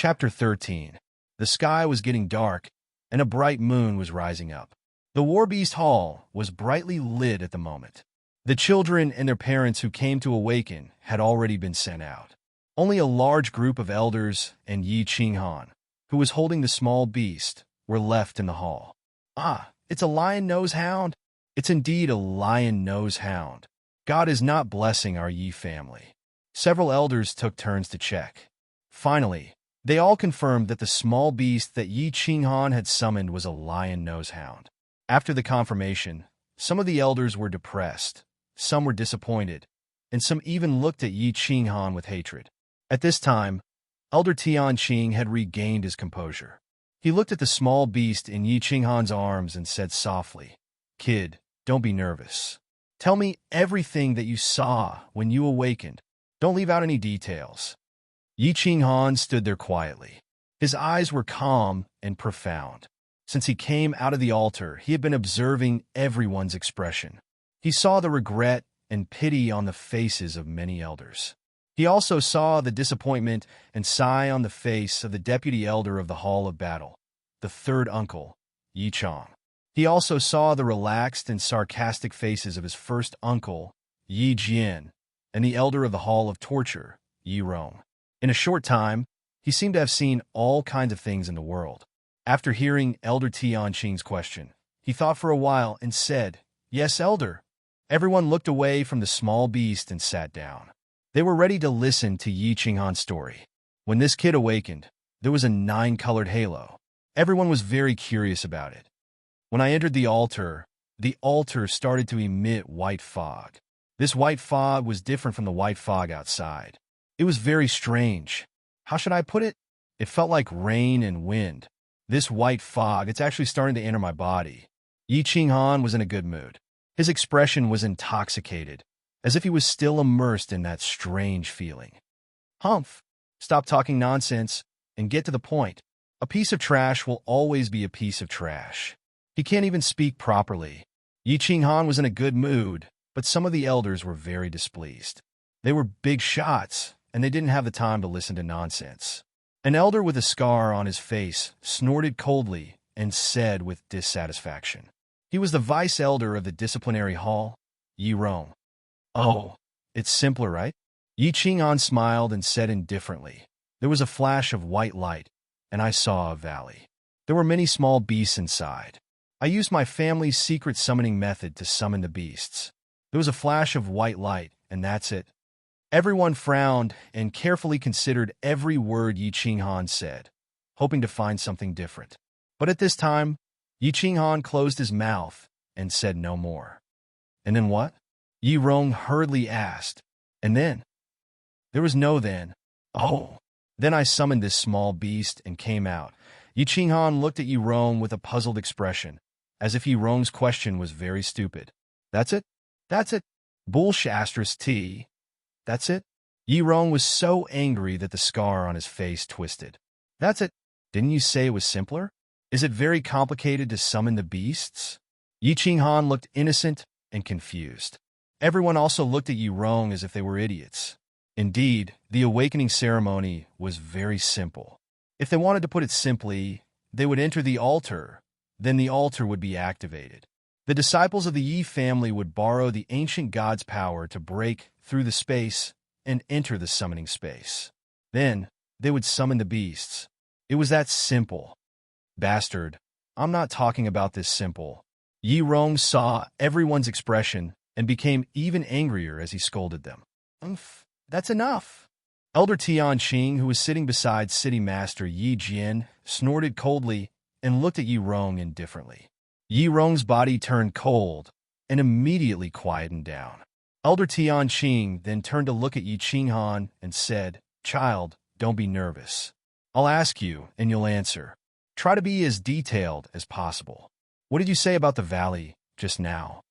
Chapter 13. The sky was getting dark, and a bright moon was rising up. The War Beast Hall was brightly lit at the moment. The children and their parents who came to awaken had already been sent out. Only a large group of elders and Yi Qinghan, who was holding the small beast, were left in the hall. Ah, it's a lion-nose hound. It's indeed a lion-nose hound. God is not blessing our Yi family. Several elders took turns to check. Finally, they all confirmed that the small beast that Yi Qinghan had summoned was a lion-nose hound. After the confirmation, some of the elders were depressed, some were disappointed, and some even looked at Yi Qinghan with hatred. At this time, Elder Tianqing had regained his composure. He looked at the small beast in Yi Qinghan's arms and said softly, "Kid, don't be nervous. Tell me everything that you saw when you awakened. Don't leave out any details." Yi Qinghan stood there quietly. His eyes were calm and profound. Since he came out of the altar, he had been observing everyone's expression. He saw the regret and pity on the faces of many elders. He also saw the disappointment and sigh on the face of the deputy elder of the Hall of Battle, the third uncle, Yi Chong. He also saw the relaxed and sarcastic faces of his first uncle, Yi Jian, and the elder of the Hall of Torture, Yi Rong. In a short time, he seemed to have seen all kinds of things in the world. After hearing Elder Tianqing's question, he thought for a while and said, "Yes, Elder." Everyone looked away from the small beast and sat down. They were ready to listen to Yi Qinghan's story. When this kid awakened, there was a 9-colored halo. Everyone was very curious about it. When I entered the altar started to emit white fog. This white fog was different from the white fog outside. It was very strange. How should I put it? It felt like rain and wind. This white fog, it's actually starting to enter my body. Yi Qinghan was in a good mood. His expression was intoxicated, as if he was still immersed in that strange feeling. "Humph, stop talking nonsense and get to the point. A piece of trash will always be a piece of trash." He can't even speak properly. Yi Qinghan was in a good mood, but some of the elders were very displeased. They were big shots, and they didn't have the time to listen to nonsense. An elder with a scar on his face snorted coldly and said with dissatisfaction. He was the vice elder of the disciplinary hall, Yi Rong. "Oh, it's simpler, right?" Yi Qinghan smiled and said indifferently. "There was a flash of white light, and I saw a valley. There were many small beasts inside. I used my family's secret summoning method to summon the beasts. There was a flash of white light, and that's it." Everyone frowned and carefully considered every word Yi Qinghan said, hoping to find something different. But at this time, Yi Qinghan closed his mouth and said no more. "And then what?" Yi Rong hurriedly asked. "And then?" "There was no then." "Oh." "Then I summoned this small beast and came out." Yi Qinghan looked at Yi Rong with a puzzled expression, as if Yi Rong's question was very stupid. "That's it? That's it? Bullshit T. That's it?" Yi Rong was so angry that the scar on his face twisted. "That's it? Didn't you say it was simpler? Is it very complicated to summon the beasts?" Yi Qinghan looked innocent and confused. Everyone also looked at Yi Rong as if they were idiots. Indeed, the awakening ceremony was very simple. If they wanted to put it simply, they would enter the altar, then the altar would be activated. The disciples of the Yi family would borrow the ancient god's power to break through the space and enter the summoning space. Then, they would summon the beasts. It was that simple. "Bastard, I'm not talking about this simple." Yi Rong saw everyone's expression and became even angrier as he scolded them. That's enough." Elder Tianqing, who was sitting beside City Master Yi Jian, snorted coldly and looked at Yi Rong indifferently. Yi Rong's body turned cold and immediately quietened down. Elder Tianqing then turned to look at Yi Qinghan and said, "Child, don't be nervous. I'll ask you and you'll answer. Try to be as detailed as possible. What did you say about the valley just now?"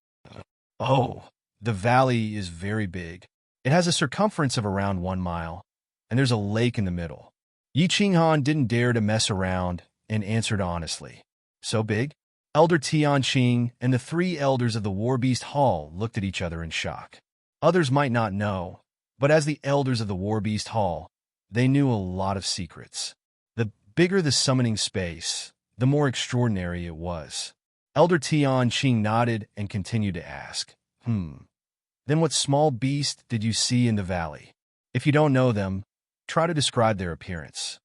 "Oh, the valley is very big. It has a circumference of around 1 mile, and there's a lake in the middle." Yi Qinghan didn't dare to mess around and answered honestly. "So big?" Elder Tianqing and the 3 elders of the War Beast Hall looked at each other in shock. Others might not know, but as the elders of the War Beast Hall, they knew a lot of secrets. bigger the summoning space, the more extraordinary it was. Elder Tian Qing nodded and continued to ask, Then what small beast did you see in the valley? If you don't know them, try to describe their appearance.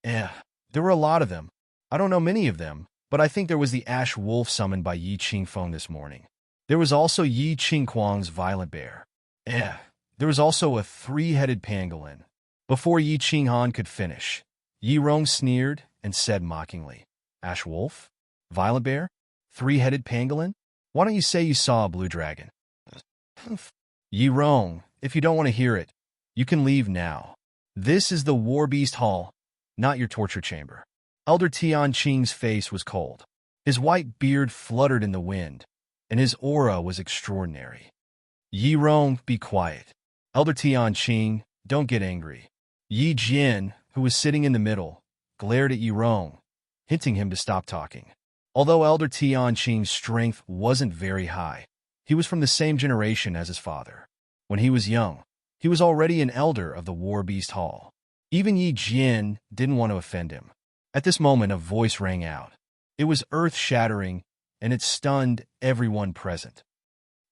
There were a lot of them. I don't know many of them, but I think there was the ash wolf summoned by Yi Qingfeng this morning. There was also Yi Qingquang's violet bear. There was also a three-headed pangolin. Before Yi Qinghan could finish, Yi Rong sneered and said mockingly, Ash wolf? Violet bear? Three-headed pangolin? Why don't you say you saw a blue dragon? Yi Rong, if you don't want to hear it, you can leave now. This is the War Beast Hall, not your torture chamber. Elder Tian Qing's face was cold. His white beard fluttered in the wind, and his aura was extraordinary. Yi Rong, be quiet. Elder Tian Qing, don't get angry. Yi Jin, who was sitting in the middle, glared at Yi Rong, hinting him to stop talking. Although Elder Tian Qing's strength wasn't very high, he was from the same generation as his father. When he was young, he was already an elder of the War Beast Hall. Even Yi Jin didn't want to offend him. At this moment, a voice rang out. It was earth-shattering, and it stunned everyone present.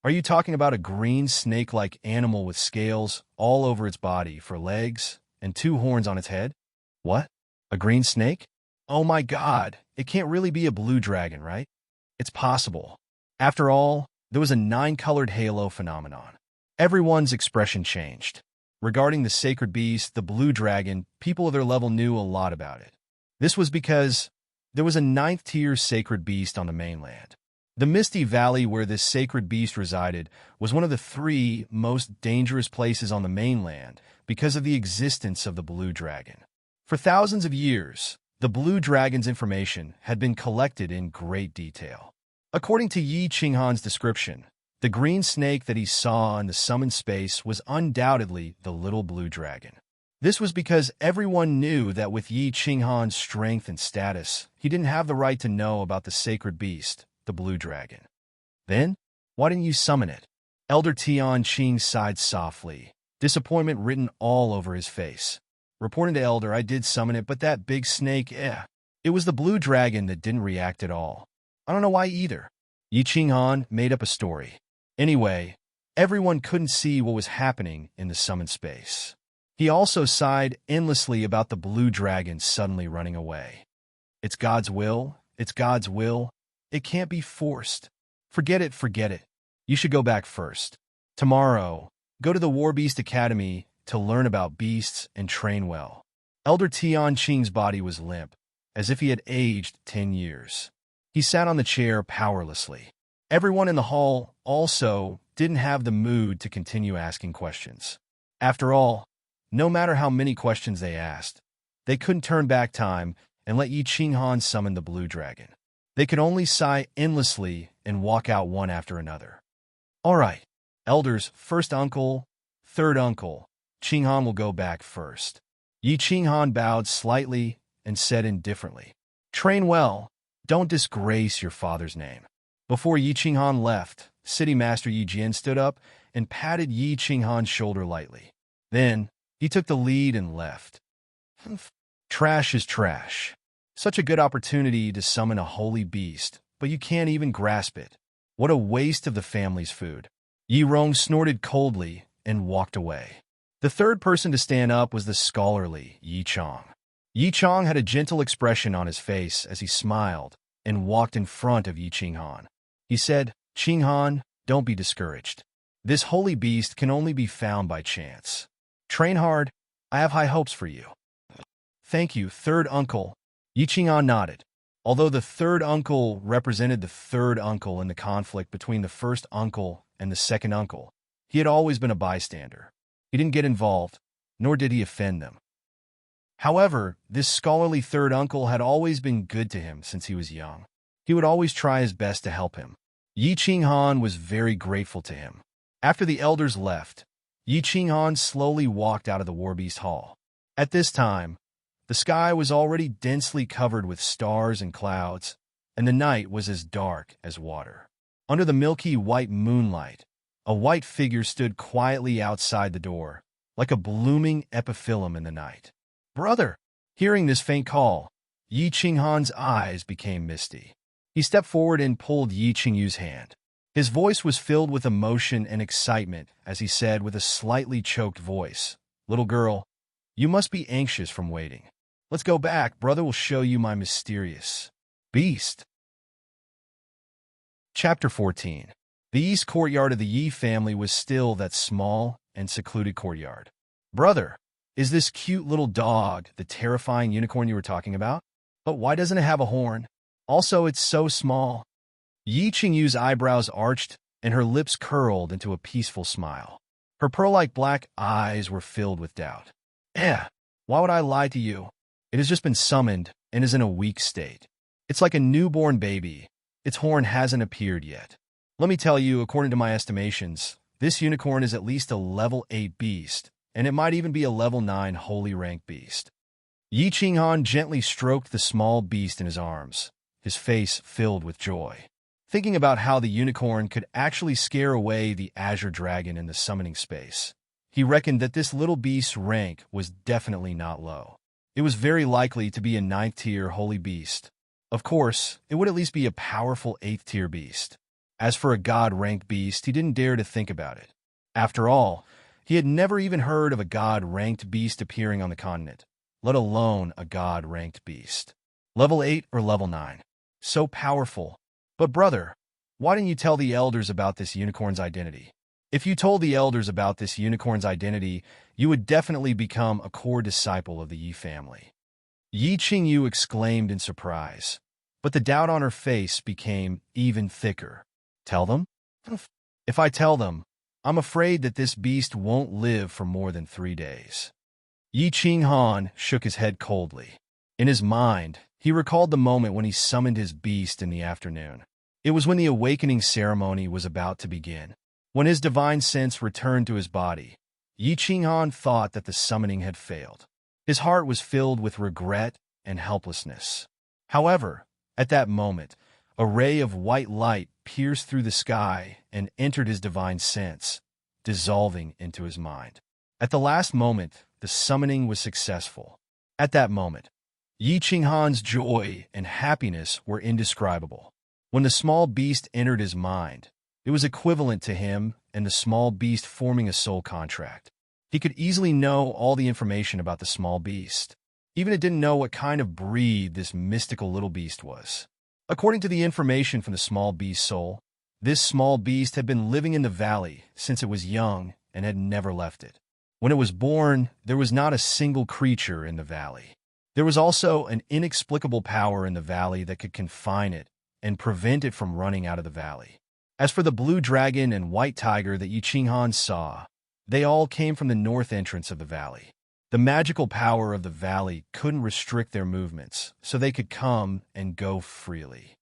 Are you talking about a green snake-like animal with scales all over its body for legs and two horns on its head? What? A green snake? Oh my God, it can't really be a blue dragon, right? It's possible. After all, there was a 9-colored halo phenomenon. Everyone's expression changed. Regarding the sacred beast, the blue dragon, people of their level knew a lot about it. This was because there was a 9th-tier sacred beast on the mainland. The Misty Valley where this sacred beast resided was one of the 3 most dangerous places on the mainland because of the existence of the blue dragon. For thousands of years, the blue dragon's information had been collected in great detail. According to Yi Qinghan's description, the green snake that he saw in the summoned space was undoubtedly the little blue dragon. This was because everyone knew that with Yi Qinghan's strength and status, he didn't have the right to know about the sacred beast, the blue dragon. Then, why didn't you summon it? Elder Tian Qing sighed softly, disappointment written all over his face. Reporting to Elder, I did summon it, but that big snake, it was the blue dragon that didn't react at all. I don't know why either. Yi Qinghan made up a story. Anyway, everyone couldn't see what was happening in the summoned space. He also sighed endlessly about the blue dragon suddenly running away. It's God's will. It's God's will. It can't be forced. Forget it, forget it. You should go back first. Tomorrow, go to the War Beast Academy to learn about beasts and train well. Elder Tian Qing's body was limp, as if he had aged 10 years. He sat on the chair powerlessly. Everyone in the hall also didn't have the mood to continue asking questions. After all, no matter how many questions they asked, they couldn't turn back time and let Yi Qinghan summon the blue dragon. They could only sigh endlessly and walk out one after another. All right, elders, first uncle, third uncle, Qinghan will go back first. Yi Qinghan bowed slightly and said indifferently, Train well, don't disgrace your father's name. Before Yi Qinghan left, City Master Yi Jian stood up and patted Yi Qinghan's shoulder lightly. Then, he took the lead and left. Trash is trash. Such a good opportunity to summon a holy beast, but you can't even grasp it. What a waste of the family's food. Yi Rong snorted coldly and walked away. The third person to stand up was the scholarly Yi Chong. Yi Chong had a gentle expression on his face as he smiled and walked in front of Yi Qinghan. He said, Qinghan, don't be discouraged. This holy beast can only be found by chance. Train hard. I have high hopes for you. Thank you, third uncle. Yi Qinghan nodded. Although the third uncle represented the third uncle in the conflict between the first uncle and the second uncle, he had always been a bystander. He didn't get involved, nor did he offend them. However, this scholarly third uncle had always been good to him since he was young. He would always try his best to help him. Yi Qinghan was very grateful to him. After the elders left, Yi Qinghan slowly walked out of the War Beast Hall. At this time, the sky was already densely covered with stars and clouds, and the night was as dark as water. Under the milky white moonlight, a white figure stood quietly outside the door, like a blooming epiphyllum in the night. Brother! Hearing this faint call, Yi Qinghan's eyes became misty. He stepped forward and pulled Yi Qingyu's hand. His voice was filled with emotion and excitement as he said with a slightly choked voice, "Little girl, you must be anxious from waiting. Let's go back. Brother will show you my mysterious beast." Chapter 14. The east courtyard of the Yi family was still that small and secluded courtyard. "Brother, is this cute little dog the terrifying unicorn you were talking about? But why doesn't it have a horn? Also, it's so small." Yi Qingyu's eyebrows arched and her lips curled into a peaceful smile. Her pearl-like black eyes were filled with doubt. Why would I lie to you? It has just been summoned and is in a weak state. It's like a newborn baby. Its horn hasn't appeared yet. Let me tell you, according to my estimations, this unicorn is at least a level 8 beast, and it might even be a level 9 holy rank beast. Yi Qinghan gently stroked the small beast in his arms, his face filled with joy. Thinking about how the unicorn could actually scare away the azure dragon in the summoning space, he reckoned that this little beast's rank was definitely not low. It was very likely to be a 9th tier holy beast. Of course, it would at least be a powerful 8th tier beast. As for a god-ranked beast, he didn't dare to think about it. After all, he had never even heard of a god-ranked beast appearing on the continent, let alone a god-ranked beast. Level 8 or level 9. So powerful. But brother, why didn't you tell the elders about this unicorn's identity? If you told the elders about this unicorn's identity, you would definitely become a core disciple of the Yi family. Yi Qingyu exclaimed in surprise, but the doubt on her face became even thicker. Tell them? If I tell them, I'm afraid that this beast won't live for more than 3 days. Yi Qinghan shook his head coldly. In his mind, he recalled the moment when he summoned his beast in the afternoon. It was when the awakening ceremony was about to begin. When his divine sense returned to his body, Yi Qinghan thought that the summoning had failed. His heart was filled with regret and helplessness. However, at that moment, a ray of white light pierced through the sky and entered his divine sense, dissolving into his mind. At the last moment, the summoning was successful. At that moment, Yi Qinghan's joy and happiness were indescribable. When the small beast entered his mind, it was equivalent to him and the small beast forming a soul contract. He could easily know all the information about the small beast. Even it didn't know what kind of breed this mystical little beast was. According to the information from the small beast's soul, this small beast had been living in the valley since it was young and had never left it. When it was born, there was not a single creature in the valley. There was also an inexplicable power in the valley that could confine it and prevent it from running out of the valley. As for the blue dragon and white tiger that Yi Qinghan saw, they all came from the north entrance of the valley. The magical power of the valley couldn't restrict their movements, so they could come and go freely.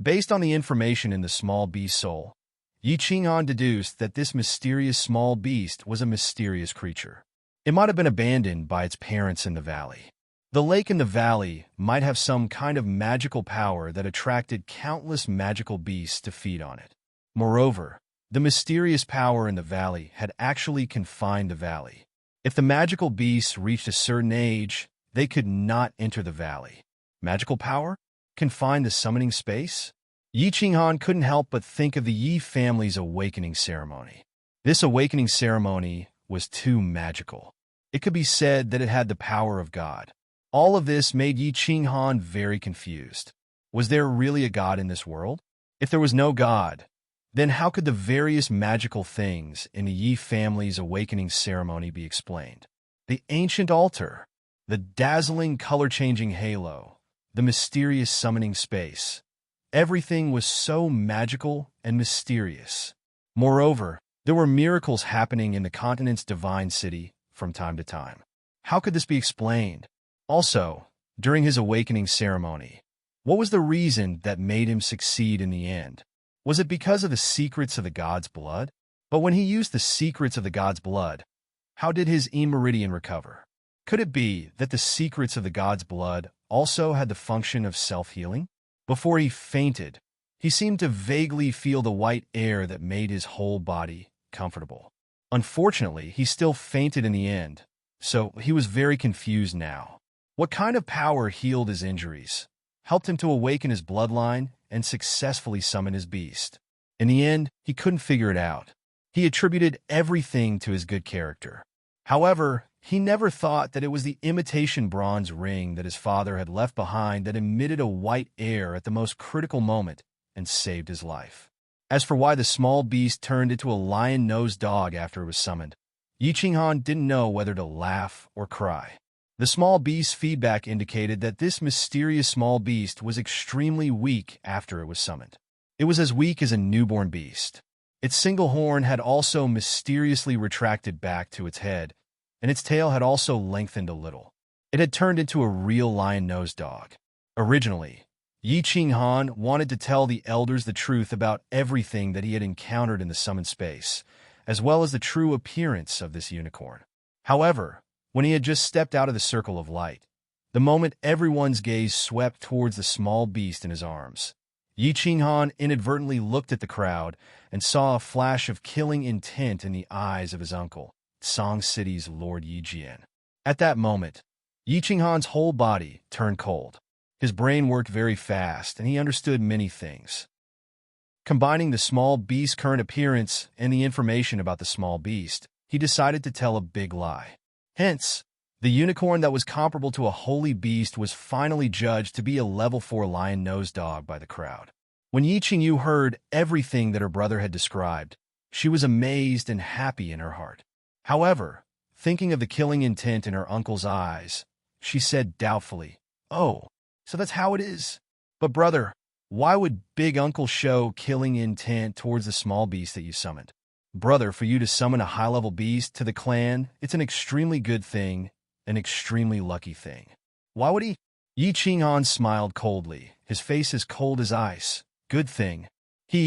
Based on the information in the small beast's soul, Yi Qinghan deduced that this mysterious small beast was a mysterious creature. It might have been abandoned by its parents in the valley. The lake in the valley might have some kind of magical power that attracted countless magical beasts to feed on it. Moreover, the mysterious power in the valley had actually confined the valley. If the magical beasts reached a certain age, they could not enter the valley. Magical power? Confine the summoning space? Yi Qinghan couldn't help but think of the Yi family's awakening ceremony. This awakening ceremony was too magical. It could be said that it had the power of God. All of this made Yi Qinghan very confused. Was there really a God in this world? If there was no God, then how could the various magical things in the Yi family's awakening ceremony be explained? The ancient altar, the dazzling color-changing halo, the mysterious summoning space. Everything was so magical and mysterious. Moreover, there were miracles happening in the continent's divine city from time to time. How could this be explained? Also, during his awakening ceremony, what was the reason that made him succeed in the end? Was it because of the secrets of the god's blood? But when he used the secrets of the god's blood, how did his meridian recover? Could it be that the secrets of the god's blood also had the function of self-healing? Before he fainted, he seemed to vaguely feel the white air that made his whole body comfortable. Unfortunately, he still fainted in the end, so he was very confused now. What kind of power healed his injuries, helped him to awaken his bloodline, and successfully summon his beast? In the end, he couldn't figure it out. He attributed everything to his good character. However, he never thought that it was the imitation bronze ring that his father had left behind that emitted a white air at the most critical moment and saved his life. As for why the small beast turned into a lion-nosed dog after it was summoned, Yi Qinghan didn't know whether to laugh or cry. The small beast's feedback indicated that this mysterious small beast was extremely weak after it was summoned. It was as weak as a newborn beast. Its single horn had also mysteriously retracted back to its head, and its tail had also lengthened a little. It had turned into a real lion-nosed dog. Originally, Yi Qinghan wanted to tell the elders the truth about everything that he had encountered in the summoned space, as well as the true appearance of this unicorn. However, when he had just stepped out of the circle of light, the moment everyone's gaze swept towards the small beast in his arms, Yi Qinghan inadvertently looked at the crowd and saw a flash of killing intent in the eyes of his uncle, Song City's Lord Yi Jian. At that moment, Yi Qinghan's whole body turned cold. His brain worked very fast, and he understood many things. Combining the small beast's current appearance and the information about the small beast, he decided to tell a big lie. Hence, the unicorn that was comparable to a holy beast was finally judged to be a level 4 lion-nosed dog by the crowd. When Yi Qingyu heard everything that her brother had described, she was amazed and happy in her heart. However, thinking of the killing intent in her uncle's eyes, she said doubtfully, "Oh, so that's how it is. But brother, why would big uncle show killing intent towards the small beast that you summoned? Brother, for you to summon a high-level beast to the clan, it's an extremely good thing, an extremely lucky thing. Why would he?" Yi Qinghan smiled coldly, his face as cold as ice. Good thing.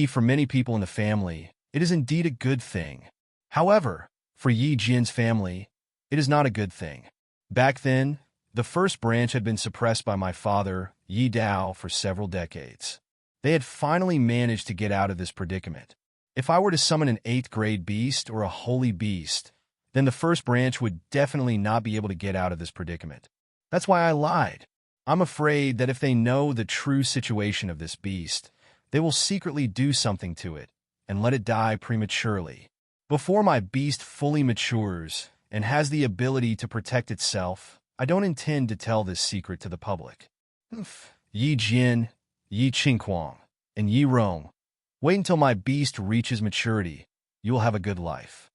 For many people in the family, it is indeed a good thing. However, for Yi Jian's family, it is not a good thing. Back then, the first branch had been suppressed by my father, Yi Dao, for several decades. They had finally managed to get out of this predicament. If I were to summon an 8th grade beast or a holy beast, then the first branch would definitely not be able to get out of this predicament. That's why I lied. I'm afraid that if they know the true situation of this beast, they will secretly do something to it and let it die prematurely. Before my beast fully matures and has the ability to protect itself, I don't intend to tell this secret to the public. Yi Jian, Yi Qingquang, and Yi Rong, wait until my beast reaches maturity. You will have a good life.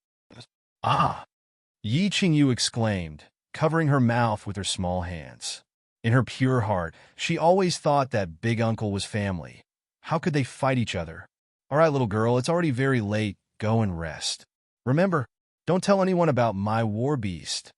Ah! Yi Qingyu exclaimed, covering her mouth with her small hands. In her pure heart, she always thought that big uncle was family. How could they fight each other? All right, little girl, it's already very late. Go and rest. Remember, don't tell anyone about my war beast.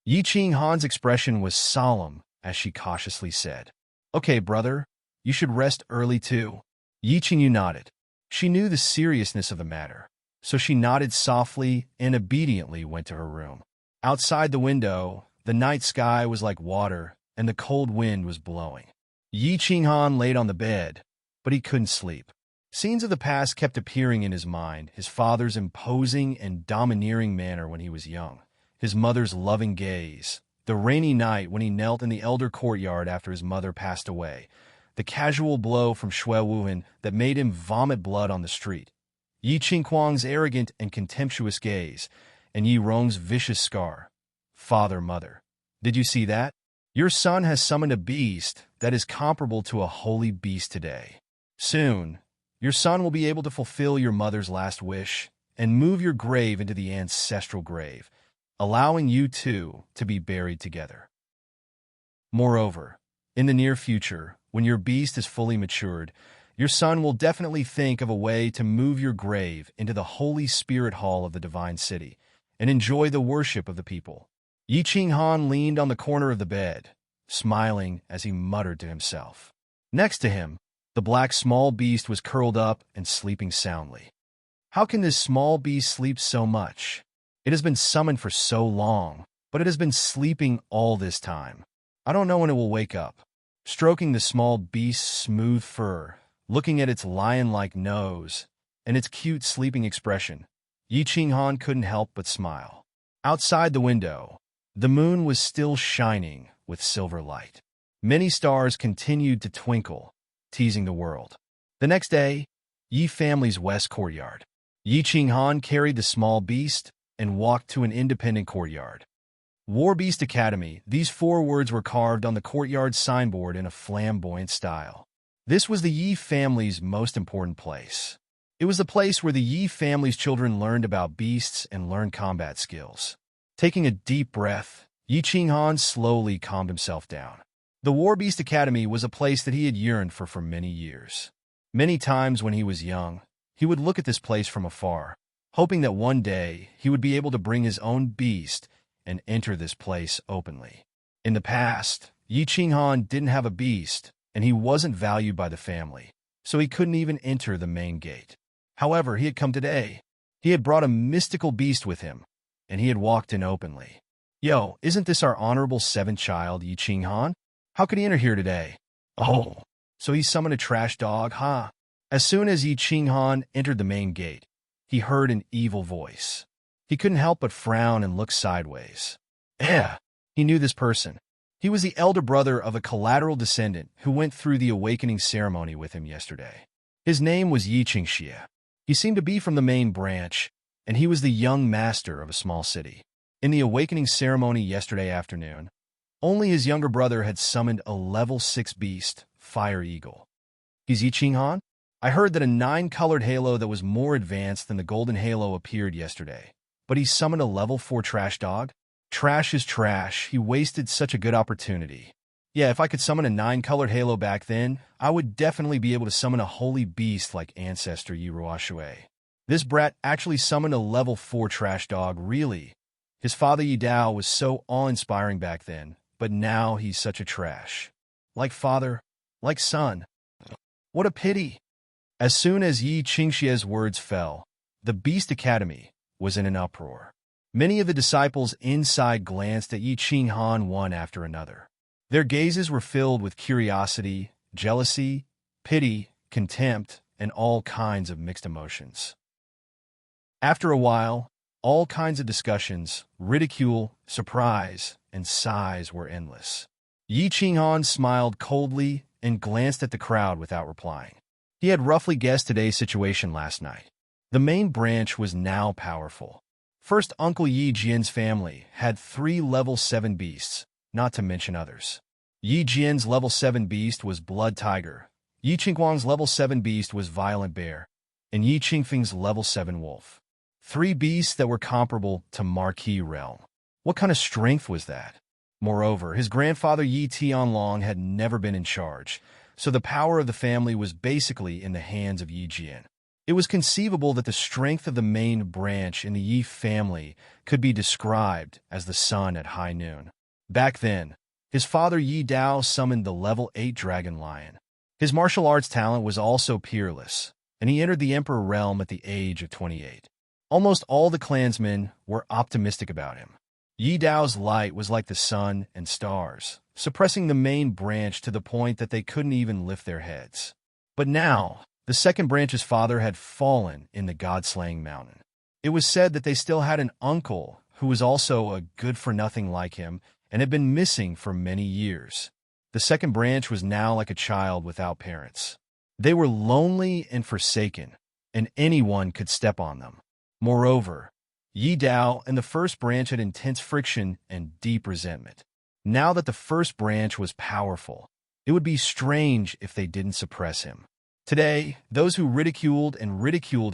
Yi Qinghan's expression was solemn as she cautiously said, "Okay, brother, you should rest early too." Yi Qingyu nodded. She knew the seriousness of the matter, so she nodded softly and obediently went to her room. Outside the window, the night sky was like water and the cold wind was blowing. Yi Qinghan laid on the bed, but he couldn't sleep. Scenes of the past kept appearing in his mind, his father's imposing and domineering manner when he was young, his mother's loving gaze, the rainy night when he knelt in the elder courtyard after his mother passed away, the casual blow from Xue Wuhan that made him vomit blood on the street, Yi Qingquang's arrogant and contemptuous gaze, and Yi Rong's vicious scar. Father, mother, did you see that? Your son has summoned a beast that is comparable to a holy beast today. Soon, your son will be able to fulfill your mother's last wish and move your grave into the ancestral grave, allowing you two to be buried together. Moreover, in the near future, when your beast is fully matured, your son will definitely think of a way to move your grave into the Holy Spirit Hall of the Divine City and enjoy the worship of the people. Yi Qinghan leaned on the corner of the bed, smiling as he muttered to himself. Next to him, the black small beast was curled up and sleeping soundly. How can this small beast sleep so much? It has been summoned for so long, but it has been sleeping all this time. I don't know when it will wake up. Stroking the small beast's smooth fur, looking at its lion-like nose, and its cute sleeping expression, Yi Qinghan couldn't help but smile. Outside the window, the moon was still shining, with silver light. Many stars continued to twinkle, teasing the world. The next day, Yi family's west courtyard. Yi Qinghan carried the small beast and walked to an independent courtyard. War Beast Academy, these 4 words were carved on the courtyard signboard in a flamboyant style. This was the Yi family's most important place. It was the place where the Yi family's children learned about beasts and learned combat skills. Taking a deep breath, Yi Qinghan slowly calmed himself down. The War Beast Academy was a place that he had yearned for many years. Many times when he was young, he would look at this place from afar, hoping that one day he would be able to bring his own beast and enter this place openly. In the past, Yi Qinghan didn't have a beast, and he wasn't valued by the family, so he couldn't even enter the main gate. However, he had come today. He had brought a mystical beast with him, and he had walked in openly. Yo, isn't this our honorable 7th child, Yi Qinghan? How could he enter here today? Oh, so he summoned a trash dog, huh? As soon as Yi Qinghan entered the main gate, he heard an evil voice. He couldn't help but frown and look sideways. He knew this person. He was the elder brother of a collateral descendant who went through the awakening ceremony with him yesterday. His name was Yi Qingxie. He seemed to be from the main branch, and he was the young master of a small city. In the awakening ceremony yesterday afternoon, only his younger brother had summoned a level 6 beast, Fire Eagle. He's Yi Qinghan? I heard that a 9-colored halo that was more advanced than the golden halo appeared yesterday. But he summoned a level 4 trash dog? Trash is trash. He wasted such a good opportunity. Yeah, if I could summon a 9-colored halo back then, I would definitely be able to summon a holy beast like Ancestor Yi Ruoshui. This brat actually summoned a level 4 trash dog, really. His father Yi Dao was so awe-inspiring back then, but now he's such a trash. Like father, like son. What a pity. As soon as Yi Qingxie's words fell, the Beast Academy was in an uproar. Many of the disciples inside glanced at Yi Qinghan one after another. Their gazes were filled with curiosity, jealousy, pity, contempt, and all kinds of mixed emotions. After a while, all kinds of discussions, ridicule, surprise, and sighs were endless. Yi Qinghan smiled coldly and glanced at the crowd without replying. He had roughly guessed today's situation last night. The main branch was now powerful. First, Uncle Yi Jian's family had 3 level 7 beasts, not to mention others. Yi Jian's level 7 beast was Blood Tiger, Yi Qingguang's level 7 beast was Violent Bear, and Yi Qingfeng's level 7 Wolf. 3 beasts that were comparable to Marquis Realm. What kind of strength was that? Moreover, his grandfather Yi Tianlong had never been in charge, so the power of the family was basically in the hands of Yi Jian. It was conceivable that the strength of the main branch in the Yi family could be described as the sun at high noon. Back then, his father Yi Dao summoned the level 8 Dragon Lion. His martial arts talent was also peerless, and he entered the Emperor realm at the age of 28. Almost all the clansmen were optimistic about him. Yi Dao's light was like the sun and stars, suppressing the main branch to the point that they couldn't even lift their heads. But now, the second branch's father had fallen in the god-slaying mountain. It was said that they still had an uncle who was also a good-for-nothing like him and had been missing for many years. The second branch was now like a child without parents. They were lonely and forsaken, and anyone could step on them. Moreover, Yi Dao and the first branch had intense friction and deep resentment. Now that the first branch was powerful, it would be strange if they didn't suppress him. Today, those who ridiculed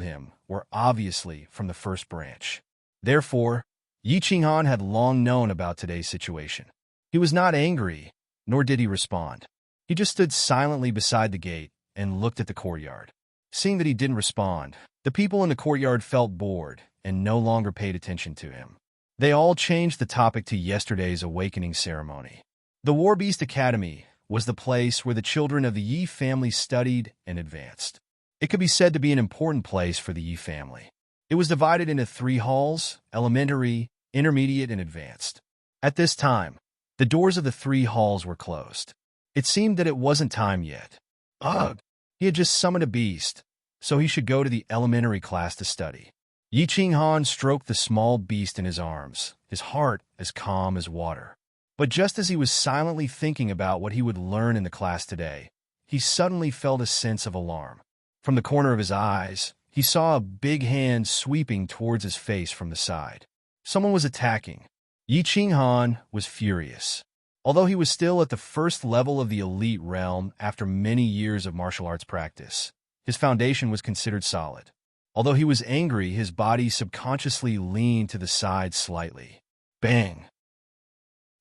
him were obviously from the first branch. Therefore, Yi Qinghan had long known about today's situation. He was not angry, nor did he respond. He just stood silently beside the gate and looked at the courtyard. Seeing that he didn't respond, the people in the courtyard felt bored and no longer paid attention to him. They all changed the topic to yesterday's awakening ceremony. The War Beast Academy was the place where the children of the Yi family studied and advanced. It could be said to be an important place for the Yi family. It was divided into 3 halls: elementary, intermediate, and advanced. At this time, the doors of the 3 halls were closed. It seemed that it wasn't time yet. Ugh! He had just summoned a beast, so he should go to the elementary class to study. Yi Qinghan stroked the small beast in his arms, his heart as calm as water. But just as he was silently thinking about what he would learn in the class today, he suddenly felt a sense of alarm. From the corner of his eyes, he saw a big hand sweeping towards his face from the side. Someone was attacking. Yi Qinghan was furious. Although he was still at the first level of the elite realm after many years of martial arts practice, his foundation was considered solid. Although he was angry, his body subconsciously leaned to the side slightly. Bang!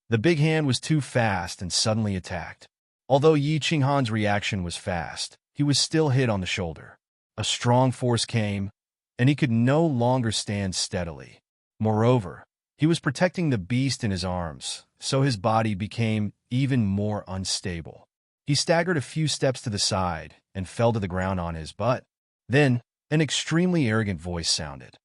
The big hand was too fast and suddenly attacked. Although Yi Qinghan's reaction was fast, he was still hit on the shoulder. A strong force came, and he could no longer stand steadily. Moreover, he was protecting the beast in his arms, so his body became even more unstable. He staggered a few steps to the side and fell to the ground on his butt. Then, an extremely arrogant voice sounded.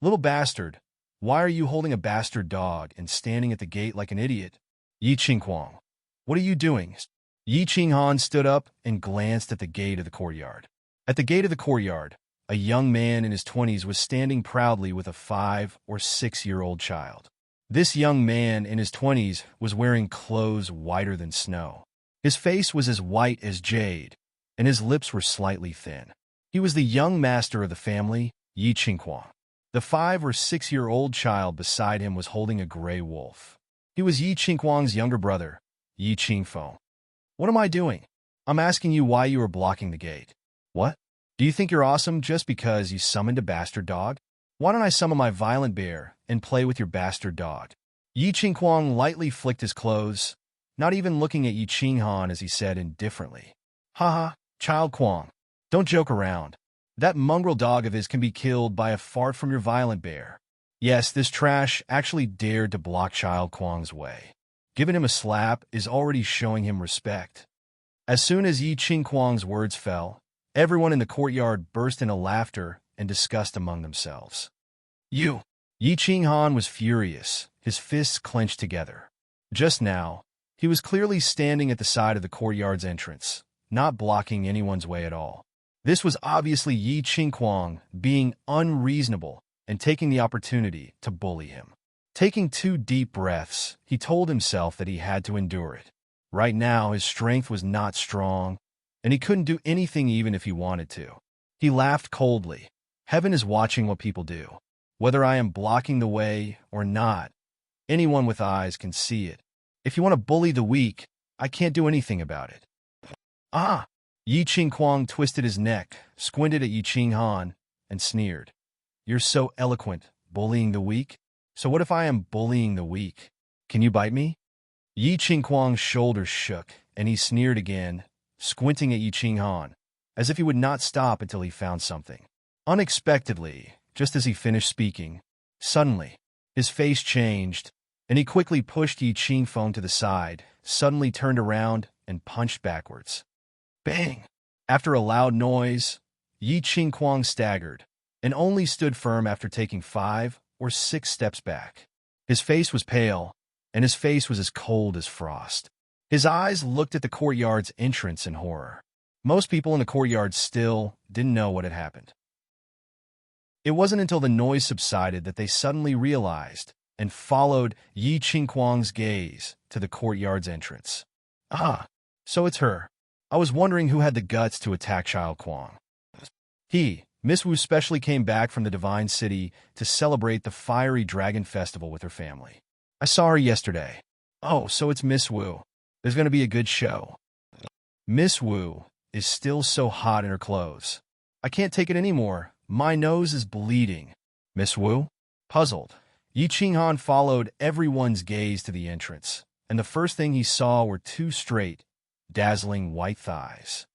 "Little bastard, why are you holding a bastard dog and standing at the gate like an idiot? Yi Qinghuang, what are you doing?" Yi Qinghan stood up and glanced at the gate of the courtyard. At the gate of the courtyard, a young man in his 20s was standing proudly with a 5- or 6-year-old child. This young man in his 20s was wearing clothes whiter than snow. His face was as white as jade, and his lips were slightly thin. He was the young master of the family, Yi Qinghuang. The 5- or 6-year-old child beside him was holding a gray wolf. He was Yi Qinghuang's younger brother, Yi Qingfeng. "What am I doing? I'm asking you why you are blocking the gate." "What? Do you think you're awesome just because you summoned a bastard dog? Why don't I summon my violent bear and play with your bastard dog?" Yi Qinghuang lightly flicked his clothes, not even looking at Yi Qinghan as he said indifferently, "Haha, child Huang, don't joke around. That mongrel dog of his can be killed by a fart from your violent bear." Yes, this trash actually dared to block child Huang's way. Giving him a slap is already showing him respect. As soon as Yi Qinghuang's words fell, everyone in the courtyard burst into laughter and disgust among themselves. "You!" Yi Qinghan was furious, his fists clenched together. Just now, he was clearly standing at the side of the courtyard's entrance, not blocking anyone's way at all. This was obviously Yi Qinghuang being unreasonable and taking the opportunity to bully him. Taking 2 deep breaths, he told himself that he had to endure it. Right now, his strength was not strong, and he couldn't do anything even if he wanted to. He laughed coldly. "Heaven is watching what people do. Whether I am blocking the way or not, anyone with eyes can see it. If you want to bully the weak, I can't do anything about it." "Ah!" Yi Qinghuang twisted his neck, squinted at Yi Qinghan, and sneered. "You're so eloquent, bullying the weak? So what if I am bullying the weak? Can you bite me?" Yi Qinghuang's shoulders shook, and he sneered again, squinting at Yi Qinghan, as if he would not stop until he found something. Unexpectedly, just as he finished speaking, suddenly, his face changed, and he quickly pushed Yi Qingfeng to the side, suddenly turned around, and punched backwards. Bang! After a loud noise, Yi Qinghuang staggered, and only stood firm after taking 5 or 6 steps back. His face was pale, and his face was as cold as frost. His eyes looked at the courtyard's entrance in horror. Most people in the courtyard still didn't know what had happened. It wasn't until the noise subsided that they suddenly realized and followed Yi Qinghuang's gaze to the courtyard's entrance. "Ah, so it's her. I was wondering who had the guts to attack Child Huang." Miss Wu specially came back from the Divine City to celebrate the Fiery Dragon Festival with her family. "I saw her yesterday." "Oh, so it's Miss Wu. There's going to be a good show." Miss Wu is still so hot in her clothes. "I can't take it anymore. My nose is bleeding." Miss Wu? Puzzled, Yi Qinghan followed everyone's gaze to the entrance, and the first thing he saw were 2 straight, dazzling white thighs.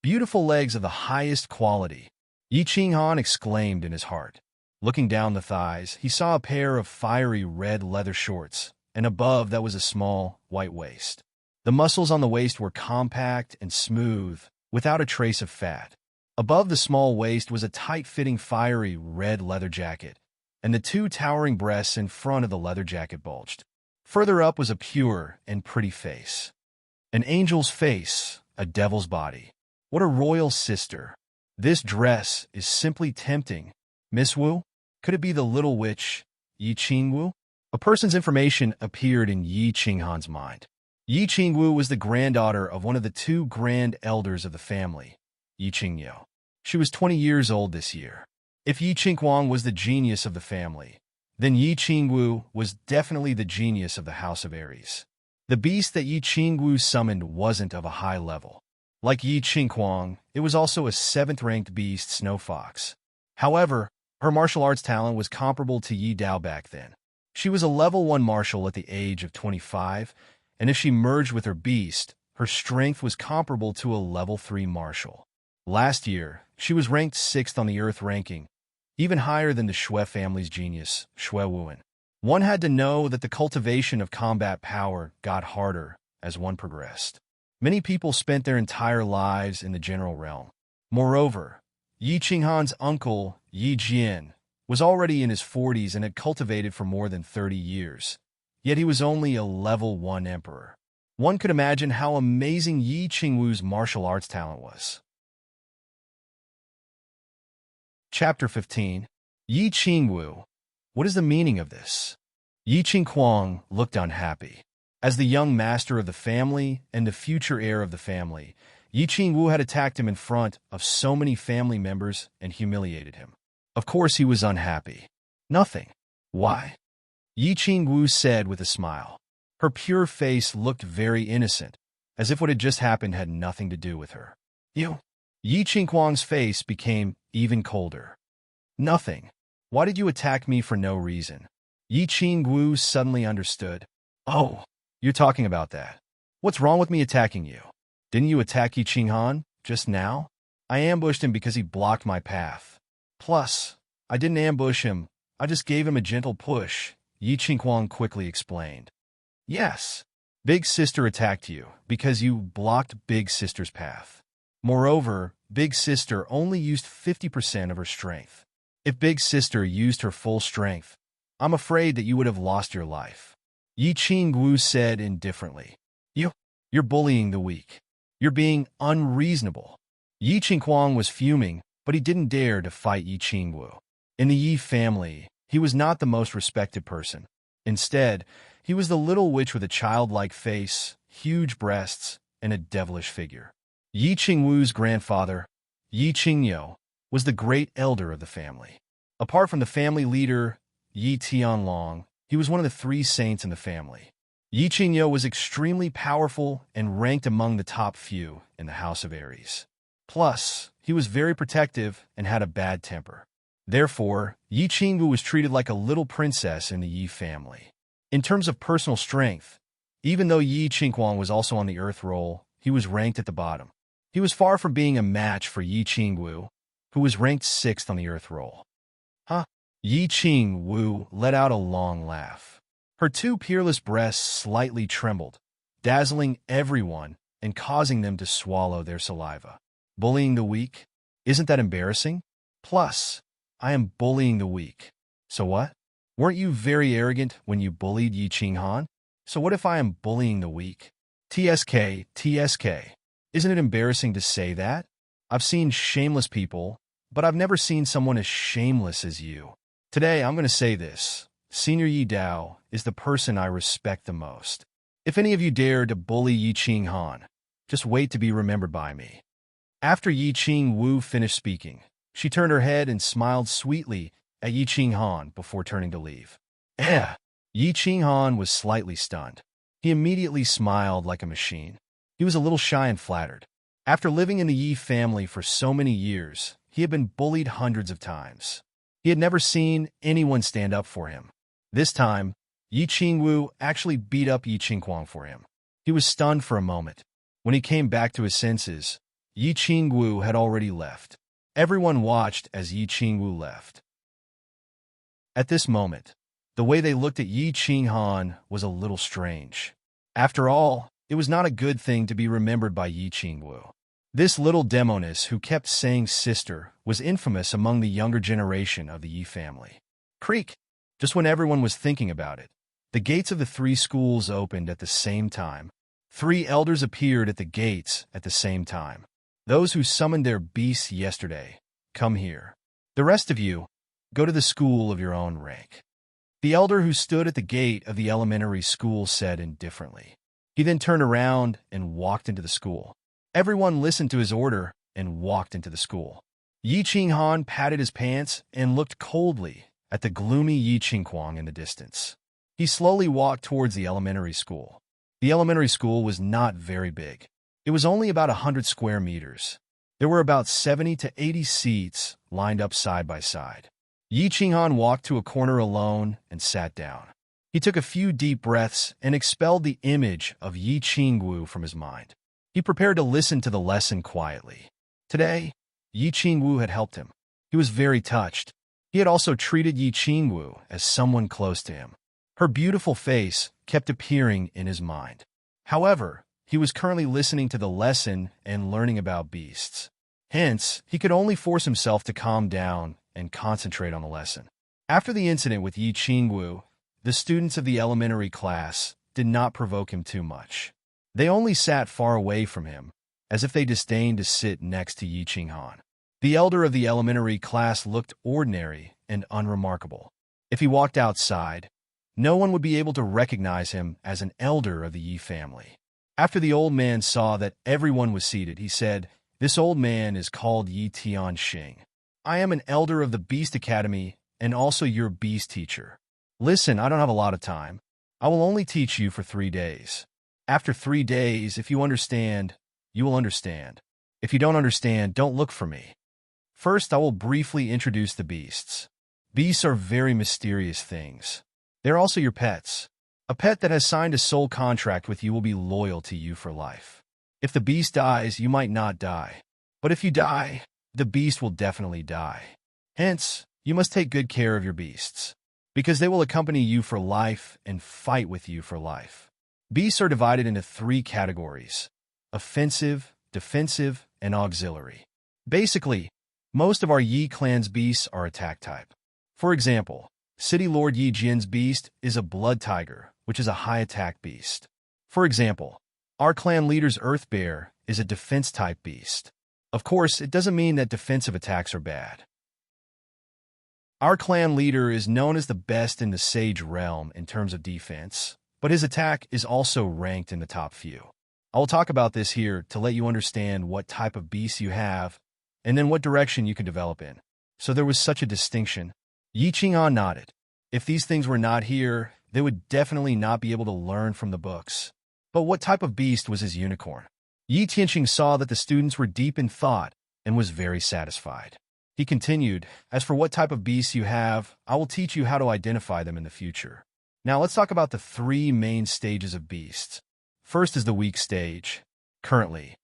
Beautiful legs of the highest quality, Yi Qinghan exclaimed in his heart. Looking down the thighs, he saw a pair of fiery red leather shorts, and above that was a small, white waist. The muscles on the waist were compact and smooth, without a trace of fat. Above the small waist was a tight-fitting fiery red leather jacket, and the 2 towering breasts in front of the leather jacket bulged. Further up was a pure and pretty face. An angel's face, a devil's body. What a royal sister. This dress is simply tempting. Miss Wu? Could it be the little witch, Yi Qingwu? A person's information appeared in Yi Qinghan's mind. Yi Qingwu was the granddaughter of one of the two grand elders of the family, Yi Qingyou. She was 20 years old this year. If Yi Qinghuang was the genius of the family, then Yi Qingwu was definitely the genius of the House of Aries. The beast that Yi Qingwu summoned wasn't of a high level. Like Yi Qinghuang, it was also a 7th-ranked beast, Snow Fox. However, her martial arts talent was comparable to Yi Dao back then. She was a level 1 martial at the age of 25, and if she merged with her beast, her strength was comparable to a level 3 martial. Last year, she was ranked 6th on the Earth ranking, even higher than the Shui family's genius, Shui Wuan. One had to know that the cultivation of combat power got harder as one progressed. Many people spent their entire lives in the general realm. Moreover, Yi Qinghan's uncle, Yi Jian, was already in his 40s and had cultivated for more than 30 years. Yet he was only a level 1 emperor. One could imagine how amazing Yi Qingwu's martial arts talent was. Chapter 15. Yi Qingwu. What is the meaning of this? Yi Qinghuang looked unhappy. As the young master of the family and the future heir of the family, Yi Qingwu had attacked him in front of so many family members and humiliated him. Of course he was unhappy. Nothing. Why? Yi Qingwu said with a smile. Her pure face looked very innocent, as if what had just happened had nothing to do with her. You? Yi Qinghuang's face became even colder. Nothing. Why did you attack me for no reason? Yi Qingwu suddenly understood. Oh, you're talking about that. What's wrong with me attacking you? Didn't you attack Yi Qinghan just now? I ambushed him because he blocked my path. Plus, I didn't ambush him, I just gave him a gentle push, Yi Qinghuang quickly explained. Yes, Big Sister attacked you because you blocked Big Sister's path. Moreover, Big Sister only used 50% of her strength. If Big Sister used her full strength, I'm afraid that you would have lost your life. Yi Qingwu said indifferently. You're bullying the weak. You're being unreasonable. Yi Qinghuang was fuming, but he didn't dare to fight Yi Qingwu. In the Yi family, he was not the most respected person. Instead, he was the little witch with a childlike face, huge breasts, and a devilish figure. Yi Qingwu's grandfather, Yi Qingyou, was the great elder of the family. Apart from the family leader, Yi Tianlong, he was one of the 3 saints in the family. Yi Qingyou was extremely powerful and ranked among the top few in the House of Aries. Plus, he was very protective and had a bad temper. Therefore, Yi Qingwu was treated like a little princess in the Yi family. In terms of personal strength, even though Yi Qinghuang was also on the Earth roll, he was ranked at the bottom. He was far from being a match for Yi Qingwu, who was ranked 6th on the Earth roll. Huh? Yi Qingwu let out a long laugh. Her 2 peerless breasts slightly trembled, dazzling everyone and causing them to swallow their saliva. Bullying the weak? Isn't that embarrassing? Plus, I am bullying the weak. So what? Weren't you very arrogant when you bullied Yi Qinghan? So what if I am bullying the weak? TSK. Isn't it embarrassing to say that? I've seen shameless people, but I've never seen someone as shameless as you. Today, I'm going to say this. Senior Yi Dao is the person I respect the most. If any of you dare to bully Yi Qinghan, just wait to be remembered by me. After Yi Qingwu finished speaking, she turned her head and smiled sweetly at Yi Qinghan before turning to leave. Yi Qinghan was slightly stunned. He immediately smiled like a machine. He was a little shy and flattered. After living in the Yi family for so many years, he had been bullied hundreds of times. He had never seen anyone stand up for him. This time, Yi Qingwu actually beat up Yi Qinghuang for him. He was stunned for a moment. When he came back to his senses, Yi Qingwu had already left. Everyone watched as Yi Qingwu left. At this moment, the way they looked at Yi Qinghan was a little strange. After all, it was not a good thing to be remembered by Yi Qingwu. This little demoness who kept saying sister was infamous among the younger generation of the Yi family. Creak! Just when everyone was thinking about it, the gates of the 3 schools opened at the same time. 3 elders appeared at the gates at the same time. Those who summoned their beasts yesterday, come here. The rest of you, go to the school of your own rank. The elder who stood at the gate of the elementary school said indifferently. He then turned around and walked into the school. Everyone listened to his order and walked into the school. Yi Qinghan patted his pants and looked coldly at the gloomy Yi Qingquang in the distance. He slowly walked towards the elementary school. The elementary school was not very big. It was only about 100 square meters. There were about 70 to 80 seats lined up side by side. Yi Qinghan walked to a corner alone and sat down. He took a few deep breaths and expelled the image of Yi Qingwu from his mind. He prepared to listen to the lesson quietly. Today, Yi Qingwu had helped him. He was very touched. He had also treated Yi Qingwu as someone close to him. Her beautiful face kept appearing in his mind. However, he was currently listening to the lesson and learning about beasts. Hence, he could only force himself to calm down and concentrate on the lesson. After the incident with Yi Qingwu, the students of the elementary class did not provoke him too much. They only sat far away from him, as if they disdained to sit next to Yi Qinghan. The elder of the elementary class looked ordinary and unremarkable. If he walked outside, no one would be able to recognize him as an elder of the Yi family. After the old man saw that everyone was seated, he said, "This old man is called Yi Tianxing. I am an elder of the Beast Academy and also your beast teacher. Listen, I don't have a lot of time. I will only teach you for 3 days. After 3 days, if you understand, you will understand. If you don't understand, don't look for me. First, I will briefly introduce the beasts. Beasts are very mysterious things. They're also your pets. A pet that has signed a soul contract with you will be loyal to you for life. If the beast dies, you might not die. But if you die, the beast will definitely die. Hence, you must take good care of your beasts, because they will accompany you for life and fight with you for life. Beasts are divided into 3 categories: offensive, defensive, and auxiliary. Basically, most of our Yi clan's beasts are attack type. For example, City Lord Yi Jin's beast is a blood tiger, which is a high attack beast. For example, our clan leader's Earth Bear is a defense type beast. Of course, it doesn't mean that defensive attacks are bad. Our clan leader is known as the best in the Sage realm in terms of defense, but his attack is also ranked in the top few. I will talk about this here to let you understand what type of beast you have, and then what direction you can develop in. So there was such a distinction. Yi Qinghan nodded. If these things were not here, they would definitely not be able to learn from the books. But what type of beast was his unicorn? Yi Tianxing saw that the students were deep in thought and was very satisfied. He continued, "As for what type of beasts you have, I will teach you how to identify them in the future. Now let's talk about the 3 main stages of beasts. First is the weak stage. Currently,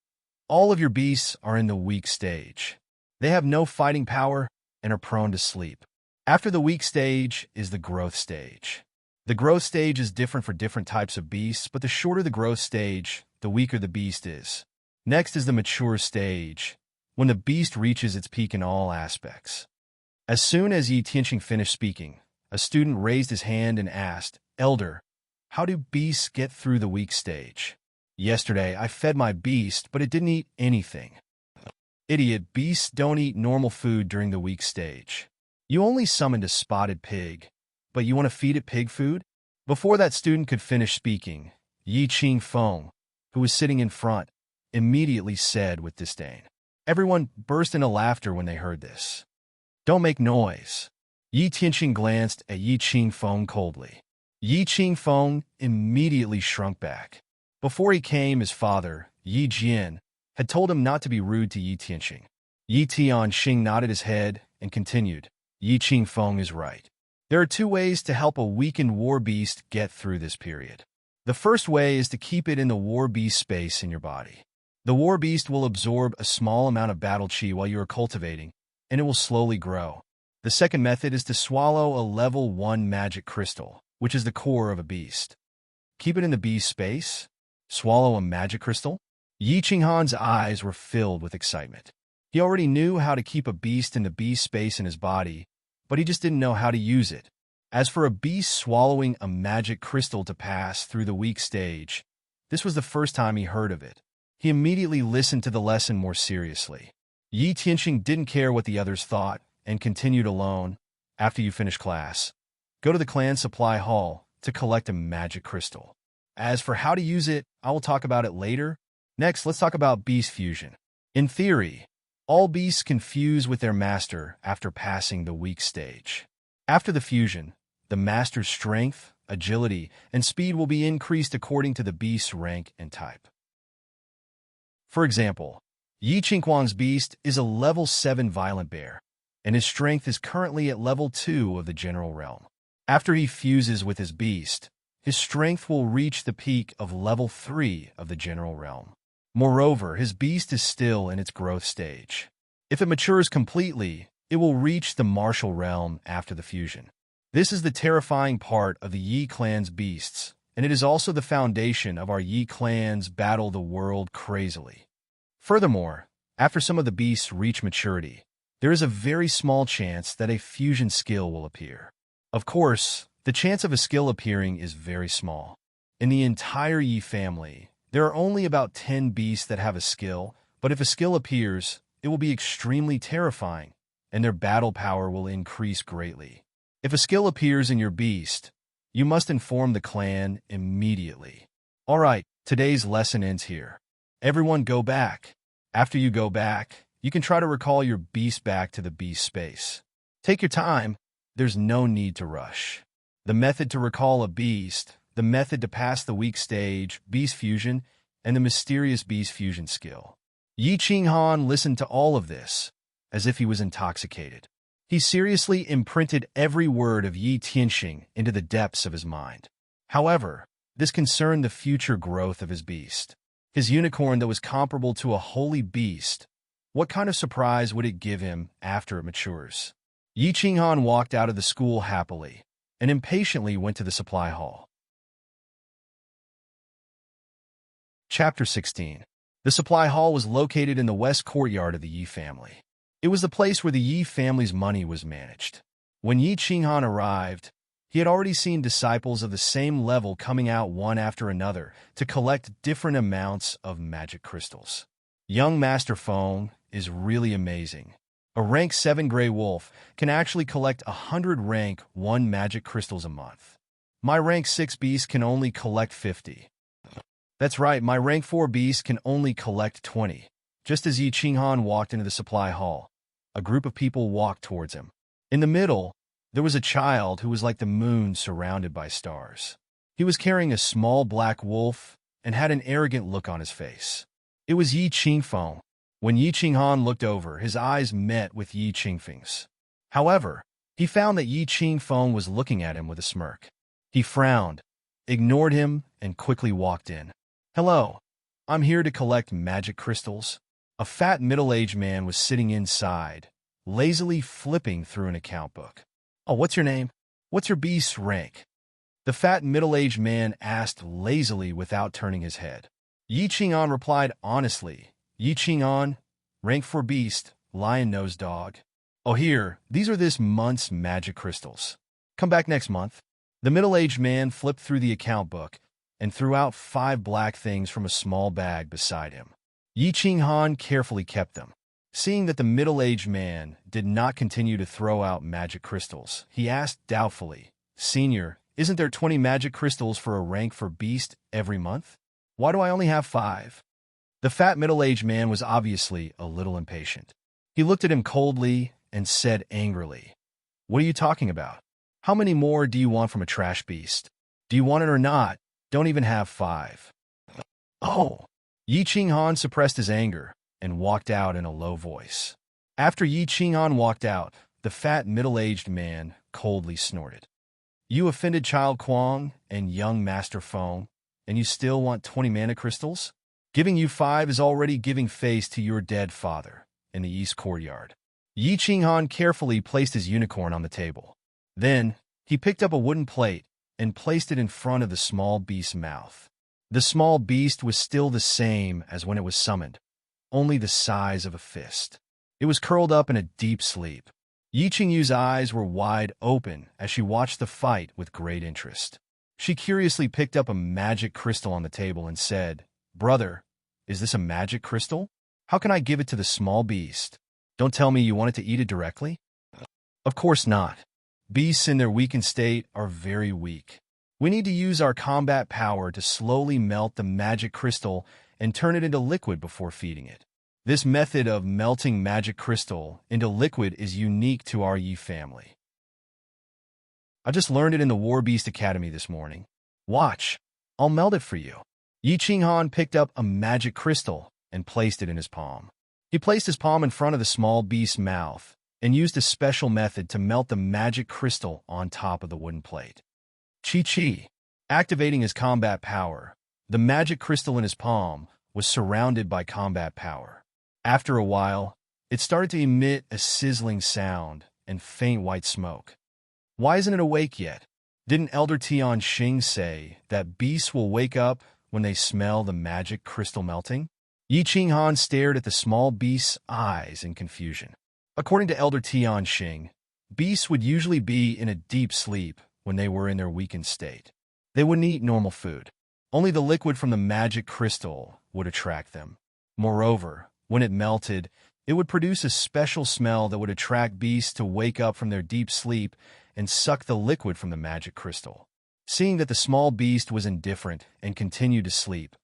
all of your beasts are in the weak stage. They have no fighting power and are prone to sleep. After the weak stage is the growth stage. The growth stage is different for different types of beasts, but the shorter the growth stage, the weaker the beast is. Next is the mature stage, when the beast reaches its peak in all aspects." As soon as Yi Tianxing finished speaking, a student raised his hand and asked, "Elder, how do beasts get through the weak stage? Yesterday, I fed my beast, but it didn't eat anything." "Idiot, beasts don't eat normal food during the weak stage. You only summoned a spotted pig, but you want to feed it pig food?" Before that student could finish speaking, Yi Qingfeng, who was sitting in front, immediately said with disdain. Everyone burst into laughter when they heard this. "Don't make noise." Yi Tianxing glanced at Yi Qingfeng coldly. Yi Qingfeng immediately shrunk back. Before he came, his father, Yi Jian, had told him not to be rude to Yi Tianxing. Yi Tianxing nodded his head and continued, "Yi Qingfeng is right. There are 2 ways to help a weakened war beast get through this period. The first way is to keep it in the war beast space in your body. The war beast will absorb a small amount of battle chi while you are cultivating, and it will slowly grow. The second method is to swallow a level 1 magic crystal, which is the core of a beast. Keep it in the beast space? Swallow a magic crystal?" Yi Qinghan's eyes were filled with excitement. He already knew how to keep a beast in the beast space in his body, but he just didn't know how to use it. As for a beast swallowing a magic crystal to pass through the weak stage, this was the first time he heard of it. He immediately listened to the lesson more seriously. Yi Tianxing didn't care what the others thought and continued alone. "After you finish class, go to the clan supply hall to collect a magic crystal. As for how to use it, I will talk about it later. Next, let's talk about beast fusion. In theory, all beasts can fuse with their master after passing the weak stage. After the fusion, the master's strength, agility, and speed will be increased according to the beast's rank and type. For example, Yi Qinghuang's beast is a level 7 violent bear, and his strength is currently at level 2 of the general realm. After he fuses with his beast, his strength will reach the peak of level 3 of the general realm. Moreover, his beast is still in its growth stage. If it matures completely, it will reach the martial realm after the fusion. This is the terrifying part of the Yi clan's beasts, and it is also the foundation of our Yi clans battle the world crazily. Furthermore, after some of the beasts reach maturity, there is a very small chance that a fusion skill will appear. Of course, the chance of a skill appearing is very small. In the entire Yi family, there are only about 10 beasts that have a skill, but if a skill appears, it will be extremely terrifying, and their battle power will increase greatly. If a skill appears in your beast, you must inform the clan immediately. Alright, today's lesson ends here. Everyone go back. After you go back, you can try to recall your beast back to the beast space. Take your time, there's no need to rush. The method to recall a beast, the method to pass the weak stage, beast fusion, and the mysterious beast fusion skill. Yi Qinghuang listened to all of this, as if he was intoxicated. He seriously imprinted every word of Yi Tianxing into the depths of his mind. However, this concerned the future growth of his beast. His unicorn that was comparable to a holy beast. What kind of surprise would it give him after it matures? Yi Qinghuang walked out of the school happily, and impatiently went to the supply hall. Chapter 16. The supply hall was located in the west courtyard of the Yi family. It was the place where the Yi family's money was managed. When Yi Qinghuang arrived, he had already seen disciples of the same level coming out one after another to collect different amounts of magic crystals. Young Master Feng is really amazing. A rank 7 Grey Wolf can actually collect 100 rank 1 magic crystals a month. My rank 6 beast can only collect 50. That's right, my rank 4 beast can only collect 20. Just as Yi Qinghuang walked into the supply hall, a group of people walked towards him. In the middle, there was a child who was like the moon surrounded by stars. He was carrying a small black wolf and had an arrogant look on his face. It was Yi Qingfeng. When Yi Qinghuang looked over, his eyes met with Yi Qingfeng's. However, he found that Yi Qingfeng was looking at him with a smirk. He frowned, ignored him, and quickly walked in. Hello, I'm here to collect magic crystals. A fat middle-aged man was sitting inside, lazily flipping through an account book. Oh, what's your name? What's your beast's rank? The fat middle-aged man asked lazily without turning his head. Yi Qinghuang replied honestly. Yi Qinghuang, rank 4 beast, lion-nosed dog. Oh, here, these are this month's magic crystals. Come back next month. The middle-aged man flipped through the account book and threw out 5 black things from a small bag beside him. Yi Qinghuang carefully kept them. Seeing that the middle-aged man did not continue to throw out magic crystals, he asked doubtfully, Senior, isn't there 20 magic crystals for a rank 4 beast every month? Why do I only have 5? The fat middle-aged man was obviously a little impatient. He looked at him coldly and said angrily, What are you talking about? How many more do you want from a trash beast? Do you want it or not? Don't even have 5. Oh! Yi Qinghuang suppressed his anger and walked out in a low voice. After Yi Qinghuang walked out, the fat middle-aged man coldly snorted. You offended Child Kuang and young Master Feng, and you still want 20 mana crystals? Giving you 5 is already giving face to your dead father in the east courtyard. Yi Qinghuang carefully placed his unicorn on the table. Then, he picked up a wooden plate and placed it in front of the small beast's mouth. The small beast was still the same as when it was summoned, only the size of a fist. It was curled up in a deep sleep. Yi Qingyu's eyes were wide open as she watched the fight with great interest. She curiously picked up a magic crystal on the table and said, Brother, is this a magic crystal? How can I give it to the small beast? Don't tell me you wanted to eat it directly? Of course not. Beasts in their weakened state are very weak. We need to use our combat power to slowly melt the magic crystal and turn it into liquid before feeding it. This method of melting magic crystal into liquid is unique to our Yi family. I just learned it in the War Beast Academy this morning. Watch, I'll melt it for you. Yi Qinghan picked up a magic crystal and placed it in his palm. He placed his palm in front of the small beast's mouth and used a special method to melt the magic crystal on top of the wooden plate. Chi. Activating his combat power, the magic crystal in his palm was surrounded by combat power. After a while, it started to emit a sizzling sound and faint white smoke. Why isn't it awake yet? Didn't Elder Tian Xing say that beasts will wake up when they smell the magic crystal melting? Yi Qinghan stared at the small beast's eyes in confusion. According to Elder Tian Xing, beasts would usually be in a deep sleep when they were in their weakened state. They wouldn't eat normal food. Only the liquid from the magic crystal would attract them. Moreover, when it melted, it would produce a special smell that would attract beasts to wake up from their deep sleep and suck the liquid from the magic crystal. Seeing that the small beast was indifferent and continued to sleep,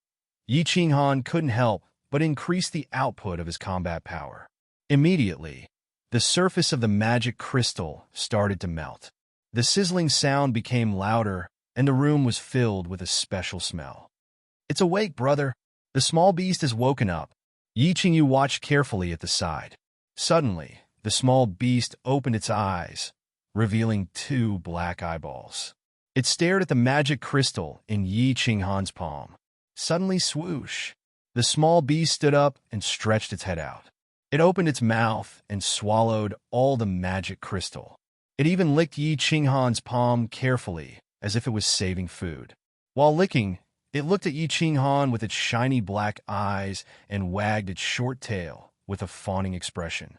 Yi Qinghan couldn't help but increase the output of his combat power. Immediately, the surface of the magic crystal started to melt. The sizzling sound became louder, and the room was filled with a special smell. "It's awake, brother. The small beast has woken up." Yi Qingyu watched carefully at the side. Suddenly, the small beast opened its eyes, revealing 2 black eyeballs. It stared at the magic crystal in Yi Qinghan's palm. Suddenly, swoosh! The small beast stood up and stretched its head out. It opened its mouth and swallowed all the magic crystal. It even licked Yi Qinghan's palm carefully, as if it was saving food. While licking, it looked at Yi Qinghan with its shiny black eyes and wagged its short tail with a fawning expression.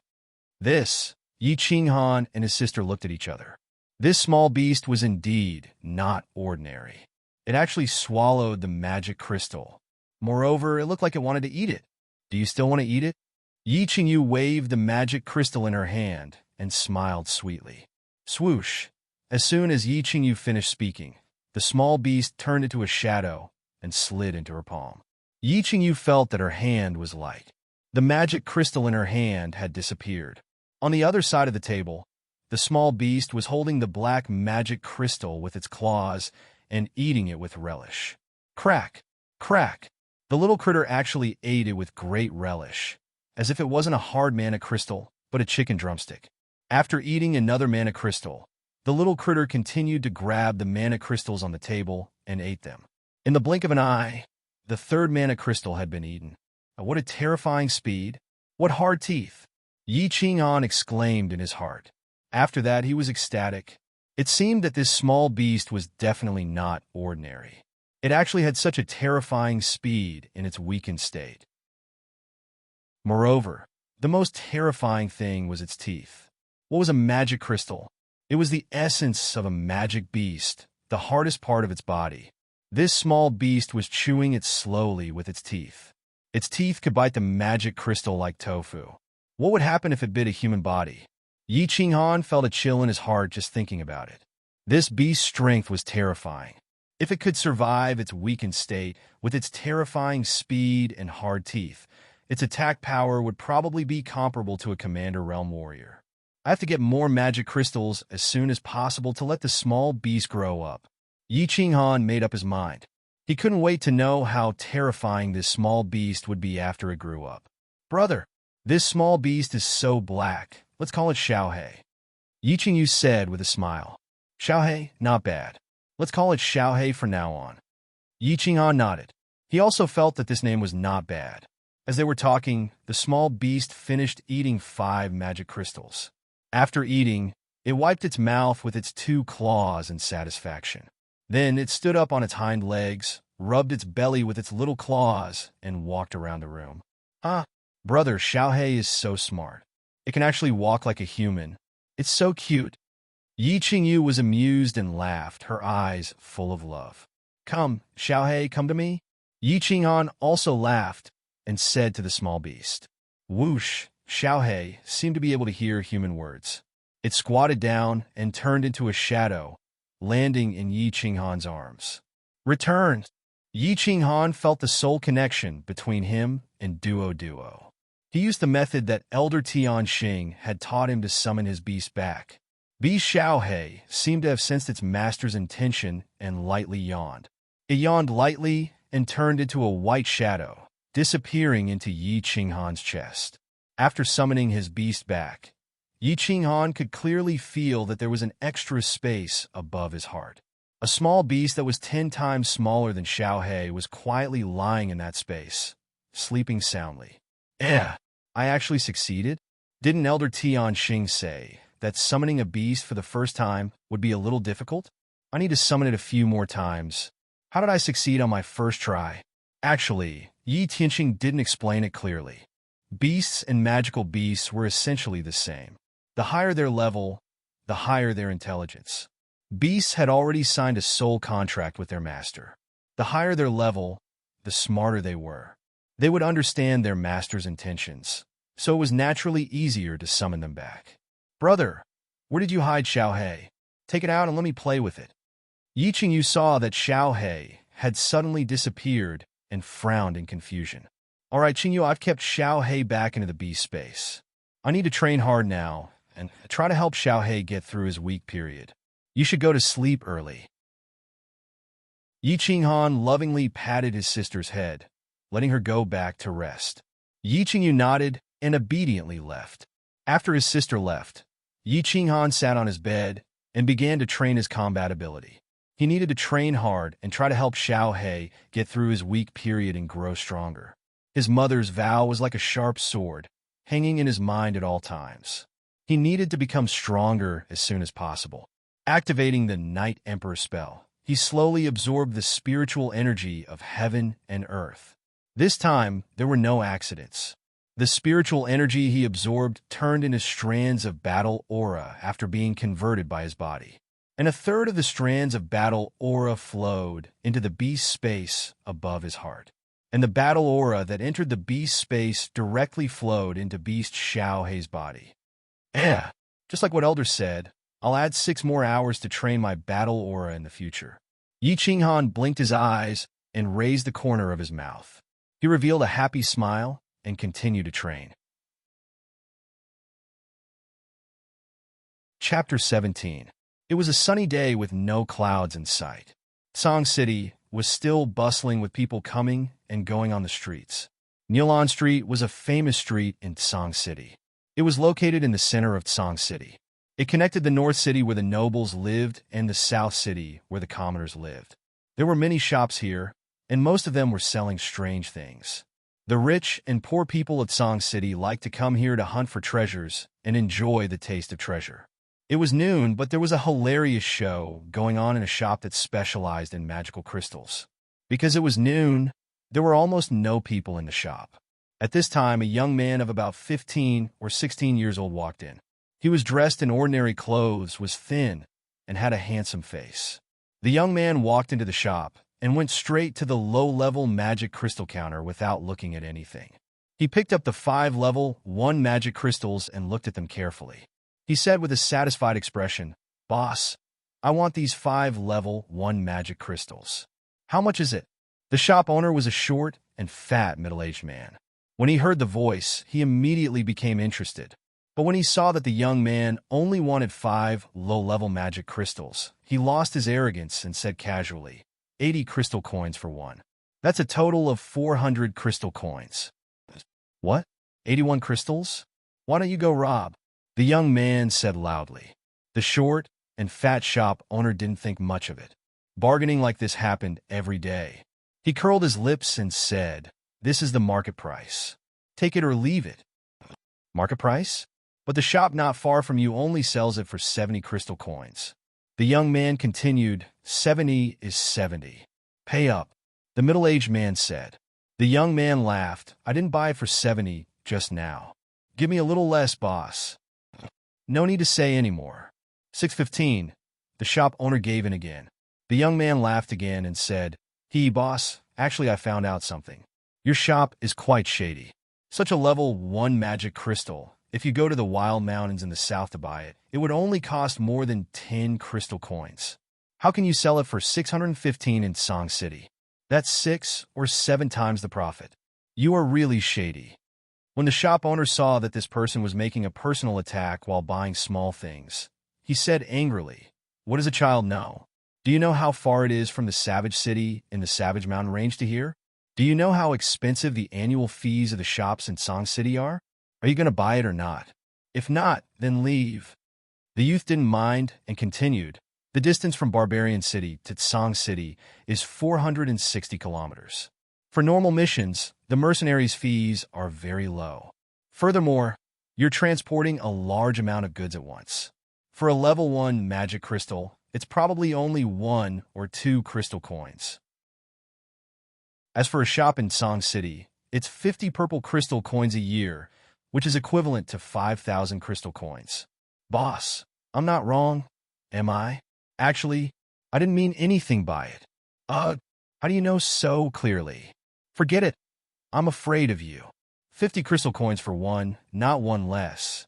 Yi Qinghan and his sister looked at each other. This small beast was indeed not ordinary. It actually swallowed the magic crystal. Moreover, it looked like it wanted to eat it. "Do you still want to eat it?" Yi Qingyu waved the magic crystal in her hand and smiled sweetly. Swoosh! As soon as Yi Qingyu finished speaking, the small beast turned into a shadow and slid into her palm. Yi Qingyu felt that her hand was light. The magic crystal in her hand had disappeared. On the other side of the table, the small beast was holding the black magic crystal with its claws and eating it with relish. Crack! Crack! The little critter actually ate it with great relish, as if it wasn't a hard mana crystal, but a chicken drumstick. After eating another mana crystal, the little critter continued to grab the mana crystals on the table and ate them. In the blink of an eye, the 3rd mana crystal had been eaten. What a terrifying speed! What hard teeth! Yi Qinghan exclaimed in his heart. After that, he was ecstatic. It seemed that this small beast was definitely not ordinary. It actually had such a terrifying speed in its weakened state. Moreover, the most terrifying thing was its teeth. What was a magic crystal? It was the essence of a magic beast, the hardest part of its body. This small beast was chewing it slowly with its teeth. Its teeth could bite the magic crystal like tofu. What would happen if it bit a human body? Yi Qinghan felt a chill in his heart just thinking about it. This beast's strength was terrifying. If it could survive its weakened state with its terrifying speed and hard teeth, its attack power would probably be comparable to a Commander Realm warrior. I have to get more magic crystals as soon as possible to let the small beast grow up. Yi Qinghan made up his mind. He couldn't wait to know how terrifying this small beast would be after it grew up. "Brother, this small beast is so black. Let's call it Xiaohei," Yi Qingyu said with a smile. "Xiaohei, not bad. Let's call it Xiaohei from now on." Yi Qinghan nodded. He also felt that this name was not bad. As they were talking, the small beast finished eating 5 magic crystals. After eating, it wiped its mouth with its 2 claws in satisfaction. Then it stood up on its hind legs, rubbed its belly with its little claws, and walked around the room. Brother, Xiaohei is so smart. It can actually walk like a human. It's so cute." Yi Qingyu was amused and laughed, her eyes full of love. "Come, Xiaohei, come to me." Yi Qinghan also laughed and said to the small beast. Whoosh! Xiaohei seemed to be able to hear human words. It squatted down and turned into a shadow, landing in Yi Qinghan's arms. Return! Yi Qinghan felt the soul connection between him and Duo. He used the method that Elder Tianxing had taught him to summon his beast back. Beast Xiaohe seemed to have sensed its master's intention and lightly yawned. It yawned lightly and turned into a white shadow, disappearing into Yi Qinghan's chest. After summoning his beast back, Yi Qinghan could clearly feel that there was an extra space above his heart. A small beast that was 10 times smaller than Xiaohe was quietly lying in that space, sleeping soundly. I actually succeeded? Didn't Elder Tianxing say that summoning a beast for the first time would be a little difficult? I need to summon it a few more times. How did I succeed on my first try? Actually, Yi Tianxing didn't explain it clearly. Beasts and magical beasts were essentially the same. The higher their level, the higher their intelligence. Beasts had already signed a soul contract with their master. The higher their level, the smarter they were. They would understand their master's intentions, so it was naturally easier to summon them back. Brother, where did you hide Xiaohe? Take it out and let me play with it. Yi Qingyu saw that Xiaohe had suddenly disappeared and frowned in confusion. All right, Qingyu, I've kept Xiaohe back into the beast space. I need to train hard now and try to help Xiaohe get through his weak period. You should go to sleep early. Yi Qinghan lovingly patted his sister's head, letting her go back to rest. Yi Qingyu nodded and obediently left. After his sister left, Yi Qinghan sat on his bed and began to train his combat ability. He needed to train hard and try to help Xiaohe get through his weak period and grow stronger. His mother's vow was like a sharp sword, hanging in his mind at all times. He needed to become stronger as soon as possible. Activating the Night Emperor spell, he slowly absorbed the spiritual energy of heaven and earth. This time, there were no accidents. The spiritual energy he absorbed turned into strands of battle aura after being converted by his body. And a third of the strands of battle aura flowed into the beast space above his heart. And the battle aura that entered the beast space directly flowed into Beast Xiaohe's body. Just like what Elder said, I'll add 6 more hours to train my battle aura in the future. Yi Qinghan blinked his eyes and raised the corner of his mouth. He revealed a happy smile and continued to train. Chapter 17. It was a sunny day with no clouds in sight. Song City was still bustling with people coming and going on the streets. Nilan Street was a famous street in Song City. It was located in the center of Song City. It connected the North City where the nobles lived and the South City where the commoners lived. There were many shops here, and most of them were selling strange things. The rich and poor people of Song City liked to come here to hunt for treasures and enjoy the taste of treasure. It was noon, but there was a hilarious show going on in a shop that specialized in magical crystals. Because it was noon, there were almost no people in the shop. At this time, a young man of about 15 or 16 years old walked in. He was dressed in ordinary clothes, was thin, and had a handsome face. The young man walked into the shop and went straight to the low-level magic crystal counter without looking at anything. He picked up the 5 level 1 magic crystals and looked at them carefully. He said with a satisfied expression, "Boss, I want these 5 level 1 magic crystals. How much is it?" The shop owner was a short and fat middle-aged man. When he heard the voice, he immediately became interested. But when he saw that the young man only wanted 5 low-level magic crystals, he lost his arrogance and said casually, 80 crystal coins for one. That's a total of 400 crystal coins. What? 81 crystals? Why don't you go rob? The young man said loudly. The short and fat shop owner didn't think much of it. Bargaining like this happened every day. He curled his lips and said, "This is the market price. Take it or leave it." Market price? But the shop not far from you only sells it for 70 crystal coins. The young man continued, 70 is 70. Pay up. The middle-aged man said. The young man laughed. I didn't buy it for 70 just now. Give me a little less, boss. No need to say any more. 615. The shop owner gave in again. The young man laughed again and said, boss, actually I found out something. Your shop is quite shady. Such a level 1 magic crystal if you go to the wild mountains in the south to buy it, it would only cost more than 10 crystal coins. How can you sell it for 615 in Song City? That's 6 or 7 times the profit. You are really shady. When the shop owner saw that this person was making a personal attack while buying small things, he said angrily, "What does a child know? Do you know how far it is from the Savage City in the Savage Mountain Range to here? Do you know how expensive the annual fees of the shops in Song City are? Are you going to buy it or not? If not, then leave." The youth didn't mind and continued. The distance from Barbarian City to Song City is 460 kilometers. For normal missions, the mercenaries' fees are very low. Furthermore, you're transporting a large amount of goods at once. For a level 1 magic crystal, it's probably only 1 or 2 crystal coins. As for a shop in Song City, it's 50 purple crystal coins a year, which is equivalent to 5,000 crystal coins. Boss, I'm not wrong, am I? Actually, I didn't mean anything by it. How do you know so clearly? Forget it. I'm afraid of you. 50 crystal coins for one, not one less.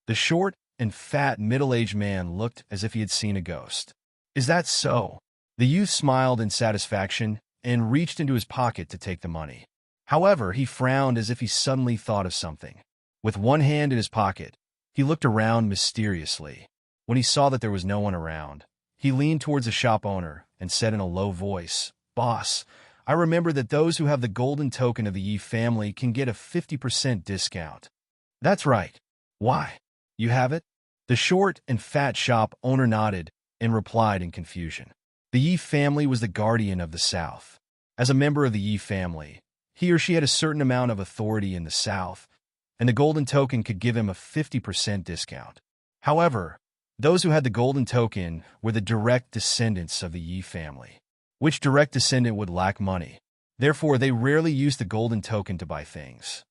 The short and fat middle-aged man looked as if he had seen a ghost. Is that so? The youth smiled in satisfaction and reached into his pocket to take the money. However, he frowned as if he suddenly thought of something. With one hand in his pocket, he looked around mysteriously. When he saw that there was no one around, he leaned towards the shop owner and said in a low voice, "Boss, I remember that those who have the golden token of the Yi family can get a 50% discount." "That's right. Why? You have it?" The short and fat shop owner nodded and replied in confusion. The Yi family was the guardian of the South. As a member of the Yi family, he or she had a certain amount of authority in the South, and the golden token could give him a 50% discount. However, those who had the golden token were the direct descendants of the Yi family. Which direct descendant would lack money? Therefore, they rarely used the golden token to buy things.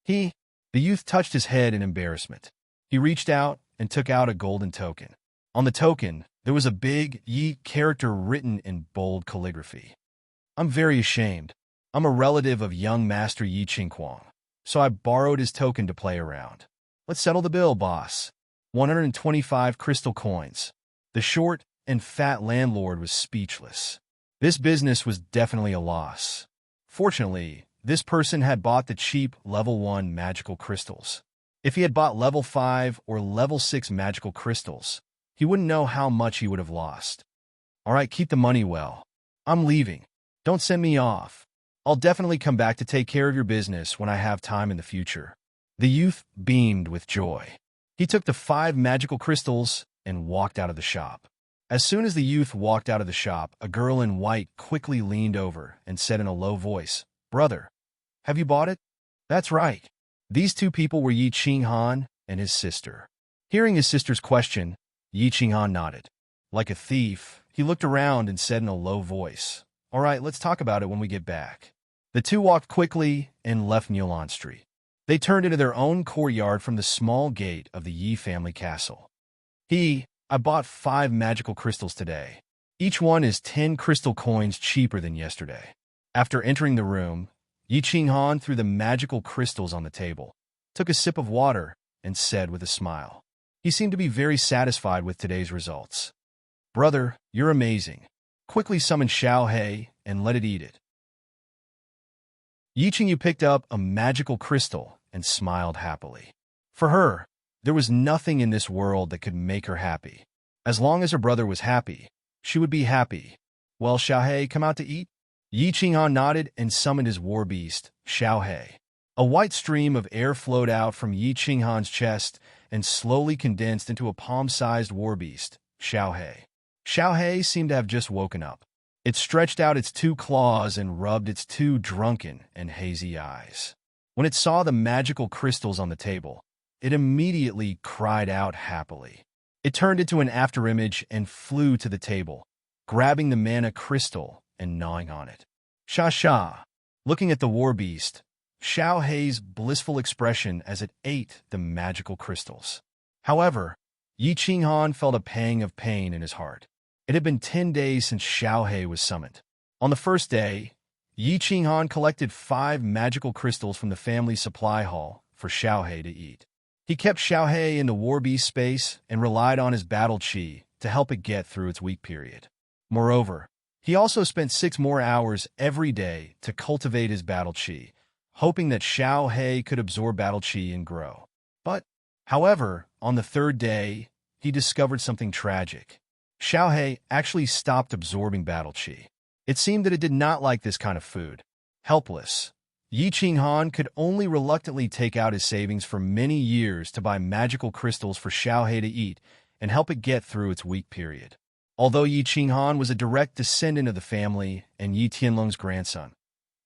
The youth touched his head in embarrassment. He reached out and took out a golden token. On the token, there was a big Yi character written in bold calligraphy. "I'm very ashamed. I'm a relative of young Master Yi Qingquang, so I borrowed his token to play around. Let's settle the bill, boss. 125 crystal coins." The short and fat landlord was speechless. This business was definitely a loss. Fortunately, this person had bought the cheap level 1 magical crystals. If he had bought level 5 or level 6 magical crystals, he wouldn't know how much he would have lost. "All right, keep the money well. I'm leaving. Don't send me off. I'll definitely come back to take care of your business when I have time in the future." The youth beamed with joy. He took the 5 magical crystals and walked out of the shop. As soon as the youth walked out of the shop, a girl in white quickly leaned over and said in a low voice, "Brother, have you bought it?" "That's right." These two people were Yi Qinghan and his sister. Hearing his sister's question, Yi Qinghan nodded. Like a thief, he looked around and said in a low voice, "All right, let's talk about it when we get back." The two walked quickly and left Newland Street. They turned into their own courtyard from the small gate of the Yi family castle. "I bought 5 magical crystals today. Each one is 10 crystal coins cheaper than yesterday." After entering the room, Yi Qinghan threw the magical crystals on the table, took a sip of water, and said with a smile. He seemed to be very satisfied with today's results. "Brother, you're amazing. Quickly summon Xiao He and let it eat it." Yi Qingyu picked up a magical crystal and smiled happily. For her, there was nothing in this world that could make her happy. As long as her brother was happy, she would be happy. "Well, Xiao He, come out to eat?" Yi Qinghan nodded and summoned his war beast, Xiao He. A white stream of air flowed out from Yi Qinghan's chest and slowly condensed into a palm-sized war beast, Xiao He. Xiao He seemed to have just woken up. It stretched out its 2 claws and rubbed its 2 drunken and hazy eyes. When it saw the magical crystals on the table, it immediately cried out happily. It turned into an afterimage and flew to the table, grabbing the mana crystal and gnawing on it. Sha. Looking at the war beast, Xiao He's blissful expression as it ate the magical crystals. However, Yi Qinghan felt a pang of pain in his heart. It had been 10 days since Xiao He was summoned. On the first day, Yi Qinghan collected 5 magical crystals from the family supply hall for Xiao He to eat. He kept Xiaohei in the war beast space and relied on his battle chi to help it get through its weak period. Moreover, he also spent 6 more hours every day to cultivate his battle chi, hoping that Xiaohei could absorb battle chi and grow. But, however, on the 3rd day, he discovered something tragic. Xiaohei actually stopped absorbing battle chi. It seemed that it did not like this kind of food. Helpless, Yi Qinghan could only reluctantly take out his savings for many years to buy magical crystals for Xiaohei to eat and help it get through its weak period. Although Yi Qinghan was a direct descendant of the family and Yi Tianlong's grandson,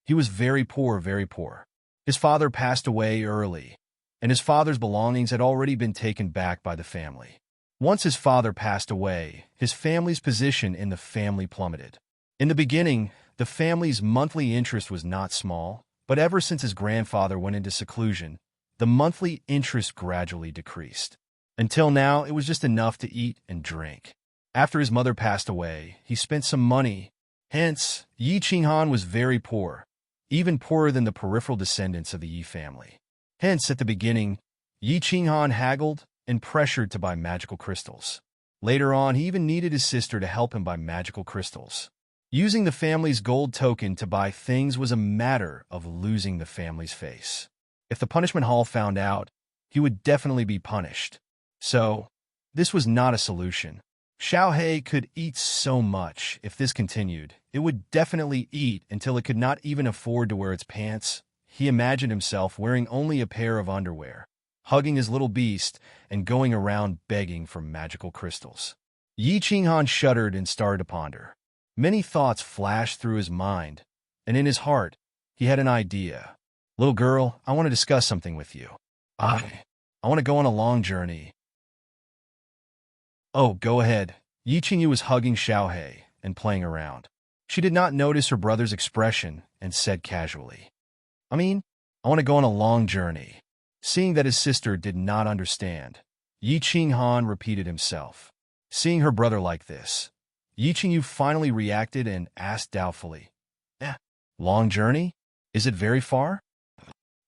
he was very poor, very poor. His father passed away early, and his father's belongings had already been taken back by the family. Once his father passed away, his family's position in the family plummeted. In the beginning, the family's monthly interest was not small, but ever since his grandfather went into seclusion, the monthly interest gradually decreased. Until now, it was just enough to eat and drink. After his mother passed away, he spent some money. Hence, Yi Qinghan was very poor, even poorer than the peripheral descendants of the Yi family. Hence, at the beginning, Yi Qinghan haggled and pressured to buy magical crystals. Later on, he even needed his sister to help him buy magical crystals. Using the family's gold token to buy things was a matter of losing the family's face. If the punishment hall found out, he would definitely be punished. So, this was not a solution. Xiaohei could eat so much. If this continued, it would definitely eat until it could not even afford to wear its pants. He imagined himself wearing only a pair of underwear, hugging his little beast, and going around begging for magical crystals. Yi Qinghan shuddered and started to ponder. Many thoughts flashed through his mind, and in his heart, he had an idea. Little girl, I want to discuss something with you. I want to go on a long journey. Oh, go ahead. Yi Qingyu was hugging Xiaohei and playing around. She did not notice her brother's expression and said casually, I want to go on a long journey. Seeing that his sister did not understand, Yi Qinghan repeated himself. Seeing her brother like this, Yi Qingyu finally reacted and asked doubtfully, long journey? Is it very far?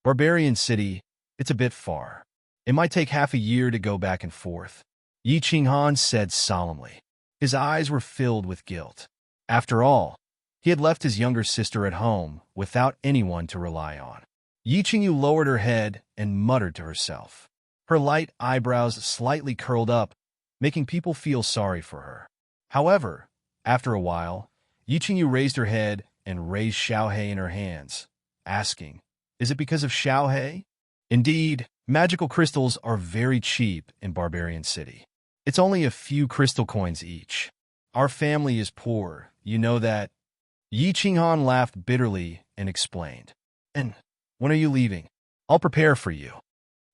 Barbarian City, it's a bit far. It might take half a year to go back and forth, Yi Qinghan said solemnly. His eyes were filled with guilt. After all, he had left his younger sister at home without anyone to rely on. Yi Qingyu lowered her head and muttered to herself. Her light eyebrows slightly curled up, making people feel sorry for her. However, after a while, Yi Qingyu raised her head and raised Xiaohei in her hands, asking, Is it because of Xiaohei? Indeed, magical crystals are very cheap in Barbarian City. It's only a few crystal coins each. Our family is poor, you know that? Yi Qinghan laughed bitterly and explained. And when are you leaving? I'll prepare for you.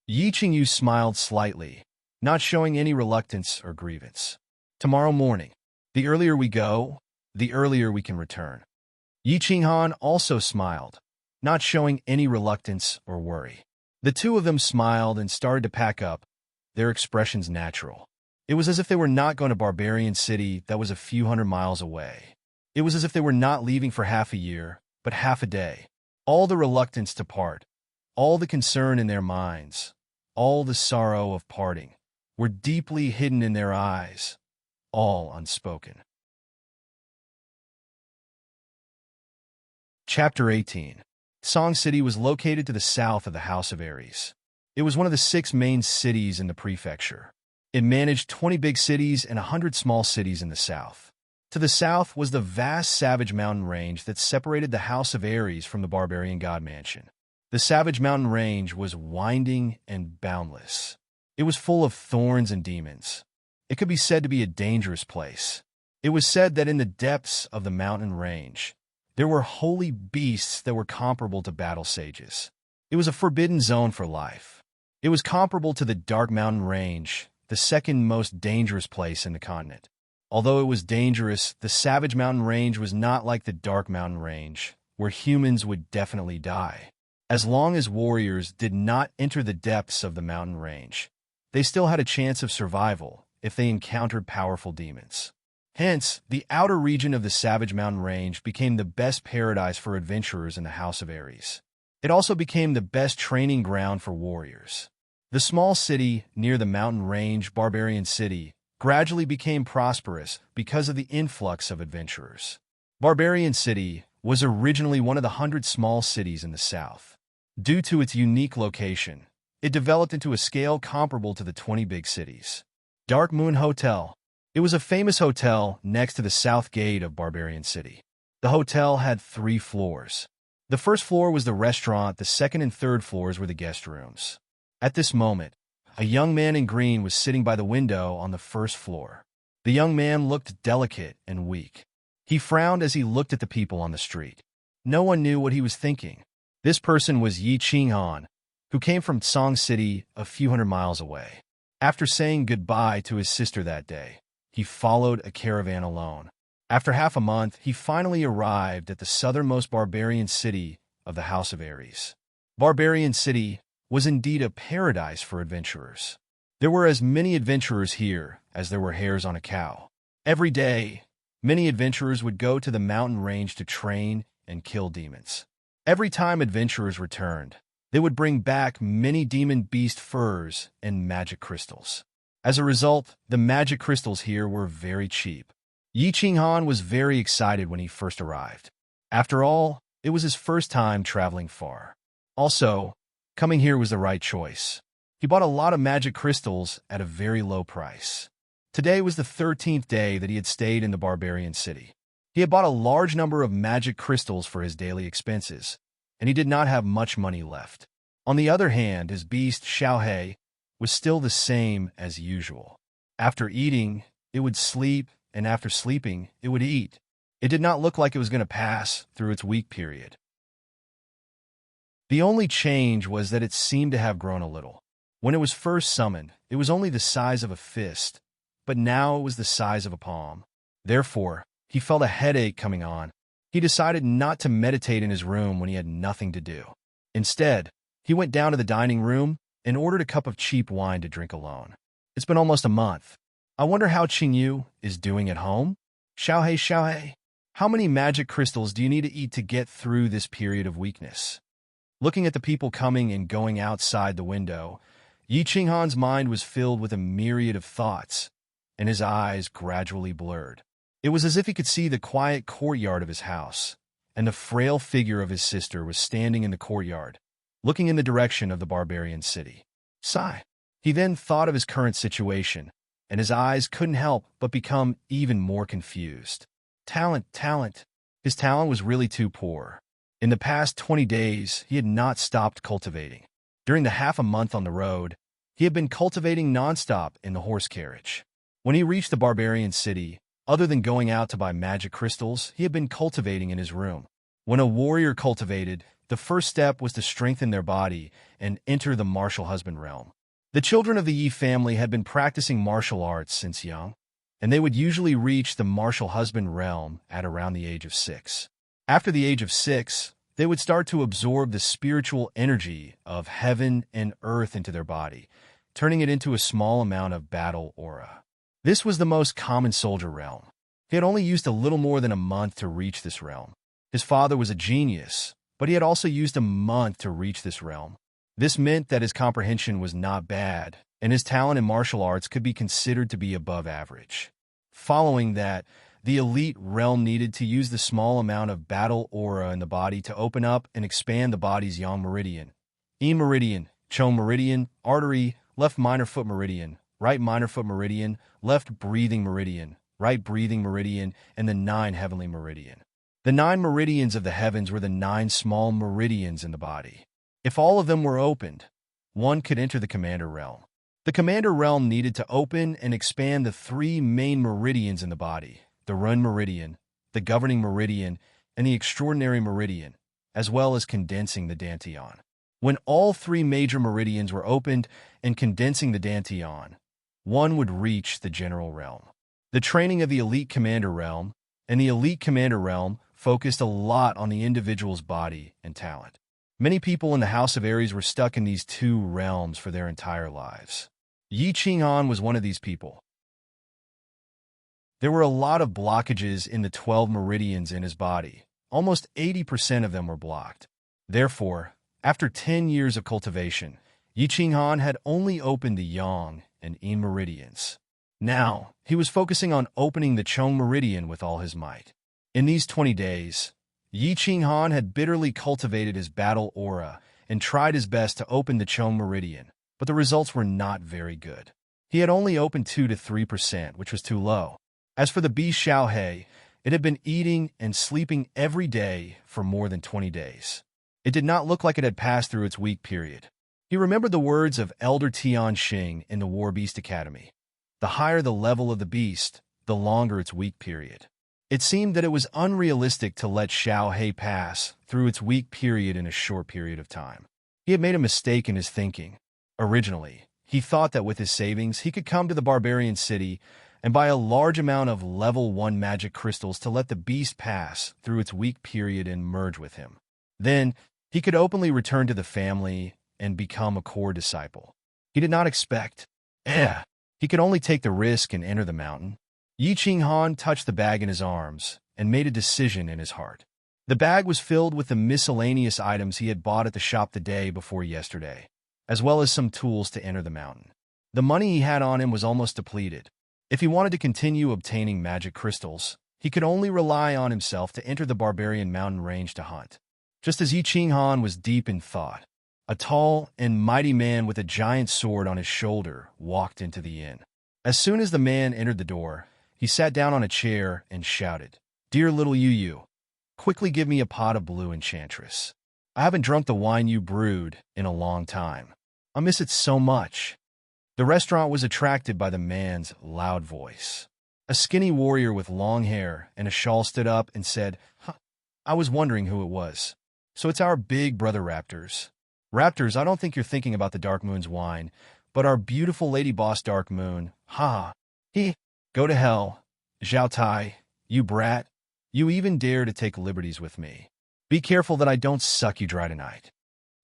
Yi Qingyu smiled slightly, not showing any reluctance or grievance. Tomorrow morning. The earlier we go, the earlier we can return. Yi Qinghan also smiled, not showing any reluctance or worry. The two of them smiled and started to pack up, their expressions natural. It was as if they were not going to Barbarian City that was a few hundred miles away. It was as if they were not leaving for half a year, but half a day. All the reluctance to part, all the concern in their minds, all the sorrow of parting, were deeply hidden in their eyes, all unspoken. Chapter 18. Song City was located to the south of the House of Aries. It was one of the 6 main cities in the prefecture. It managed 20 big cities and 100 small cities in the south. To the south was the vast Savage Mountain Range that separated the House of Aries from the Barbarian God Mansion. The Savage Mountain Range was winding and boundless. It was full of thorns and demons. It could be said to be a dangerous place. It was said that in the depths of the mountain range, there were holy beasts that were comparable to battle sages. It was a forbidden zone for life. It was comparable to the Dark Mountain Range, the second most dangerous place in the continent. Although it was dangerous, the Savage Mountain Range was not like the Dark Mountain Range, where humans would definitely die. As long as warriors did not enter the depths of the mountain range, they still had a chance of survival if they encountered powerful demons. Hence, the outer region of the Savage Mountain Range became the best paradise for adventurers in the House of Aries. It also became the best training ground for warriors. The small city near the mountain range, Barbarian City, gradually became prosperous because of the influx of adventurers. Barbarian City was originally one of the 100 small cities in the south. Due to its unique location, it developed into a scale comparable to the 20 big cities. Dark Moon Hotel. It was a famous hotel next to the south gate of Barbarian City. The hotel had 3 floors. The first floor was the restaurant, the second and third floors were the guest rooms. At this moment, a young man in green was sitting by the window on the first floor. The young man looked delicate and weak. He frowned as he looked at the people on the street. No one knew what he was thinking. This person was Yi Qinghan, who came from Song City a few hundred miles away. After saying goodbye to his sister that day, he followed a caravan alone. After half a month, he finally arrived at the southernmost barbarian city of the House of Ares. Barbarian City was indeed a paradise for adventurers. There were as many adventurers here as there were hairs on a cow. Every day, many adventurers would go to the mountain range to train and kill demons. Every time adventurers returned, they would bring back many demon beast furs and magic crystals. As a result, the magic crystals here were very cheap. Yi Qinghan was very excited when he first arrived. After all, it was his first time traveling far. Also, coming here was the right choice. He bought a lot of magic crystals at a very low price. Today was the 13th day that he had stayed in the Barbarian City. He had bought a large number of magic crystals for his daily expenses, and he did not have much money left. On the other hand, his beast, Xiaohei, was still the same as usual. After eating, it would sleep, and after sleeping, it would eat. It did not look like it was going to pass through its weak period. The only change was that it seemed to have grown a little. When it was first summoned, it was only the size of a fist, but now it was the size of a palm. Therefore, he felt a headache coming on. He decided not to meditate in his room when he had nothing to do. Instead, he went down to the dining room and ordered a cup of cheap wine to drink alone. It's been almost a month. I wonder how Qingyu is doing at home? Xiaohei, how many magic crystals do you need to eat to get through this period of weakness? Looking at the people coming and going outside the window, Yi Qinghan's mind was filled with a myriad of thoughts, and his eyes gradually blurred. It was as if he could see the quiet courtyard of his house, and the frail figure of his sister was standing in the courtyard, looking in the direction of the Barbarian City. Sigh. He then thought of his current situation, and his eyes couldn't help but become even more confused. Talent. His talent was really too poor. In the past 20 days, he had not stopped cultivating. During the half a month on the road, he had been cultivating nonstop in the horse carriage. When he reached the Barbarian City, other than going out to buy magic crystals, he had been cultivating in his room. When a warrior cultivated, the first step was to strengthen their body and enter the martial husband realm. The children of the Yi family had been practicing martial arts since young, and they would usually reach the martial husband realm at around the age of 6. After the age of 6, they would start to absorb the spiritual energy of heaven and earth into their body, turning it into a small amount of battle aura. This was the most common soldier realm. He had only used a little more than a month to reach this realm. His father was a genius, but he had also used a month to reach this realm. This meant that his comprehension was not bad, and his talent in martial arts could be considered to be above average. Following that, the elite realm needed to use the small amount of battle aura in the body to open up and expand the body's yang meridian, E meridian, Chong meridian, artery, left minor foot meridian, right minor foot meridian, left breathing meridian, right breathing meridian, and the 9 heavenly meridian. The 9 meridians of the heavens were the 9 small meridians in the body. If all of them were opened, one could enter the commander realm. The commander realm needed to open and expand the 3 main meridians in the body, the Run meridian, the governing meridian, and the extraordinary meridian, as well as condensing the dantian. When all 3 major meridians were opened and condensing the dantian, one would reach the general realm. The training of the elite commander realm and the elite commander realm focused a lot on the individual's body and talent. Many people in the House of Ares were stuck in these 2 realms for their entire lives. Yi Qinghan was one of these people. There were a lot of blockages in the 12 meridians in his body. Almost 80% of them were blocked. Therefore, after 10 years of cultivation, Yi Qinghan had only opened the Yang and Yin meridians. Now, he was focusing on opening the Chong meridian with all his might. In these 20 days, Yi Qinghan had bitterly cultivated his battle aura and tried his best to open the Chong meridian, but the results were not very good. He had only opened 2 to 3%, which was too low. As for the beast Xiaohei, it had been eating and sleeping every day for more than 20 days. It did not look like it had passed through its weak period. He remembered the words of Elder Tian Xing in the War Beast Academy. The higher the level of the beast, the longer its weak period. It seemed that it was unrealistic to let Xiaohei pass through its weak period in a short period of time. He had made a mistake in his thinking. Originally, he thought that with his savings, he could come to the barbarian city and buy a large amount of level 1 magic crystals to let the beast pass through its weak period and merge with him. Then, he could openly return to the family and become a core disciple. He did not expect. He could only take the risk and enter the mountain. Yi Qinghan touched the bag in his arms and made a decision in his heart. The bag was filled with the miscellaneous items he had bought at the shop the day before yesterday, as well as some tools to enter the mountain. The money he had on him was almost depleted. If he wanted to continue obtaining magic crystals, he could only rely on himself to enter the barbarian mountain range to hunt. Just as Yi Qinghan was deep in thought, a tall and mighty man with a giant sword on his shoulder walked into the inn. As soon as the man entered the door, he sat down on a chair and shouted, "Dear little Yu, quickly give me a pot of blue enchantress. I haven't drunk the wine you brewed in a long time. I miss it so much." The restaurant was attracted by the man's loud voice. A skinny warrior with long hair and a shawl stood up and said, I was wondering who it was. So it's our big brother Raptors. Raptors, I don't think you're thinking about the Dark Moon's wine, but our beautiful lady boss Dark Moon. Go to hell, Zhao Tai, you brat. You even dare to take liberties with me. Be careful that I don't suck you dry tonight.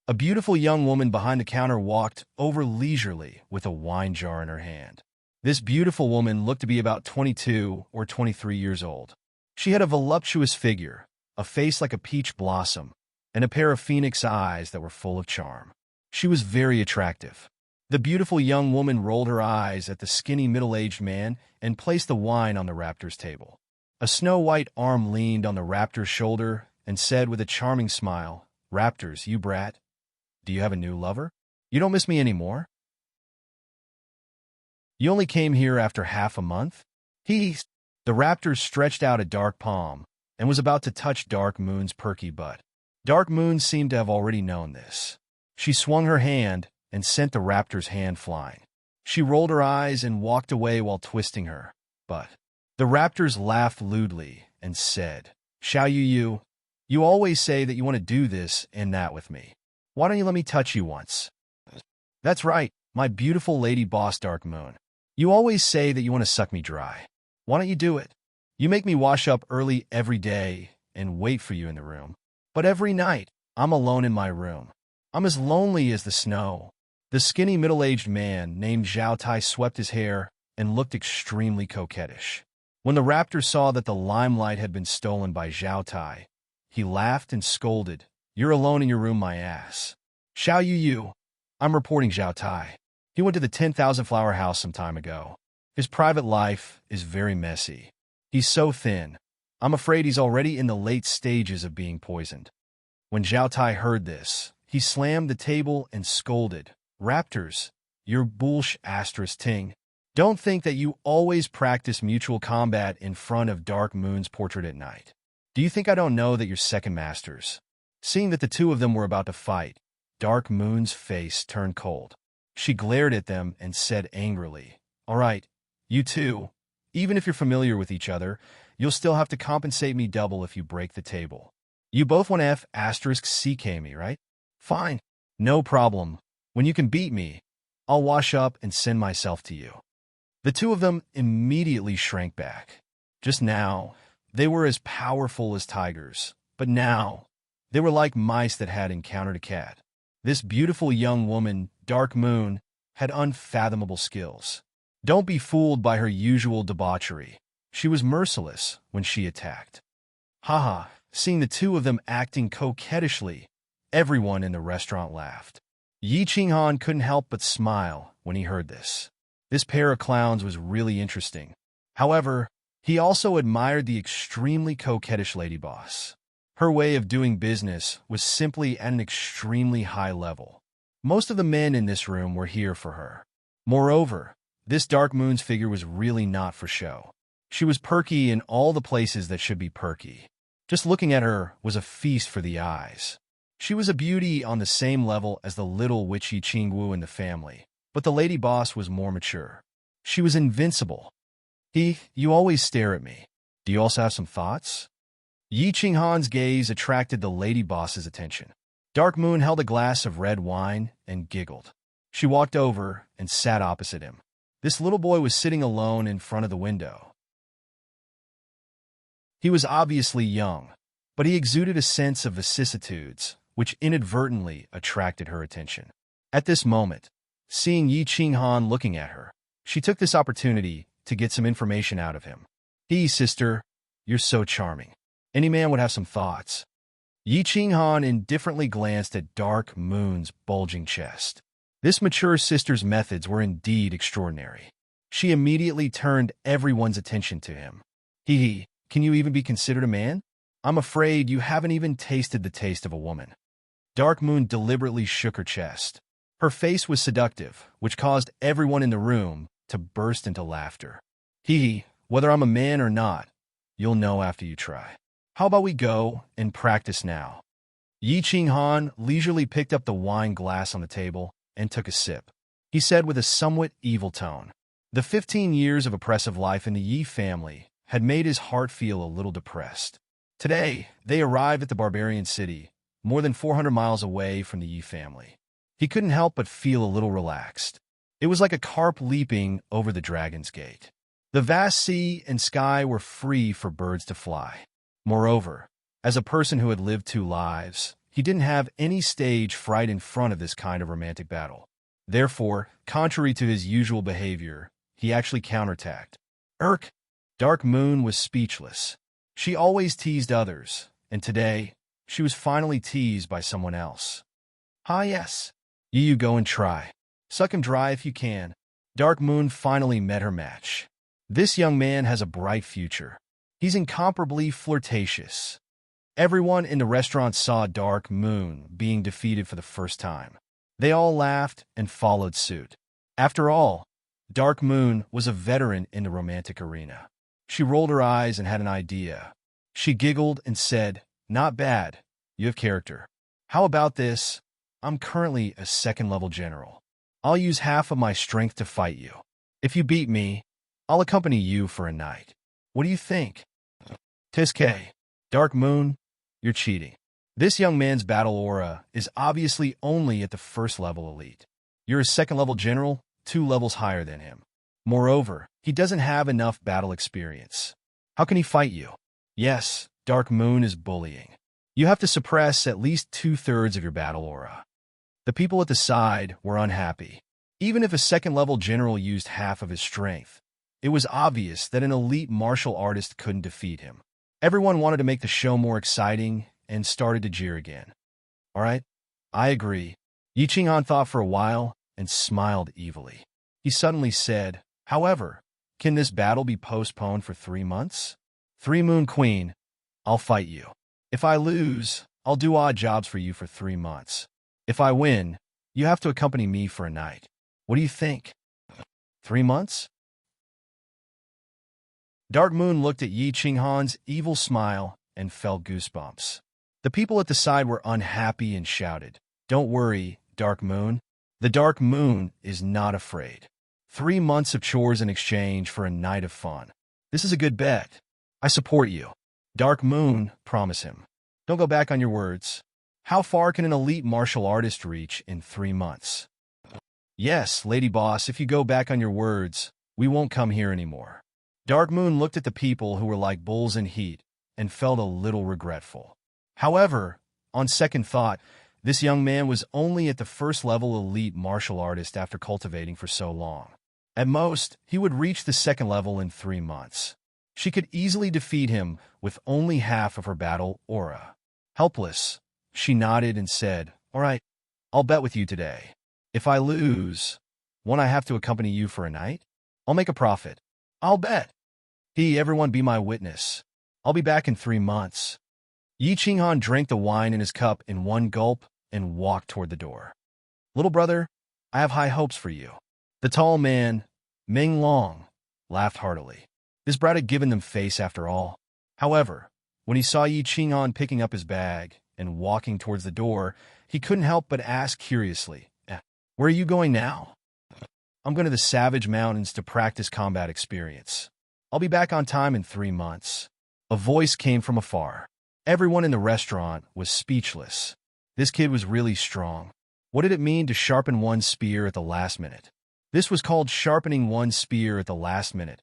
A beautiful young woman behind the counter walked over leisurely with a wine jar in her hand. This beautiful woman looked to be about 22 or 23 years old. She had a voluptuous figure, a face like a peach blossom, and a pair of phoenix eyes that were full of charm. She was very attractive. The beautiful young woman rolled her eyes at the skinny middle-aged man and placed the wine on the raptor's table. A snow-white arm leaned on the raptor's shoulder and said with a charming smile, "Raptors, you brat, do you have a new lover? You don't miss me anymore? You only came here after half a month?" The raptor stretched out a dark palm and was about to touch Dark Moon's perky butt. Dark Moon seemed to have already known this. She swung her hand and sent the raptor's hand flying. She rolled her eyes and walked away while twisting her butt. The raptors laughed lewdly and said, "Xiao Yu, you always say that you want to do this and that with me. Why don't you let me touch you once?" "That's right, my beautiful lady boss Dark Moon. You always say that you want to suck me dry. Why don't you do it? You make me wash up early every day and wait for you in the room. But every night, I'm alone in my room. I'm as lonely as the snow." The skinny middle-aged man named Zhao Tai swept his hair and looked extremely coquettish. When the raptor saw that the limelight had been stolen by Zhao Tai, he laughed and scolded, "You're alone in your room, my ass. Xiao Yu, I'm reporting Zhao Tai. He went to the 10,000 flower house some time ago. His private life is very messy. He's so thin. I'm afraid he's already in the late stages of being poisoned." When Zhao Tai heard this, he slammed the table and scolded, "Raptors, you're ting. Don't think that you always practice mutual combat in front of Dark Moon's portrait at night. Do you think I don't know that you're second masters?" Seeing that the two of them were about to fight, Dark Moon's face turned cold. She glared at them and said angrily, "All right, you two, even if you're familiar with each other, you'll still have to compensate me double if you break the table. You both want to CK me, right? Fine, no problem. When you can beat me, I'll wash up and send myself to you." The two of them immediately shrank back. Just now, they were as powerful as tigers, but now, they were like mice that had encountered a cat. This beautiful young woman, Dark Moon, had unfathomable skills. Don't be fooled by her usual debauchery. She was merciless when she attacked. Seeing the two of them acting coquettishly, everyone in the restaurant laughed. Yi Qinghan couldn't help but smile when he heard this. This pair of clowns was really interesting. However, he also admired the extremely coquettish lady boss. Her way of doing business was simply at an extremely high level. Most of the men in this room were here for her. Moreover, this Dark Moon's figure was really not for show. She was perky in all the places that should be perky. Just looking at her was a feast for the eyes. She was a beauty on the same level as the little witchy Qingwu in the family, but the lady boss was more mature. She was invincible. You always stare at me. Do you also have some thoughts? Yi Qinghan's gaze attracted the lady boss's attention. Dark Moon held a glass of red wine and giggled. She walked over and sat opposite him. This little boy was sitting alone in front of the window. He was obviously young, but he exuded a sense of vicissitudes, which inadvertently attracted her attention. At this moment, seeing Yi Qinghan looking at her, she took this opportunity to get some information out of him. Sister, you're so charming. Any man would have some thoughts. Yi Qinghan indifferently glanced at Dark Moon's bulging chest. This mature sister's methods were indeed extraordinary. She immediately turned everyone's attention to him. Can you even be considered a man? I'm afraid you haven't even tasted the taste of a woman. Dark Moon deliberately shook her chest. Her face was seductive, which caused everyone in the room to burst into laughter. Whether I'm a man or not, you'll know after you try. How about we go and practice now? Yi Qinghan leisurely picked up the wine glass on the table and took a sip. He said with a somewhat evil tone. The 15 years of oppressive life in the Yi family had made his heart feel a little depressed. Today, they arrived at the barbarian city, more than 400 miles away from the Yi family. He couldn't help but feel a little relaxed. It was like a carp leaping over the dragon's gate. The vast sea and sky were free for birds to fly. Moreover, as a person who had lived 2 lives, he didn't have any stage fright in front of this kind of romantic battle. Therefore, contrary to his usual behavior, he actually counterattacked. Dark Moon was speechless. She always teased others, and today, she was finally teased by someone else. Yes. You go and try. Suck him dry if you can. Dark Moon finally met her match. This young man has a bright future. He's incomparably flirtatious. Everyone in the restaurant saw Dark Moon being defeated for the first time. They all laughed and followed suit. After all, Dark Moon was a veteran in the romantic arena. She rolled her eyes and had an idea. She giggled and said, "Not bad. You have character. How about this? I'm currently a 2nd-level general. I'll use half of my strength to fight you. If you beat me, I'll accompany you for a night. What do you think?" Tiske. Dark Moon, you're cheating. This young man's battle aura is obviously only at the 1st-level elite. You're a 2nd-level general, 2 levels higher than him. Moreover, he doesn't have enough battle experience. How can he fight you? Yes, Dark Moon is bullying. You have to suppress at least 2/3 of your battle aura. The people at the side were unhappy. Even if a 2nd-level general used half of his strength, it was obvious that an elite martial artist couldn't defeat him. Everyone wanted to make the show more exciting and started to jeer again. All right, I agree. Yi Qinghan thought for a while and smiled evilly. He suddenly said, "However, can this battle be postponed for 3 months? 3 Moon Queen, I'll fight you. If I lose, I'll do odd jobs for you for 3 months. If I win, you have to accompany me for a night. What do you think? 3 months?" Dark Moon looked at Yi Qinghan's evil smile and felt goosebumps. The people at the side were unhappy and shouted, "Don't worry, Dark Moon. The Dark Moon is not afraid. 3 months of chores in exchange for a night of fun. This is a good bet. I support you." Dark Moon, promise him. Don't go back on your words. How far can an elite martial artist reach in 3 months? Yes, Lady Boss, if you go back on your words, we won't come here anymore. Dark Moon looked at the people who were like bulls in heat and felt a little regretful. However, on second thought, this young man was only at the 1st-level elite martial artist after cultivating for so long. At most, he would reach the 2nd level in 3 months. She could easily defeat him with only half of her battle aura. Helpless, she nodded and said, "All right, I'll bet with you today. If I lose, won't I have to accompany you for a night? I'll make a profit. I'll bet. Everyone be my witness. I'll be back in 3 months. Yi Qinghan drank the wine in his cup in one gulp and walked toward the door. Little brother, I have high hopes for you. The tall man, Ming Long, laughed heartily. This brat had given them face after all. However, when he saw Yi Qinghan picking up his bag and walking towards the door, he couldn't help but ask curiously, Where are you going now? I'm going to the Savage Mountains to practice combat experience. I'll be back on time in 3 months. A voice came from afar. Everyone in the restaurant was speechless. This kid was really strong. What did it mean to sharpen one's spear at the last minute? This was called sharpening one's spear at the last minute.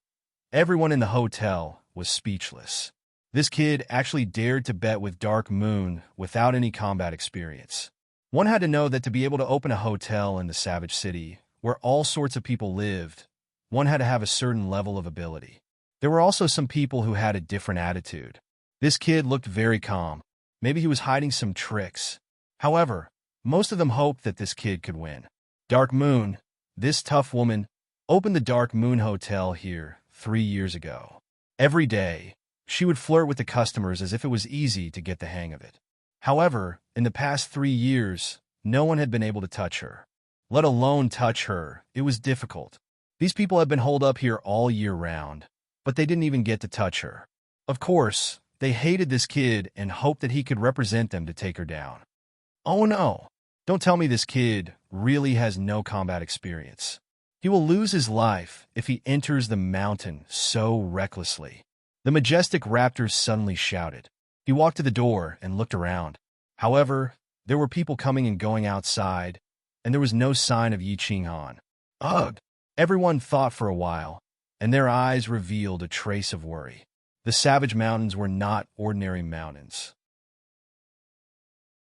Everyone in the hotel was speechless. This kid actually dared to bet with Dark Moon without any combat experience. One had to know that to be able to open a hotel in the Savage City, where all sorts of people lived, one had to have a certain level of ability. There were also some people who had a different attitude. This kid looked very calm. Maybe he was hiding some tricks. However, most of them hoped that this kid could win. Dark Moon, this tough woman, opened the Dark Moon Hotel here 3 years ago. Every day, she would flirt with the customers as if it was easy to get the hang of it. However, in the past 3 years, no one had been able to touch her. Let alone touch her, it was difficult. These people had been holed up here all year round, but they didn't even get to touch her. Of course, they hated this kid and hoped that he could represent them to take her down. Oh no, don't tell me this kid really has no combat experience. He will lose his life if he enters the mountain so recklessly. The majestic raptor suddenly shouted. He walked to the door and looked around. However, there were people coming and going outside, and there was no sign of Yi Qinghan. Ugh! Everyone thought for a while, and their eyes revealed a trace of worry. The Savage Mountains were not ordinary mountains.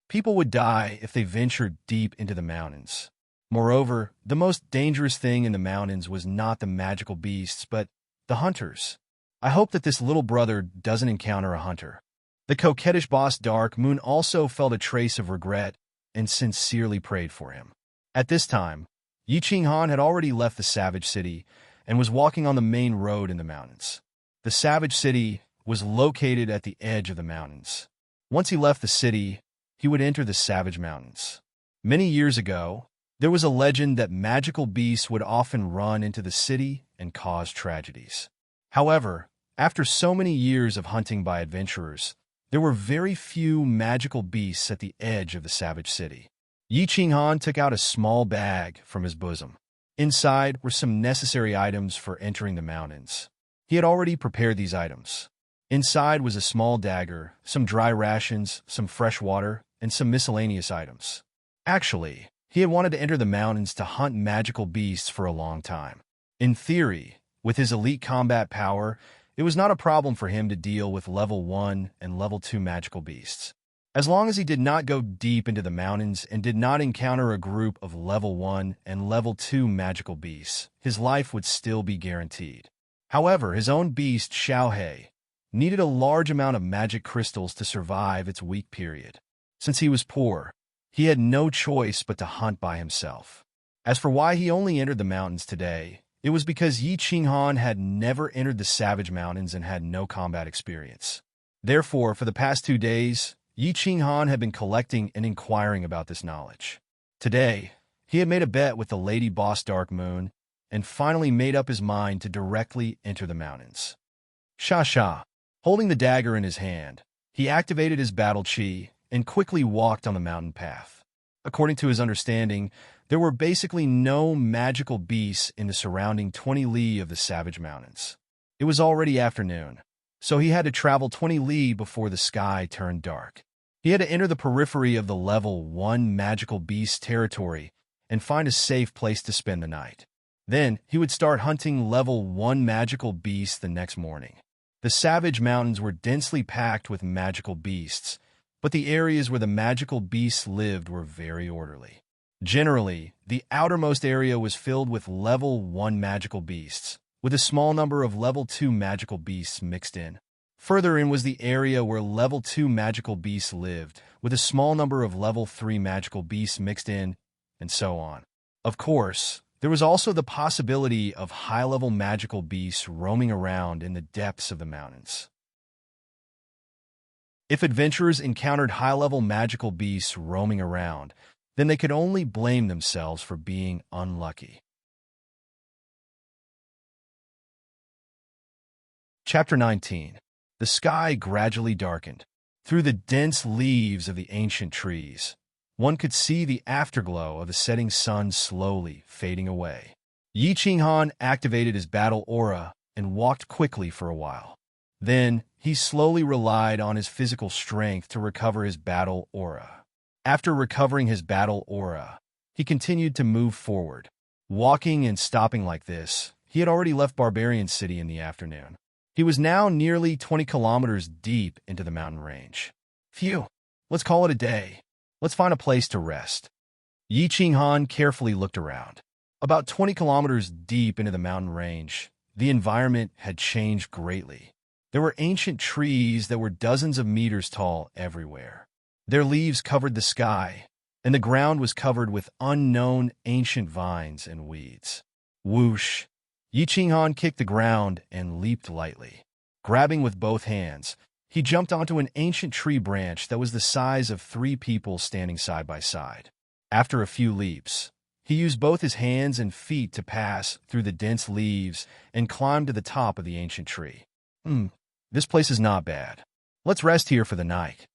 People would die if they ventured deep into the mountains. Moreover, the most dangerous thing in the mountains was not the magical beasts, but the hunters. I hope that this little brother doesn't encounter a hunter. The coquettish boss Dark Moon also felt a trace of regret and sincerely prayed for him. At this time, Yi Qinghan had already left the Savage City and was walking on the main road in the mountains. The Savage City was located at the edge of the mountains. Once he left the city, he would enter the Savage Mountains. Many years ago, there was a legend that magical beasts would often run into the city and cause tragedies. However, after so many years of hunting by adventurers, there were very few magical beasts at the edge of the Savage City. Yi Qinghan took out a small bag from his bosom. Inside were some necessary items for entering the mountains. He had already prepared these items. Inside was a small dagger, some dry rations, some fresh water, and some miscellaneous items. Actually, he had wanted to enter the mountains to hunt magical beasts for a long time. In theory, with his elite combat power, it was not a problem for him to deal with level 1 and level 2 magical beasts. As long as he did not go deep into the mountains and did not encounter a group of level 1 and level 2 magical beasts, his life would still be guaranteed. However, his own beast, Xiaohei, needed a large amount of magic crystals to survive its weak period. Since he was poor, he had no choice but to hunt by himself. As for why he only entered the mountains today, it was because Yi Qinghan had never entered the Savage Mountains and had no combat experience. Therefore, for the past 2 days, Yi Qinghan had been collecting and inquiring about this knowledge. Today, he had made a bet with the lady boss Dark Moon and finally made up his mind to directly enter the mountains. Sha. Holding the dagger in his hand, he activated his battle chi and quickly walked on the mountain path. According to his understanding, there were basically no magical beasts in the surrounding 20 li of the Savage Mountains. It was already afternoon, so he had to travel 20 li before the sky turned dark. He had to enter the periphery of the level 1 magical beast territory and find a safe place to spend the night. Then, he would start hunting level 1 magical beasts the next morning. The Savage Mountains were densely packed with magical beasts, but the areas where the magical beasts lived were very orderly. Generally, the outermost area was filled with level 1 magical beasts, with a small number of level 2 magical beasts mixed in. Further in was the area where level 2 magical beasts lived, with a small number of level 3 magical beasts mixed in, and so on. Of course, there was also the possibility of high-level magical beasts roaming around in the depths of the mountains. If adventurers encountered high-level magical beasts roaming around, then they could only blame themselves for being unlucky. Chapter 19. The sky gradually darkened. Through the dense leaves of the ancient trees, one could see the afterglow of the setting sun slowly fading away. Yi Qinghan activated his battle aura and walked quickly for a while. Then, he slowly relied on his physical strength to recover his battle aura. After recovering his battle aura, he continued to move forward. Walking and stopping like this, he had already left Barbarian City in the afternoon. He was now nearly 20 kilometers deep into the mountain range. Phew, let's call it a day. Let's find a place to rest. Yi Qinghan carefully looked around. About 20 kilometers deep into the mountain range, the environment had changed greatly. There were ancient trees that were dozens of meters tall everywhere. Their leaves covered the sky, and the ground was covered with unknown ancient vines and weeds. Whoosh! Yi Qinghan kicked the ground and leaped lightly. Grabbing with both hands, he jumped onto an ancient tree branch that was the size of 3 people standing side by side. After a few leaps, he used both his hands and feet to pass through the dense leaves and climbed to the top of the ancient tree. This place is not bad. Let's rest here for the night.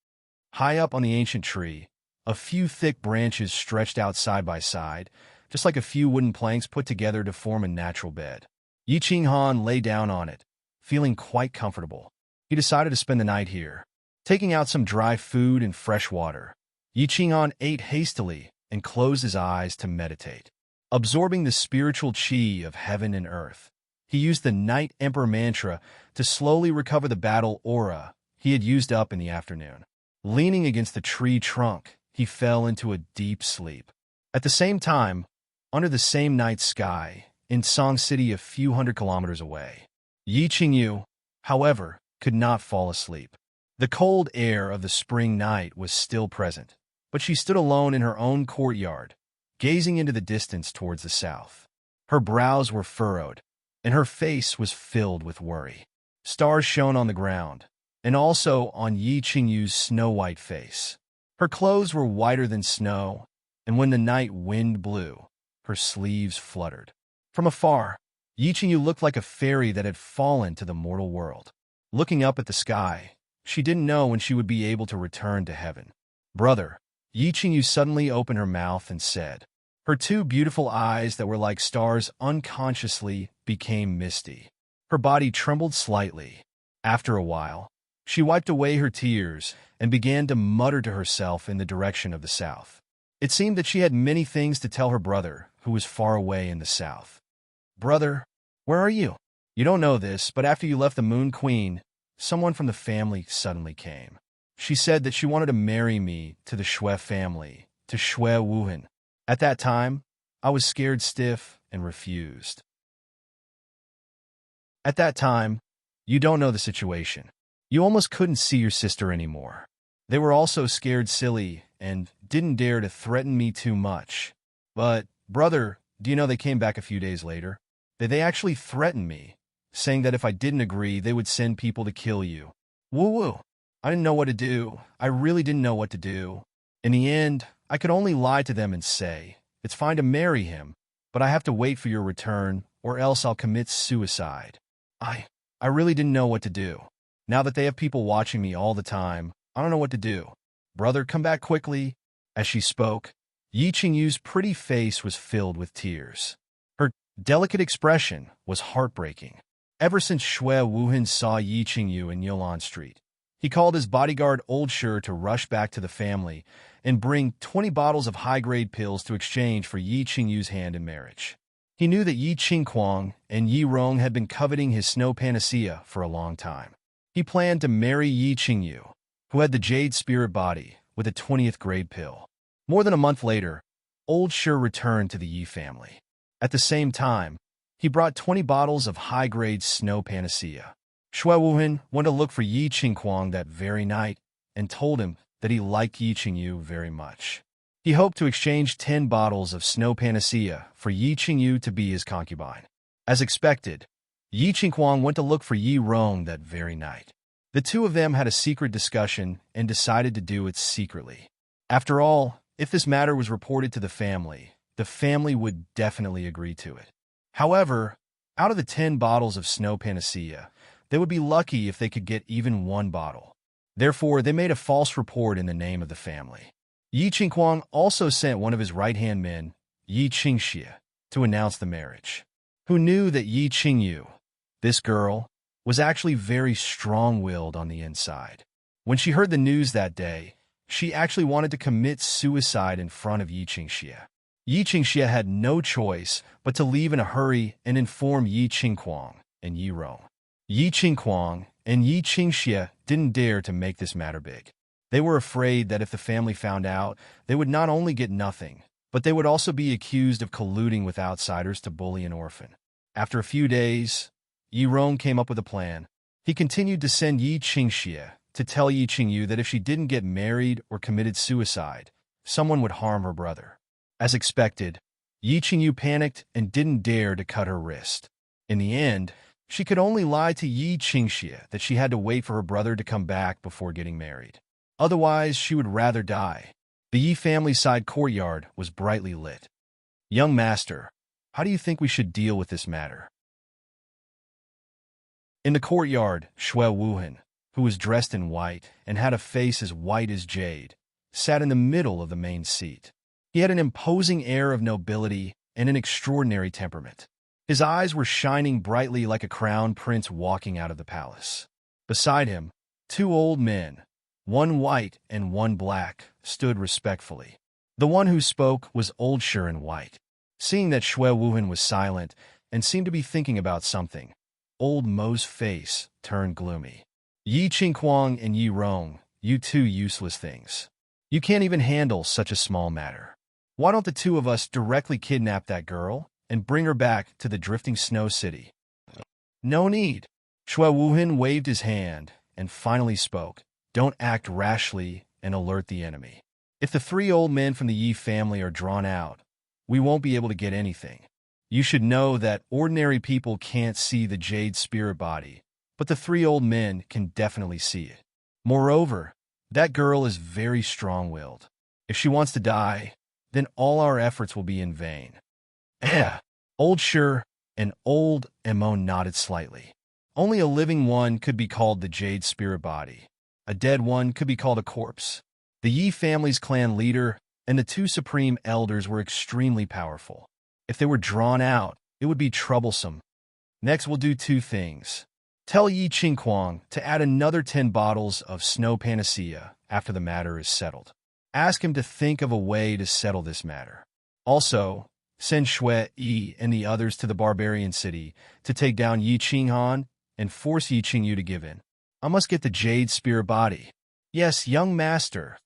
High up on the ancient tree, a few thick branches stretched out side by side, just like a few wooden planks put together to form a natural bed. Yi Qinghan lay down on it, feeling quite comfortable. He decided to spend the night here. Taking out some dry food and fresh water, Yi Qinghan ate hastily and closed his eyes to meditate. Absorbing the spiritual qi of heaven and earth, he used the Night Emperor mantra to slowly recover the battle aura he had used up in the afternoon. Leaning against the tree trunk, he fell into a deep sleep. At the same time, under the same night sky, in Song City a few hundred kilometers away, Yi Qingyu, however, could not fall asleep. The cold air of the spring night was still present, but she stood alone in her own courtyard, gazing into the distance towards the south. Her brows were furrowed, and her face was filled with worry. Stars shone on the ground, and also on Yi Qingyu's snow-white face. Her clothes were whiter than snow, and when the night wind blew, her sleeves fluttered. From afar, Yi Qingyu looked like a fairy that had fallen to the mortal world. Looking up at the sky, she didn't know when she would be able to return to heaven. Brother, Yi Qingyu suddenly opened her mouth and said. Her 2 beautiful eyes that were like stars unconsciously became misty. Her body trembled slightly. After a while, she wiped away her tears and began to mutter to herself in the direction of the south. It seemed that she had many things to tell her brother, who was far away in the south. Brother, where are you? You don't know this, but after you left the Moon Queen, someone from the family suddenly came. She said that she wanted to marry me to the Shui family, to Shui Wuhan. At that time, I was scared stiff and refused. At that time, you don't know the situation. You almost couldn't see your sister anymore. They were also scared silly and didn't dare to threaten me too much. But, brother, do you know they came back a few days later? They actually threatened me, saying that if I didn't agree, they would send people to kill you. Woo-woo. I didn't know what to do. I really didn't know what to do. In the end, I could only lie to them and say, it's fine to marry him, but I have to wait for your return, or else I'll commit suicide. I really didn't know what to do. Now that they have people watching me all the time, I don't know what to do. Brother, come back quickly. As she spoke, Yi Qingyu's pretty face was filled with tears. Her delicate expression was heartbreaking. Ever since Shui Wuhan saw Yi Qingyu in Yolan Street, he called his bodyguard Old Shi to rush back to the family and bring 20 bottles of high-grade pills to exchange for Yi Qingyu's hand in marriage. He knew that Yi Qingquang and Yi Rong had been coveting his snow panacea for a long time. He planned to marry Yi Qingyu, who had the jade spirit body, with a 20th grade pill. More than a month later, Old Shi returned to the Yi family. At the same time, he brought 20 bottles of high-grade snow panacea. Shui Wuhan went to look for Yi Qingquang that very night and told him that he liked Yi Qingyu very much. He hoped to exchange 10 bottles of snow panacea for Yi Qingyu to be his concubine. As expected, Yi Qinghuang went to look for Yi Rong that very night. The two of them had a secret discussion and decided to do it secretly. After all, if this matter was reported to the family would definitely agree to it. However, out of the 10 bottles of snow panacea, they would be lucky if they could get even 1 bottle. Therefore, they made a false report in the name of the family. Yi Qinghuang also sent one of his right-hand men, Yi Qingxie, to announce the marriage. Who knew that Yi Qingyu, this girl, was actually very strong-willed on the inside. When she heard the news that day, she actually wanted to commit suicide in front of Yi Qingxie. Yi Qingxie had no choice but to leave in a hurry and inform Yi Qinghuang and Yi Rong. Yi Qinghuang and Yi Qingxie didn't dare to make this matter big. They were afraid that if the family found out, they would not only get nothing, but they would also be accused of colluding with outsiders to bully an orphan. After a few days, Yi Rong came up with a plan. He continued to send Yi Qingxie to tell Yi Qingyu that if she didn't get married or committed suicide, someone would harm her brother. As expected, Yi Qingyu panicked and didn't dare to cut her wrist. In the end, she could only lie to Yi Qingxie that she had to wait for her brother to come back before getting married. Otherwise, she would rather die. The Yi family's side courtyard was brightly lit. Young master, how do you think we should deal with this matter? In the courtyard, Shui Wuhan, who was dressed in white and had a face as white as jade, sat in the middle of the main seat. He had an imposing air of nobility and an extraordinary temperament. His eyes were shining brightly like a crown prince walking out of the palace. Beside him, 2 old men, one white and one black, stood respectfully. The one who spoke was old Sure in white. Seeing that Shui Wuhan was silent and seemed to be thinking about something, old Mo's face turned gloomy. Yi Qinghuang and Yi Rong, you two useless things. You can't even handle such a small matter. Why don't the two of us directly kidnap that girl and bring her back to the drifting snow city? No need. Shui Wuhan waved his hand and finally spoke. Don't act rashly and alert the enemy. If the 3 old men from the Yi family are drawn out, we won't be able to get anything. You should know that ordinary people can't see the jade spirit body, but the 3 old men can definitely see it. Moreover, that girl is very strong-willed. If she wants to die, then all our efforts will be in vain. Old Sure and old Mo nodded slightly. Only a living one could be called the jade spirit body. A dead one could be called a corpse. The Yi family's clan leader and the 2 supreme elders were extremely powerful. If they were drawn out, it would be troublesome. Next, we'll do 2 things. Tell Yi Qinghuang to add another 10 bottles of snow panacea after the matter is settled. Ask him to think of a way to settle this matter. Also, send Shui Yi and the others to the barbarian city to take down Yi Qinghan and force Yi Qingyu to give in. I must get the jade spirit body. Yes, young master.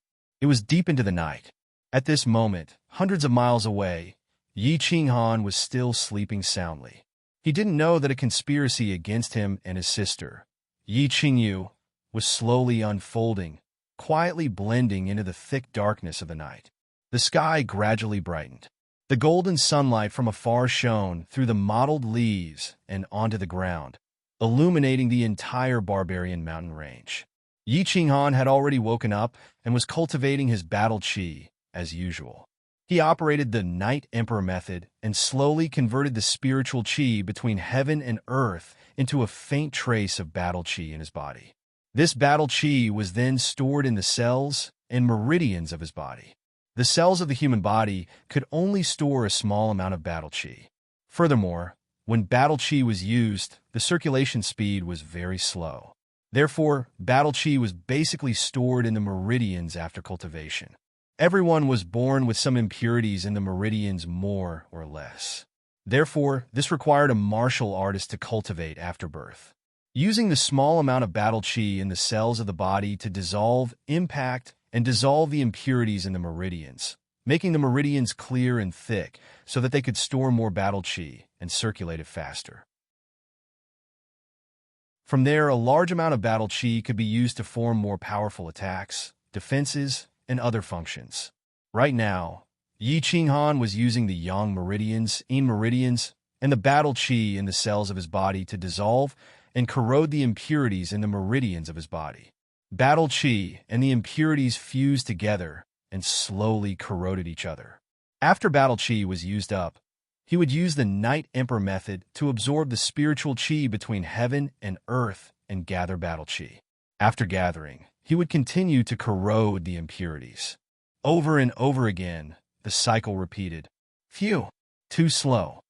It was deep into the night. At this moment, hundreds of miles away, Yi Qinghan was still sleeping soundly. He didn't know that a conspiracy against him and his sister, Yi Qingyu, was slowly unfolding, quietly blending into the thick darkness of the night. The sky gradually brightened. The golden sunlight from afar shone through the mottled leaves and onto the ground, illuminating the entire barbarian mountain range. Yi Qinghan had already woken up and was cultivating his battle chi, as usual. He operated the Night Emperor method and slowly converted the spiritual chi between heaven and earth into a faint trace of battle chi in his body. This battle chi was then stored in the cells and meridians of his body. The cells of the human body could only store a small amount of battle chi. Furthermore, when battle chi was used, the circulation speed was very slow. Therefore, battle chi was basically stored in the meridians after cultivation. Everyone was born with some impurities in the meridians more or less. Therefore, this required a martial artist to cultivate after birth. Using the small amount of battle chi in the cells of the body to dissolve, impact, and dissolve the impurities in the meridians, making the meridians clear and thick so that they could store more battle chi and circulate it faster. From there, a large amount of battle chi could be used to form more powerful attacks, defenses, and other functions. Right now, Yi Qinghan was using the yang meridians, yin meridians, and the battle qi in the cells of his body to dissolve and corrode the impurities in the meridians of his body. Battle qi and the impurities fused together and slowly corroded each other. After battle qi was used up, he would use the Night Emperor method to absorb the spiritual qi between heaven and earth and gather battle qi. After gathering, he would continue to corrode the impurities. Over and over again, the cycle repeated. Phew, too slow.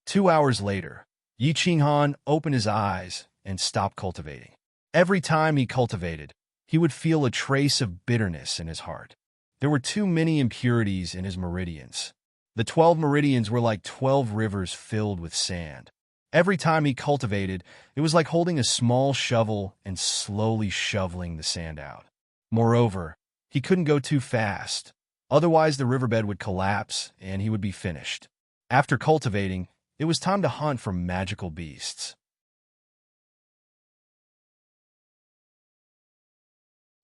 2 hours later, Yi Qinghan opened his eyes and stopped cultivating. Every time he cultivated, he would feel a trace of bitterness in his heart. There were too many impurities in his meridians. The 12 meridians were like 12 rivers filled with sand. Every time he cultivated, it was like holding a small shovel and slowly shoveling the sand out. Moreover, he couldn't go too fast, otherwise the riverbed would collapse and he would be finished. After cultivating, it was time to hunt for magical beasts.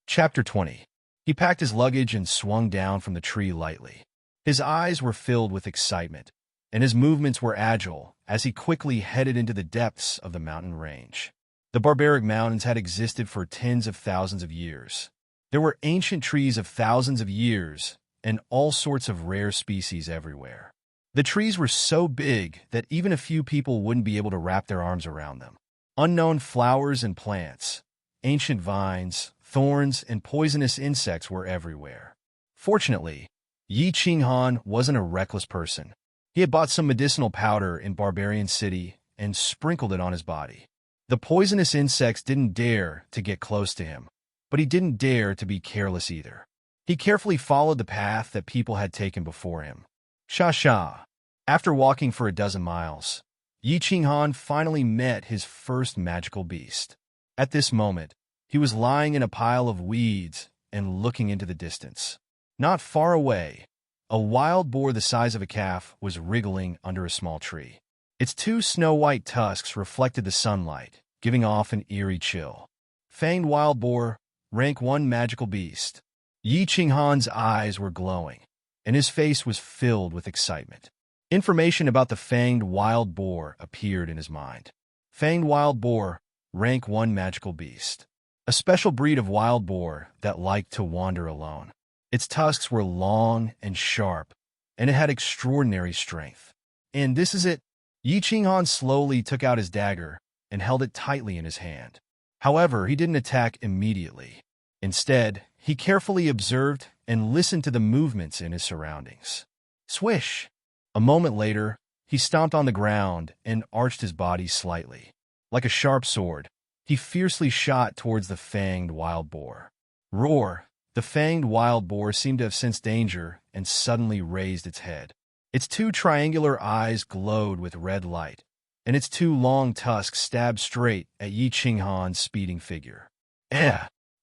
Chapter 20. He packed his luggage and swung down from the tree lightly. His eyes were filled with excitement, and his movements were agile as he quickly headed into the depths of the mountain range. The barbaric mountains had existed for tens of thousands of years. There were ancient trees of thousands of years and all sorts of rare species everywhere. The trees were so big that even a few people wouldn't be able to wrap their arms around them. Unknown flowers and plants, ancient vines, thorns, and poisonous insects were everywhere. Fortunately, Yi Qinghan wasn't a reckless person. He had bought some medicinal powder in Barbarian City and sprinkled it on his body. The poisonous insects didn't dare to get close to him, but he didn't dare to be careless either. He carefully followed the path that people had taken before him. Sha. After walking for a dozen miles, Yi Qinghan finally met his first magical beast. At this moment, he was lying in a pile of weeds and looking into the distance. Not far away, a wild boar the size of a calf was wriggling under a small tree. Its 2 snow-white tusks reflected the sunlight, giving off an eerie chill. Fanged wild boar, rank 1 magical beast. Yi Qinghan's eyes were glowing, and his face was filled with excitement. Information about the fanged wild boar appeared in his mind. Fanged wild boar, rank 1 magical beast. A special breed of wild boar that liked to wander alone. Its tusks were long and sharp, and it had extraordinary strength. And this is it. Yi Qinghan slowly took out his dagger and held it tightly in his hand. However, he didn't attack immediately. Instead, he carefully observed and listened to the movements in his surroundings. Swish! A moment later, he stomped on the ground and arched his body slightly. Like a sharp sword, he fiercely shot towards the fanged wild boar. Roar! The fanged wild boar seemed to have sensed danger and suddenly raised its head. Its 2 triangular eyes glowed with red light, and its 2 long tusks stabbed straight at Yi Qinghan's speeding figure.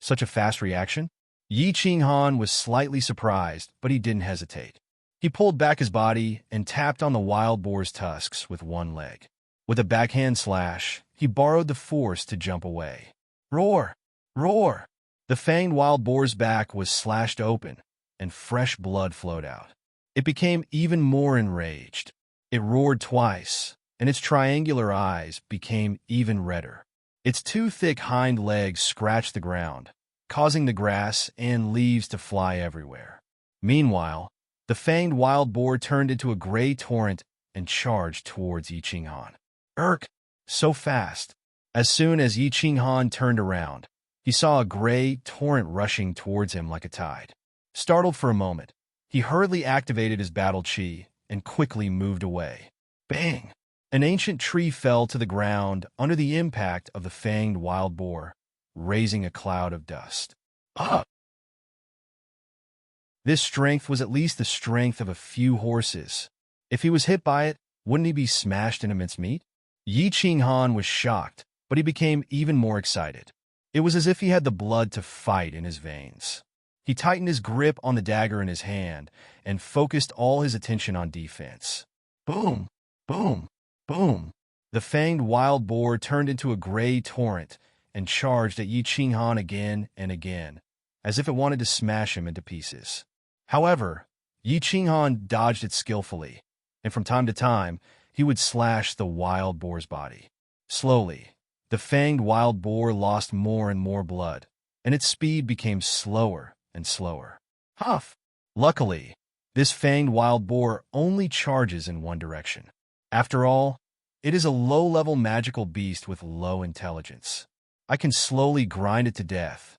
Such a fast reaction? Yi Qinghan was slightly surprised, but he didn't hesitate. He pulled back his body and tapped on the wild boar's tusks with 1 leg. With a backhand slash, he borrowed the force to jump away. Roar! Roar! The fanged wild boar's back was slashed open, and fresh blood flowed out. It became even more enraged. It roared twice, and its triangular eyes became even redder. Its 2 thick hind legs scratched the ground, causing the grass and leaves to fly everywhere. Meanwhile, the fanged wild boar turned into a gray torrent and charged towards Yi Qinghan. So fast. As soon as Yi Qinghan turned around, he saw a gray torrent rushing towards him like a tide. Startled for a moment, he hurriedly activated his battle qi and quickly moved away. Bang! An ancient tree fell to the ground under the impact of the fanged wild boar, raising a cloud of dust. This strength was at least the strength of a few horses. If he was hit by it, wouldn't he be smashed into mincemeat? Yi Qinghan was shocked, but he became even more excited. It was as if he had the blood to fight in his veins. He tightened his grip on the dagger in his hand and focused all his attention on defense. Boom! Boom! Boom! The fanged wild boar turned into a gray torrent and charged at Yi Qinghan again and again, as if it wanted to smash him into pieces. However, Yi Qinghan dodged it skillfully, and from time to time, he would slash the wild boar's body. Slowly, the fanged wild boar lost more and more blood, and its speed became slower and slower. Huff! Luckily, this fanged wild boar only charges in one direction. After all, it is a low-level magical beast with low intelligence. I can slowly grind it to death.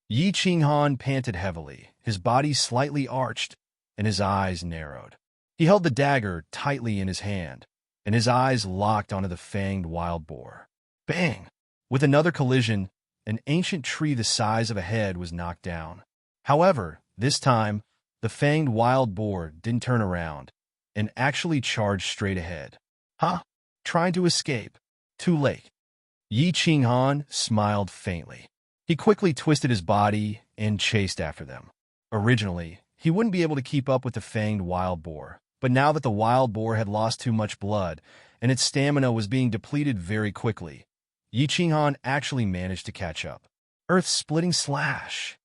Yi Qinghan panted heavily, his body slightly arched, and his eyes narrowed. He held the dagger tightly in his hand, and his eyes locked onto the fanged wild boar. Bang! With another collision, an ancient tree the size of a head was knocked down. However, this time, the fanged wild boar didn't turn around and actually charged straight ahead. Huh? Trying to escape. Too late. Yi Qinghan smiled faintly. He quickly twisted his body and chased after them. Originally, he wouldn't be able to keep up with the fanged wild boar, but now that the wild boar had lost too much blood and its stamina was being depleted very quickly, Yi Qinghan actually managed to catch up. Earth-splitting slash!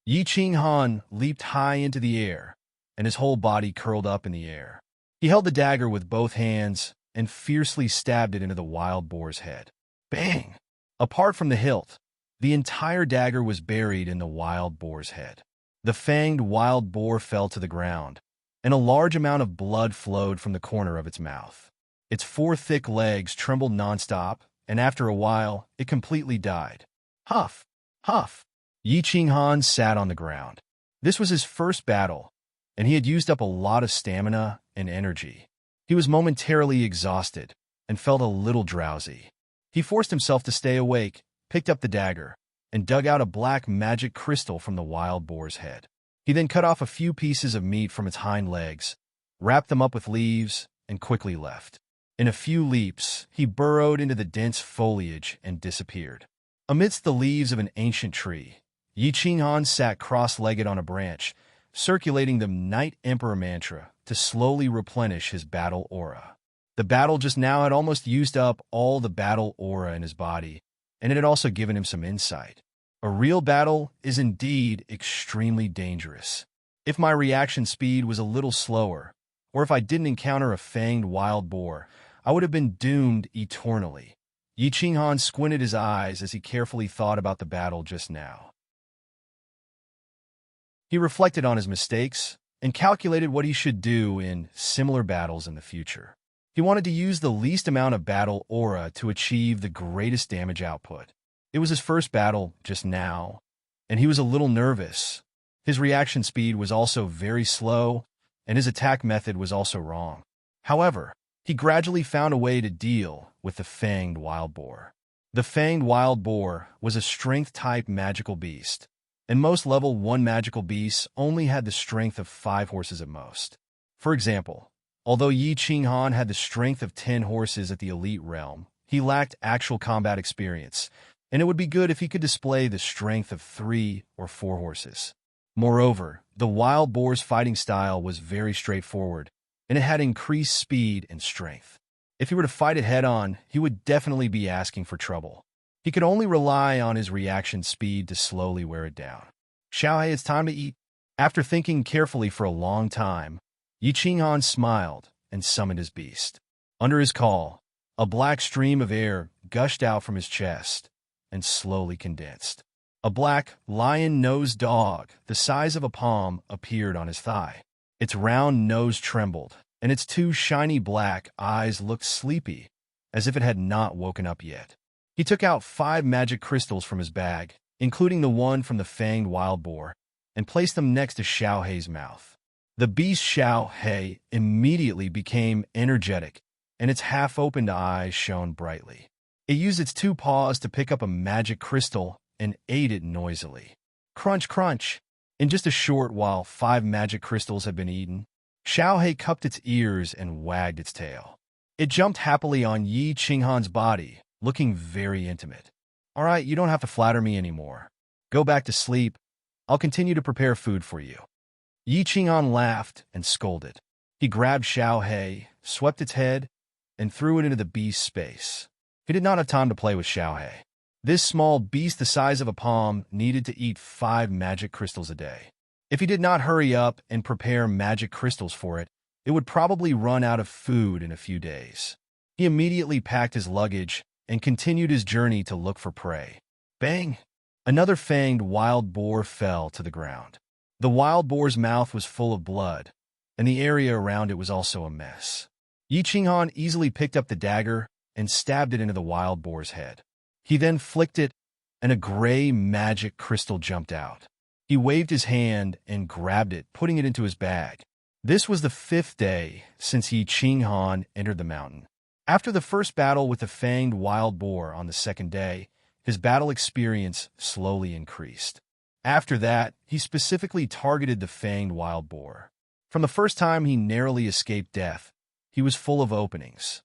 Yi Qinghan leaped high into the air, and his whole body curled up in the air. He held the dagger with both hands and fiercely stabbed it into the wild boar's head. Bang! Apart from the hilt, the entire dagger was buried in the wild boar's head. The fanged wild boar fell to the ground, and a large amount of blood flowed from the corner of its mouth. Its 4 thick legs trembled nonstop, and after a while, it completely died. Huff! Huff! Yi Qinghan sat on the ground. This was his first battle, and he had used up a lot of stamina and energy. He was momentarily exhausted and felt a little drowsy. He forced himself to stay awake, picked up the dagger, and dug out a black magic crystal from the wild boar's head. He then cut off a few pieces of meat from its hind legs, wrapped them up with leaves, and quickly left. In a few leaps, he burrowed into the dense foliage and disappeared. Amidst the leaves of an ancient tree, Yi Qinghan sat cross-legged on a branch, circulating the Night Emperor mantra to slowly replenish his battle aura. The battle just now had almost used up all the battle aura in his body, and it had also given him some insight. A real battle is indeed extremely dangerous. If my reaction speed was a little slower, or if I didn't encounter a fanged wild boar, I would have been doomed eternally. Yi Qinghan squinted his eyes as he carefully thought about the battle just now. He reflected on his mistakes and calculated what he should do in similar battles in the future. He wanted to use the least amount of battle aura to achieve the greatest damage output. It was his first battle just now, and he was a little nervous. His reaction speed was also very slow, and his attack method was also wrong. However, he gradually found a way to deal with the fanged wild boar. The fanged wild boar was a strength-type magical beast, and most level 1 magical beasts only had the strength of 5 horses at most. For example, although Yi Qinghan had the strength of 10 horses at the elite realm, he lacked actual combat experience, and it would be good if he could display the strength of 3 or 4 horses. Moreover, the wild boar's fighting style was very straightforward, and it had increased speed and strength. If he were to fight it head-on, he would definitely be asking for trouble. He could only rely on his reaction speed to slowly wear it down. Xiaohei, it's time to eat. After thinking carefully for a long time, Yi Qinghan smiled and summoned his beast. Under his call, a black stream of air gushed out from his chest and slowly condensed. A black, lion-nosed dog, the size of a palm, appeared on his thigh. Its round nose trembled, and its 2 shiny black eyes looked sleepy, as if it had not woken up yet. He took out 5 magic crystals from his bag, including the one from the fanged wild boar, and placed them next to Xiaohei's mouth. The beast Xiaohei immediately became energetic, and its half-opened eyes shone brightly. It used its 2 paws to pick up a magic crystal and ate it noisily. Crunch, crunch! In just a short while, 5 magic crystals had been eaten. Xiaohei cupped its ears and wagged its tail. It jumped happily on Yi Qinghan's body, looking very intimate. All right, you don't have to flatter me anymore. Go back to sleep. I'll continue to prepare food for you. Yi Qinghan laughed and scolded. He grabbed Xiaohei, swept its head, and threw it into the beast's space. He did not have time to play with Xiaohei. This small beast the size of a palm needed to eat 5 magic crystals a day. If he did not hurry up and prepare magic crystals for it, it would probably run out of food in a few days. He immediately packed his luggage and continued his journey to look for prey. Bang! Another fanged wild boar fell to the ground. The wild boar's mouth was full of blood, and the area around it was also a mess. Yi Qinghan easily picked up the dagger and stabbed it into the wild boar's head. He then flicked it, and a gray magic crystal jumped out. He waved his hand and grabbed it, putting it into his bag. This was the 5th day since Yi Qinghan entered the mountain. After the first battle with the fanged wild boar on the 2nd day, his battle experience slowly increased. After that, he specifically targeted the fanged wild boar. From the first time he narrowly escaped death, he was full of openings.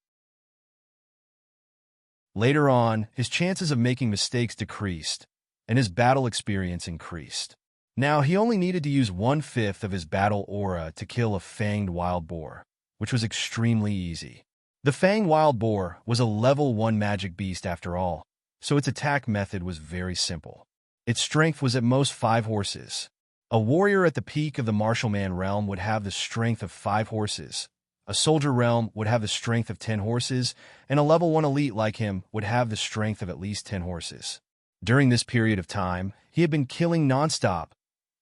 Later on, his chances of making mistakes decreased, and his battle experience increased. Now, he only needed to use 1/5 of his battle aura to kill a fanged wild boar, which was extremely easy. The fanged wild boar was a level 1 magic beast after all, so its attack method was very simple. Its strength was at most 5 horses. A warrior at the peak of the martial man realm would have the strength of 5 horses. A soldier realm would have the strength of 10 horses, and a level 1 elite like him would have the strength of at least 10 horses. During this period of time, he had been killing nonstop,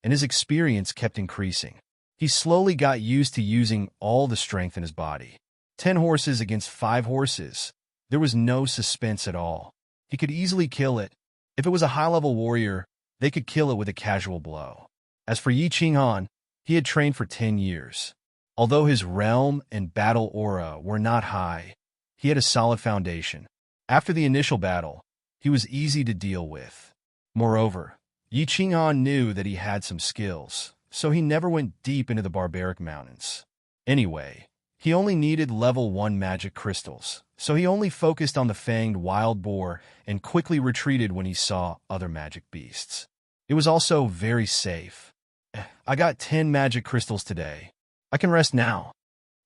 and his experience kept increasing. He slowly got used to using all the strength in his body. 10 horses against 5 horses. There was no suspense at all. He could easily kill it. If it was a high-level warrior, they could kill it with a casual blow. As for Yi Qinghan, he had trained for 10 years. Although his realm and battle aura were not high, he had a solid foundation. After the initial battle, he was easy to deal with. Moreover, Yi Qinghan knew that he had some skills, so he never went deep into the barbaric mountains. Anyway, he only needed level 1 magic crystals, so he only focused on the fanged wild boar and quickly retreated when he saw other magic beasts. It was also very safe. I got 10 magic crystals today. I can rest now.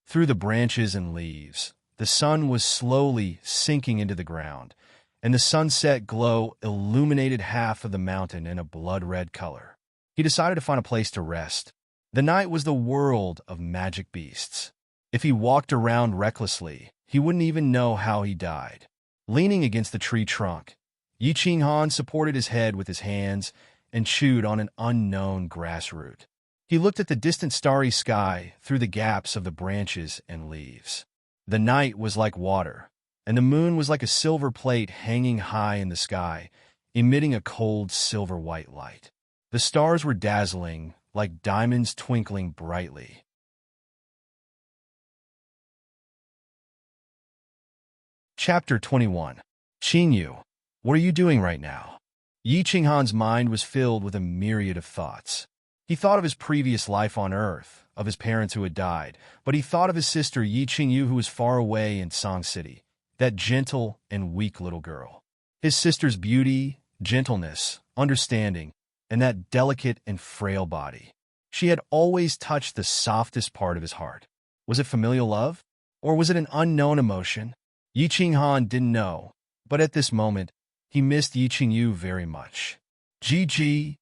Through the branches and leaves, the sun was slowly sinking into the ground, and the sunset glow illuminated half of the mountain in a blood-red color. He decided to find a place to rest. The night was the world of magic beasts. If he walked around recklessly, he wouldn't even know how he died. Leaning against the tree trunk, Yi Qinghan supported his head with his hands and chewed on an unknown grass root. He looked at the distant starry sky through the gaps of the branches and leaves. The night was like water, and the moon was like a silver plate hanging high in the sky, emitting a cold silver-white light. The stars were dazzling, like diamonds twinkling brightly. Chapter 21. Qingyu, what are you doing right now? Yi Qinghan's mind was filled with a myriad of thoughts. He thought of his previous life on Earth, of his parents who had died, but he thought of his sister Yi Qingyu who was far away in Song City, that gentle and weak little girl. His sister's beauty, gentleness, understanding, and that delicate and frail body. She had always touched the softest part of his heart. Was it familial love? Or was it an unknown emotion? Yi Qinghan didn't know, but at this moment, he missed Yi Qingyu very much. Gg.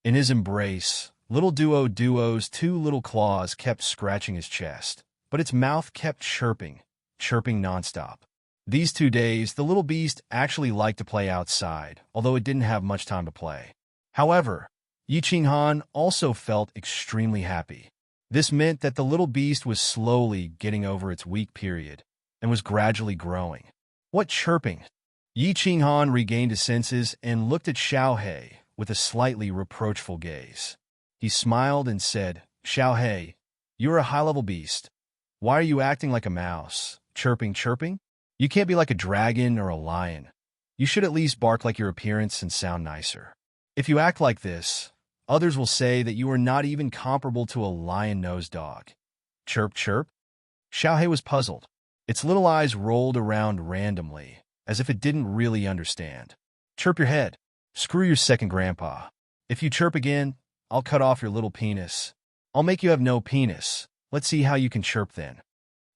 In his embrace, little Duo's 2 little claws kept scratching his chest, but its mouth kept chirping nonstop. These 2 days, the little beast actually liked to play outside, although it didn't have much time to play. However, Yi Qinghan also felt extremely happy. This meant that the little beast was slowly getting over its weak period and was gradually growing. What chirping! Yi Qinghan regained his senses and looked at Xiaohe with a slightly reproachful gaze. He smiled and said, Xiaohe, you're a high-level beast. Why are you acting like a mouse? Chirping? You can't be like a dragon or a lion. You should at least bark like your appearance and sound nicer. If you act like this, others will say that you are not even comparable to a lion-nosed dog. Chirp. Xiaohe was puzzled. Its little eyes rolled around randomly, as if it didn't really understand. Chirp your head. Screw your second grandpa. If you chirp again, I'll cut off your little penis. I'll make you have no penis. Let's see how you can chirp then.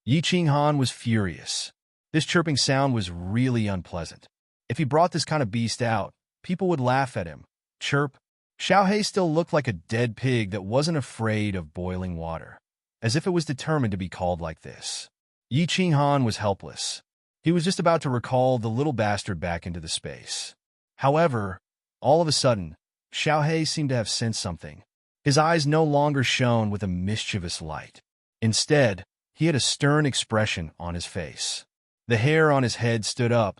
Yi Qinghan was furious. This chirping sound was really unpleasant. If he brought this kind of beast out, people would laugh at him, chirp. Xiaohei still looked like a dead pig that wasn't afraid of boiling water, as if it was determined to be called like this. Yi Qinghan was helpless. He was just about to recall the little bastard back into the space. However, all of a sudden, Xiaohei seemed to have sensed something. His eyes no longer shone with a mischievous light. Instead, he had a stern expression on his face. The hair on his head stood up,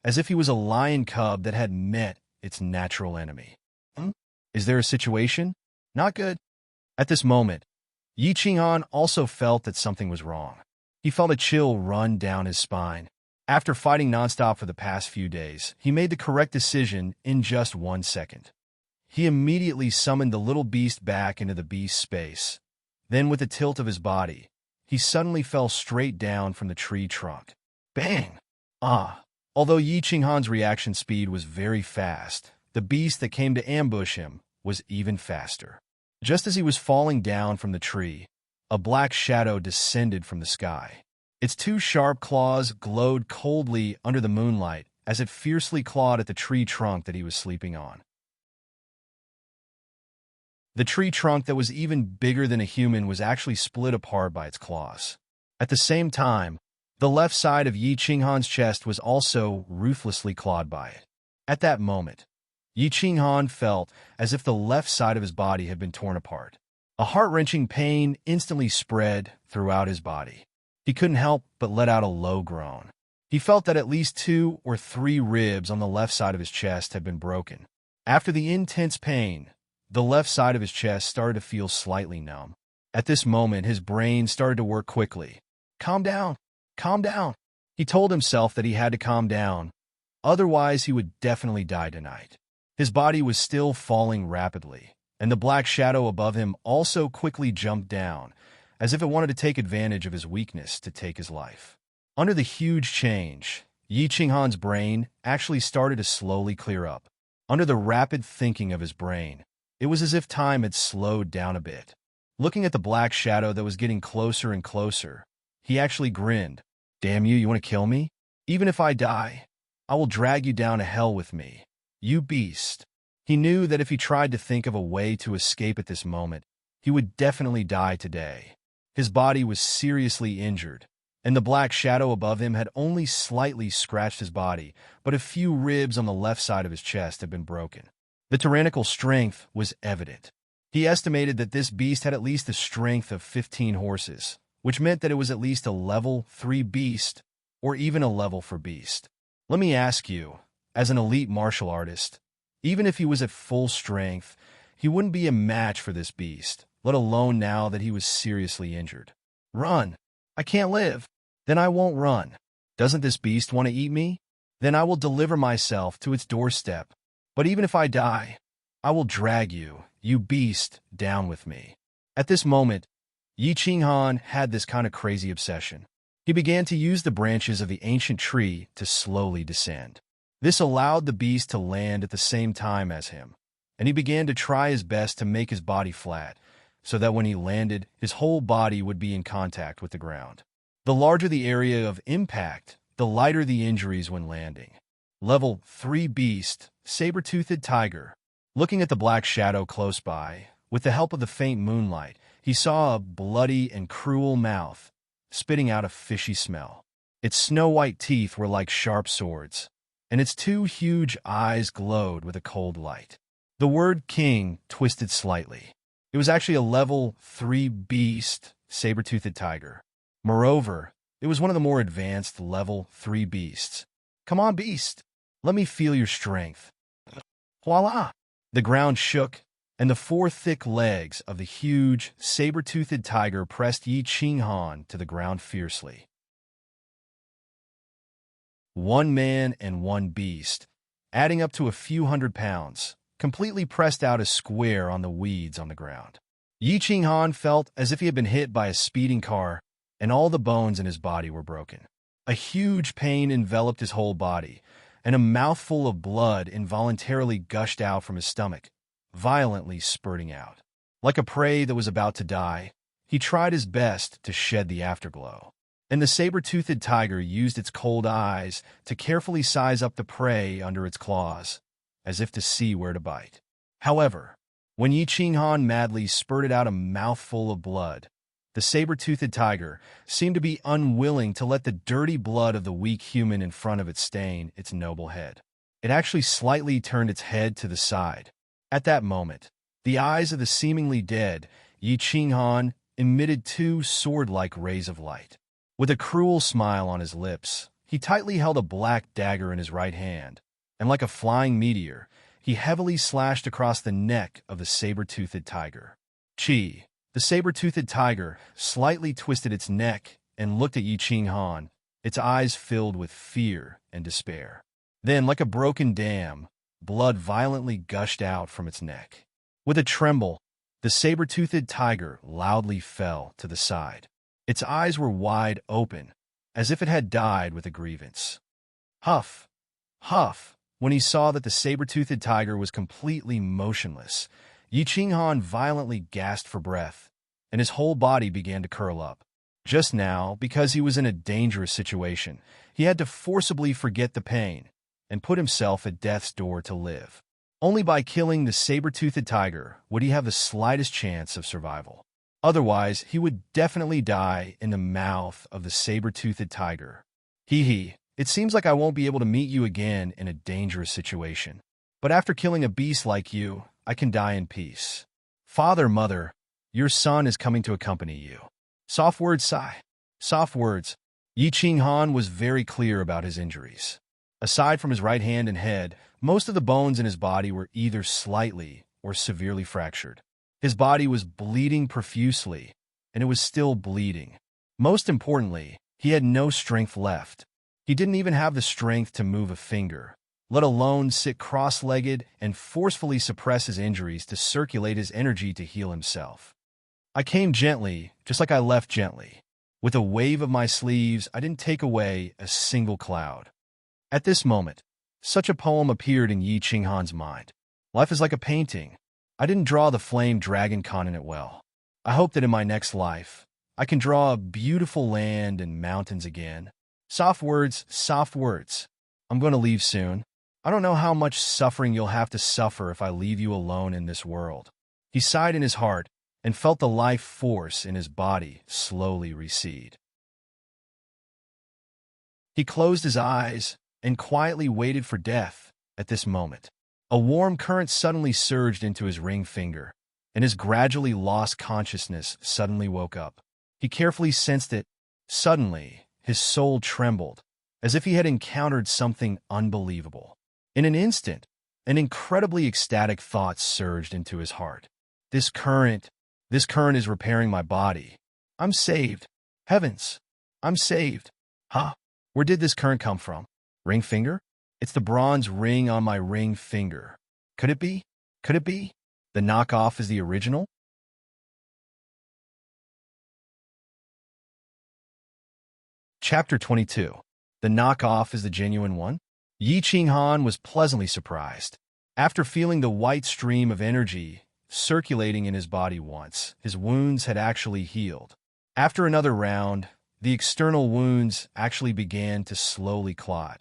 as if he was a lion cub that had met its natural enemy. Is there a situation? Not good. At this moment, Yi Qinghan also felt that something was wrong. He felt a chill run down his spine. After fighting nonstop for the past few days, he made the correct decision in just 1 second. He immediately summoned the little beast back into the beast's space. Then, with a tilt of his body, he suddenly fell straight down from the tree trunk. Bang! Although Yi Qinghan's reaction speed was very fast, the beast that came to ambush him was even faster. Just as he was falling down from the tree, a black shadow descended from the sky. Its 2 sharp claws glowed coldly under the moonlight as it fiercely clawed at the tree trunk that he was sleeping on. The tree trunk that was even bigger than a human was actually split apart by its claws. At the same time, the left side of Yi Qinghan's chest was also ruthlessly clawed by it. At that moment, Yi Qinghan felt as if the left side of his body had been torn apart. A heart-wrenching pain instantly spread throughout his body. He couldn't help but let out a low groan. He felt that at least 2 or 3 ribs on the left side of his chest had been broken. After the intense pain, the left side of his chest started to feel slightly numb. At this moment, his brain started to work quickly. Calm down. Calm down. He told himself that he had to calm down, otherwise he would definitely die tonight. His body was still falling rapidly, and the black shadow above him also quickly jumped down, as if it wanted to take advantage of his weakness to take his life. Under the huge change, Yi Qinghan's brain actually started to slowly clear up. Under the rapid thinking of his brain, it was as if time had slowed down a bit. Looking at the black shadow that was getting closer and closer, he actually grinned. Damn you want to kill me? Even if I die, I will drag you down to hell with me. You beast. He knew that if he tried to think of a way to escape at this moment, he would definitely die today. His body was seriously injured, and the black shadow above him had only slightly scratched his body, but a few ribs on the left side of his chest had been broken. The tyrannical strength was evident. He estimated that this beast had at least the strength of 15 horses, which meant that it was at least a level 3 beast, or even a level 4 beast. Let me ask you, as an elite martial artist, even if he was at full strength, he wouldn't be a match for this beast, let alone now that he was seriously injured. Run! I can't live! Then I won't run. Doesn't this beast want to eat me? Then I will deliver myself to its doorstep. But even if I die, I will drag you, you beast, down with me. At this moment, Yi Qinghan had this kind of crazy obsession. He began to use the branches of the ancient tree to slowly descend. This allowed the beast to land at the same time as him, and he began to try his best to make his body flat, so that when he landed, his whole body would be in contact with the ground. The larger the area of impact, the lighter the injuries when landing. Level 3 Beast, Saber-toothed Tiger. Looking at the black shadow close by, with the help of the faint moonlight, he saw a bloody and cruel mouth, spitting out a fishy smell. Its snow-white teeth were like sharp swords, and its 2 huge eyes glowed with a cold light. The word king twisted slightly. It was actually a level 3 beast, saber-toothed tiger. Moreover, it was one of the more advanced level 3 beasts. Come on, beast. Let me feel your strength. Voila! The ground shook, and the 4 thick legs of the huge, saber-toothed tiger pressed Yi Qinghan to the ground fiercely. 1 man and 1 beast, adding up to a few hundred pounds, completely pressed out a square on the weeds on the ground. Yi Qinghan felt as if he had been hit by a speeding car, and all the bones in his body were broken. A huge pain enveloped his whole body, and a mouthful of blood involuntarily gushed out from his stomach, violently spurting out. Like a prey that was about to die, he tried his best to shed the afterglow. and the saber-toothed tiger used its cold eyes to carefully size up the prey under its claws, as if to see where to bite. However, when Yi Qinghan madly spurted out a mouthful of blood, the saber-toothed tiger seemed to be unwilling to let the dirty blood of the weak human in front of it stain its noble head. It actually slightly turned its head to the side. At that moment, the eyes of the seemingly dead Yi Qinghan emitted two sword-like rays of light. With a cruel smile on his lips, he tightly held a black dagger in his right hand, and like a flying meteor, he heavily slashed across the neck of the saber-toothed tiger. Chi, the saber-toothed tiger, slightly twisted its neck and looked at Yi Qinghan, its eyes filled with fear and despair. Then, like a broken dam, blood violently gushed out from its neck. With a tremble, the saber-toothed tiger loudly fell to the side. Its eyes were wide open, as if it had died with a grievance. Huff, huff. When he saw that the saber-toothed tiger was completely motionless, Yi Qinghan violently gasped for breath, and his whole body began to curl up. Just now, because he was in a dangerous situation, he had to forcibly forget the pain and put himself at death's door to live. Only by killing the saber-toothed tiger would he have the slightest chance of survival. Otherwise, he would definitely die in the mouth of the saber-toothed tiger. Hee. It seems like I won't be able to meet you again in a dangerous situation. But after killing a beast like you, I can die in peace. Father, mother, your son is coming to accompany you. Soft words, sigh. Soft words. Yi Qinghan was very clear about his injuries. Aside from his right hand and head, most of the bones in his body were either slightly or severely fractured. His body was bleeding profusely, and it was still bleeding. Most importantly, he had no strength left. He didn't even have the strength to move a finger, let alone sit cross-legged and forcefully suppress his injuries to circulate his energy to heal himself. I came gently, just like I left gently. With a wave of my sleeves, I didn't take away a single cloud. At this moment, such a poem appeared in Yi Qinghan's mind. Life is like a painting. I didn't draw the flame dragon continent well. I hope that in my next life, I can draw a beautiful land and mountains again. Soft words, soft words. I'm going to leave soon. I don't know how much suffering you'll have to suffer if I leave you alone in this world. He sighed in his heart and felt the life force in his body slowly recede. He closed his eyes and quietly waited for death at this moment. A warm current suddenly surged into his ring finger, and his gradually lost consciousness suddenly woke up. He carefully sensed it. Suddenly, his soul trembled, as if he had encountered something unbelievable. In an instant, an incredibly ecstatic thought surged into his heart. This current is repairing my body. I'm saved. Heavens, I'm saved. Huh? Where did this current come from? Ring finger? It's the bronze ring on my ring finger. Could it be? Could it be? The knockoff is the original? Chapter 22. The knockoff is the genuine one? Yi Qinghan was pleasantly surprised. After feeling the white stream of energy circulating in his body once, his wounds had actually healed. After another round, the external wounds actually began to slowly clot,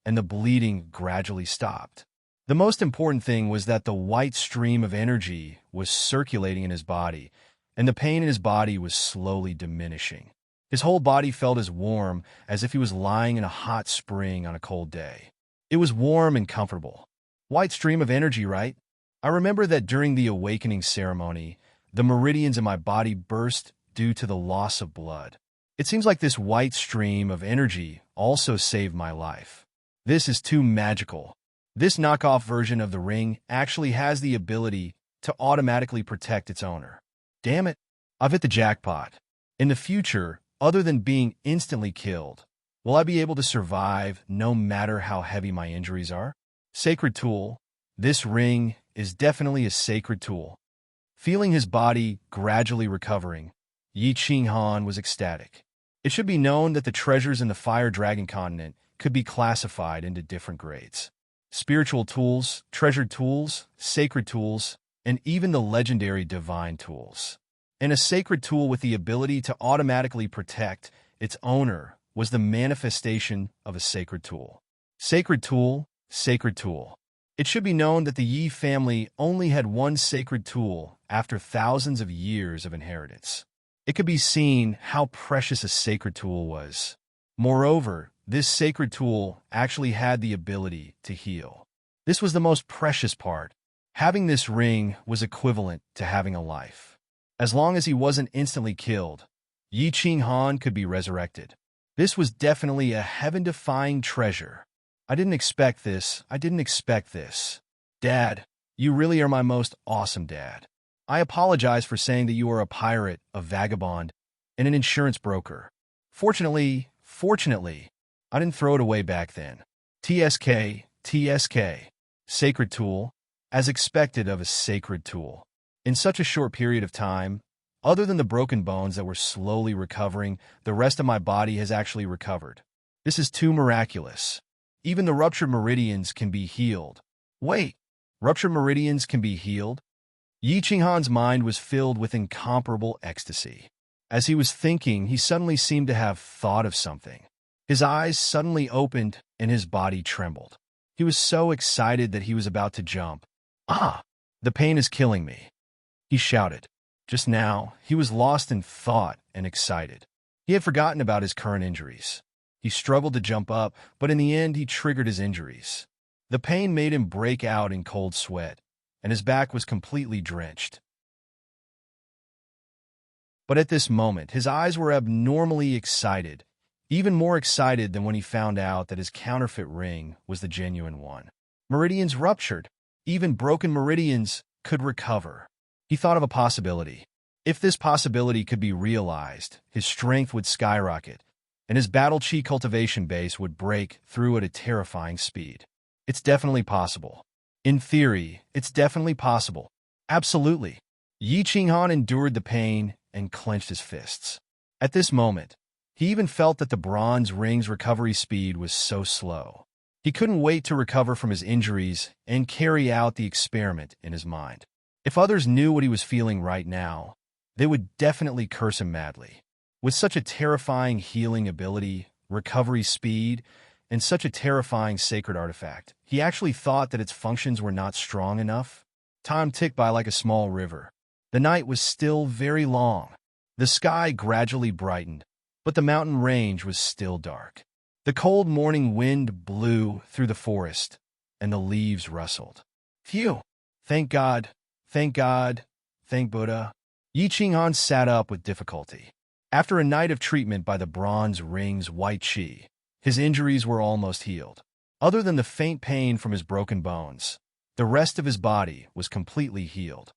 and the bleeding gradually stopped. The most important thing was that the white stream of energy was circulating in his body, and the pain in his body was slowly diminishing. His whole body felt as warm as if he was lying in a hot spring on a cold day. It was warm and comfortable. White stream of energy, right? I remember that during the awakening ceremony, the meridians in my body burst due to the loss of blood. It seems like this white stream of energy also saved my life. This is too magical. This knockoff version of the ring actually has the ability to automatically protect its owner. Damn it, I've hit the jackpot. In the future, other than being instantly killed, will I be able to survive no matter how heavy my injuries are? Sacred tool. This ring is definitely a sacred tool. Feeling his body gradually recovering, Yi Qinghan was ecstatic. It should be known that the treasures in the Fire Dragon continent could be classified into different grades. Spiritual tools, treasured tools, sacred tools, and even the legendary divine tools. And a sacred tool with the ability to automatically protect its owner, was the manifestation of a sacred tool. Sacred tool, sacred tool. It should be known that the Yi family only had one sacred tool after thousands of years of inheritance. It could be seen how precious a sacred tool was. Moreover, this sacred tool actually had the ability to heal. This was the most precious part. Having this ring was equivalent to having a life. As long as he wasn't instantly killed, Yi Qinghan could be resurrected. This was definitely a heaven-defying treasure. I didn't expect this. I didn't expect this. Dad, you really are my most awesome dad. I apologize for saying that you are a pirate, a vagabond, and an insurance broker. Fortunately, I didn't throw it away back then. TSK. Sacred tool, as expected of a sacred tool. In such a short period of time, other than the broken bones that were slowly recovering, the rest of my body has actually recovered. This is too miraculous. Even the ruptured meridians can be healed. Wait, ruptured meridians can be healed? Yi Qinghan's mind was filled with incomparable ecstasy. As he was thinking, he suddenly seemed to have thought of something. His eyes suddenly opened and his body trembled. He was so excited that he was about to jump. Ah! The pain is killing me, he shouted. Just now, he was lost in thought and excited. He had forgotten about his current injuries. He struggled to jump up, but in the end he triggered his injuries. The pain made him break out in cold sweat, and his back was completely drenched. But at this moment, his eyes were abnormally excited, even more excited than when he found out that his counterfeit ring was the genuine one. Meridians ruptured. Even broken meridians could recover. He thought of a possibility. If this possibility could be realized, his strength would skyrocket, and his battle chi cultivation base would break through at a terrifying speed. It's definitely possible. In theory, it's definitely possible. Absolutely. Yi Qinghan endured the pain and clenched his fists. At this moment, he even felt that the bronze ring's recovery speed was so slow. He couldn't wait to recover from his injuries and carry out the experiment in his mind. If others knew what he was feeling right now, they would definitely curse him madly. With such a terrifying healing ability, recovery speed, and such a terrifying sacred artifact, he actually thought that its functions were not strong enough. Time ticked by like a small river. The night was still very long. The sky gradually brightened, but the mountain range was still dark. The cold morning wind blew through the forest, and the leaves rustled. Phew! Thank God! Thank God! Thank Buddha! Yi Qinghan sat up with difficulty. After a night of treatment by the bronze ring's white chi, his injuries were almost healed. Other than the faint pain from his broken bones, the rest of his body was completely healed.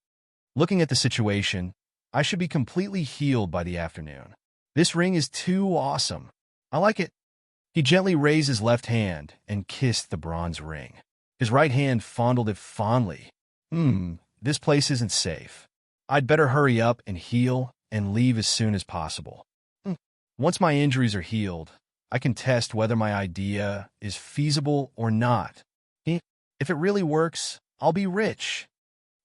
Looking at the situation, I should be completely healed by the afternoon. This ring is too awesome. I like it. He gently raised his left hand and kissed the bronze ring. His right hand fondled it fondly. This place isn't safe. I'd better hurry up and heal and leave as soon as possible. Once my injuries are healed, I can test whether my idea is feasible or not. If it really works, I'll be rich.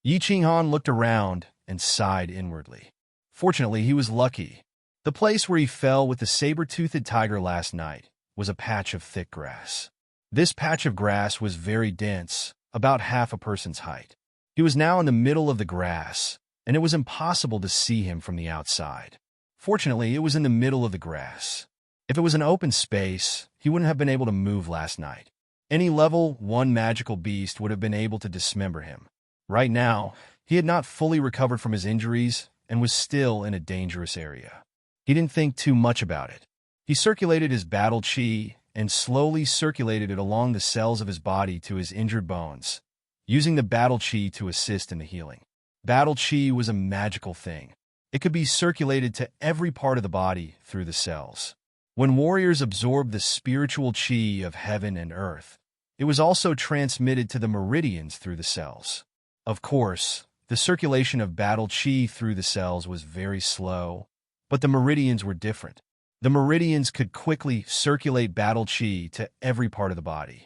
Yi Qinghan looked around and sighed inwardly. Fortunately, he was lucky. The place where he fell with the saber-toothed tiger last night was a patch of thick grass. This patch of grass was very dense, about half a person's height. He was now in the middle of the grass, and it was impossible to see him from the outside. Fortunately, it was in the middle of the grass. If it was an open space, he wouldn't have been able to move last night. Any level 1 magical beast would have been able to dismember him. Right now, he had not fully recovered from his injuries and was still in a dangerous area. He didn't think too much about it. He circulated his battle chi and slowly circulated it along the cells of his body to his injured bones, using the battle chi to assist in the healing. Battle chi was a magical thing. It could be circulated to every part of the body through the cells. When warriors absorbed the spiritual chi of heaven and earth, it was also transmitted to the meridians through the cells. Of course, the circulation of battle chi through the cells was very slow, but the meridians were different. The meridians could quickly circulate battle chi to every part of the body.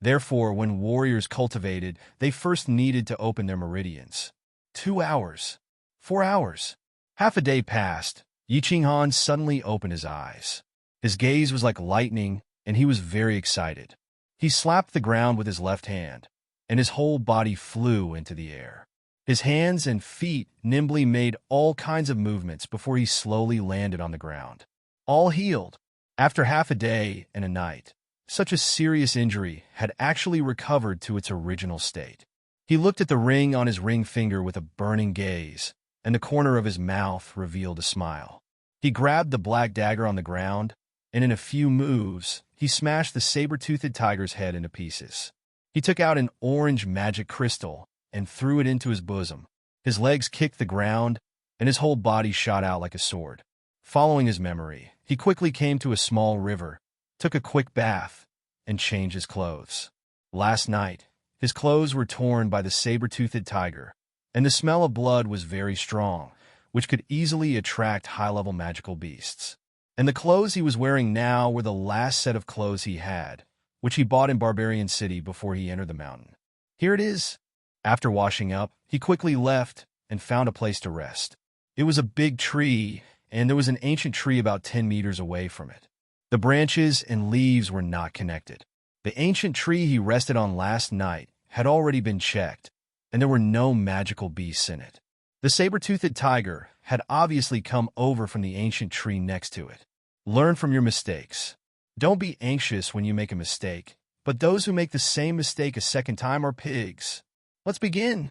Therefore, when warriors cultivated, they first needed to open their meridians. 2 hours. 4 hours. Half a day passed. Yi Qinghan suddenly opened his eyes. His gaze was like lightning, and he was very excited. He slapped the ground with his left hand, and his whole body flew into the air. His hands and feet nimbly made all kinds of movements before he slowly landed on the ground. All healed. After half a day and a night, such a serious injury had actually recovered to its original state. He looked at the ring on his ring finger with a burning gaze, and the corner of his mouth revealed a smile. He grabbed the black dagger on the ground, and in a few moves, he smashed the saber-toothed tiger's head into pieces. He took out an orange magic crystal and threw it into his bosom. His legs kicked the ground, and his whole body shot out like a sword. Following his memory, he quickly came to a small river, took a quick bath, and changed his clothes. Last night, his clothes were torn by the saber-toothed tiger, and the smell of blood was very strong, which could easily attract high-level magical beasts. And the clothes he was wearing now were the last set of clothes he had, which he bought in Barbarian City before he entered the mountain. Here it is. After washing up, he quickly left and found a place to rest. It was a big tree, and there was an ancient tree about 10 meters away from it. The branches and leaves were not connected. The ancient tree he rested on last night had already been checked, and there were no magical beasts in it. The saber-toothed tiger had obviously come over from the ancient tree next to it. Learn from your mistakes. Don't be anxious when you make a mistake, but those who make the same mistake a second time are pigs. Let's begin.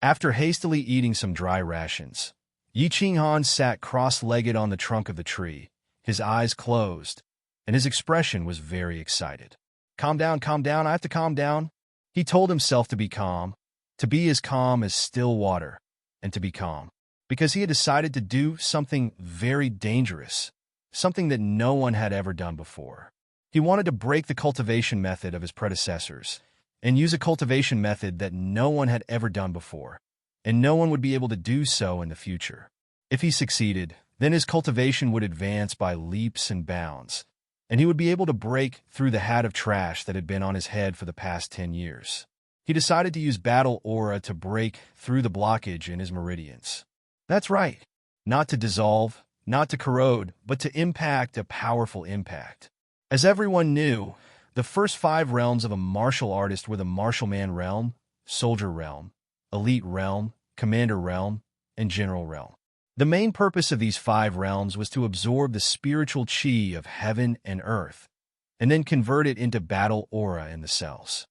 After hastily eating some dry rations, Yi Qinghan sat cross-legged on the trunk of the tree, his eyes closed, and his expression was very excited. Calm down, I have to calm down. He told himself to be calm as still water, and to be calm, because he had decided to do something very dangerous, something that no one had ever done before. He wanted to break the cultivation method of his predecessors, and use a cultivation method that no one had ever done before, and no one would be able to do so in the future. If he succeeded, then his cultivation would advance by leaps and bounds, and he would be able to break through the hat of trash that had been on his head for the past 10 years. He decided to use battle aura to break through the blockage in his meridians. That's right. Not to dissolve, not to corrode, but to impact a powerful impact. As everyone knew, the first 5 realms of a martial artist were the martial man realm, soldier realm, elite realm, commander realm, and general realm. The main purpose of these 5 realms was to absorb the spiritual chi of heaven and earth, and then convert it into battle aura in the cells.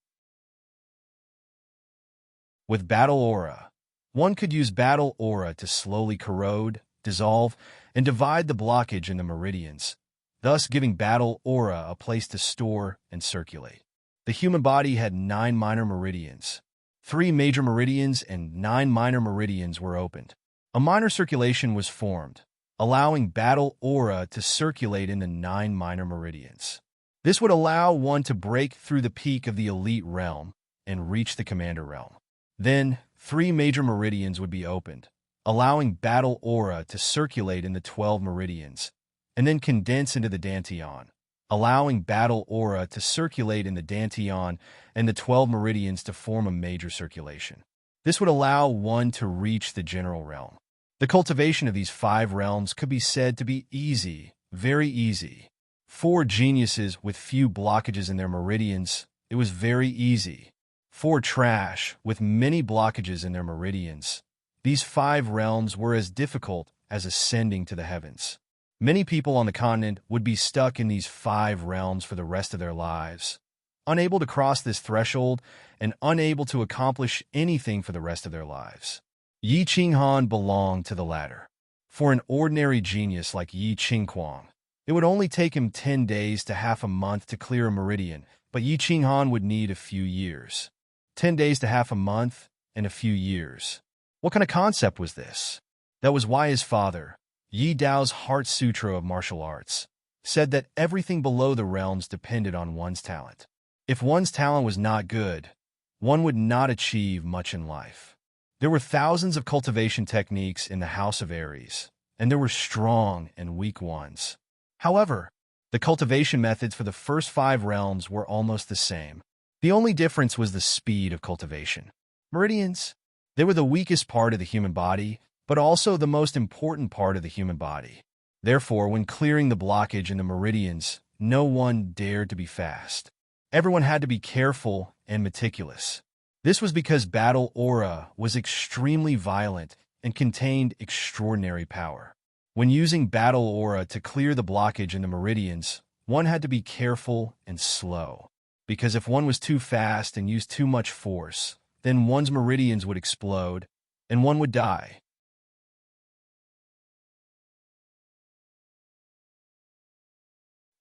With battle aura, one could use battle aura to slowly corrode, dissolve, and divide the blockage in the meridians, thus giving battle aura a place to store and circulate. The human body had 9 minor meridians. 3 major meridians and 9 minor meridians were opened. A minor circulation was formed, allowing battle aura to circulate in the 9 minor meridians. This would allow one to break through the peak of the elite realm and reach the commander realm. Then, 3 major meridians would be opened, allowing battle aura to circulate in the 12 meridians, and then condense into the dantian, allowing battle aura to circulate in the dantian and the 12 meridians to form a major circulation. This would allow one to reach the general realm. The cultivation of these 5 realms could be said to be easy, very easy. 4 geniuses with few blockages in their meridians, it was very easy. 4 trash with many blockages in their meridians. These 5 realms were as difficult as ascending to the heavens. Many people on the continent would be stuck in these 5 realms for the rest of their lives, unable to cross this threshold and unable to accomplish anything for the rest of their lives. Yi Qinghan belonged to the latter. For an ordinary genius like Yi Qingquang, it would only take him 10 days to half a month to clear a meridian, but Yi Qinghan would need a few years. 10 days to half a month and a few years. What kind of concept was this? That was why his father, Yi Dao's Heart Sutra of Martial Arts, said that everything below the realms depended on one's talent. If one's talent was not good, one would not achieve much in life. There were thousands of cultivation techniques in the House of Aries, and there were strong and weak ones. However, the cultivation methods for the first 5 realms were almost the same. The only difference was the speed of cultivation. Meridians, they were the weakest part of the human body, but also the most important part of the human body. Therefore, when clearing the blockage in the meridians, no one dared to be fast. Everyone had to be careful and meticulous. This was because battle aura was extremely violent and contained extraordinary power. When using battle aura to clear the blockage in the meridians, one had to be careful and slow, because if one was too fast and used too much force, then one's meridians would explode and one would die.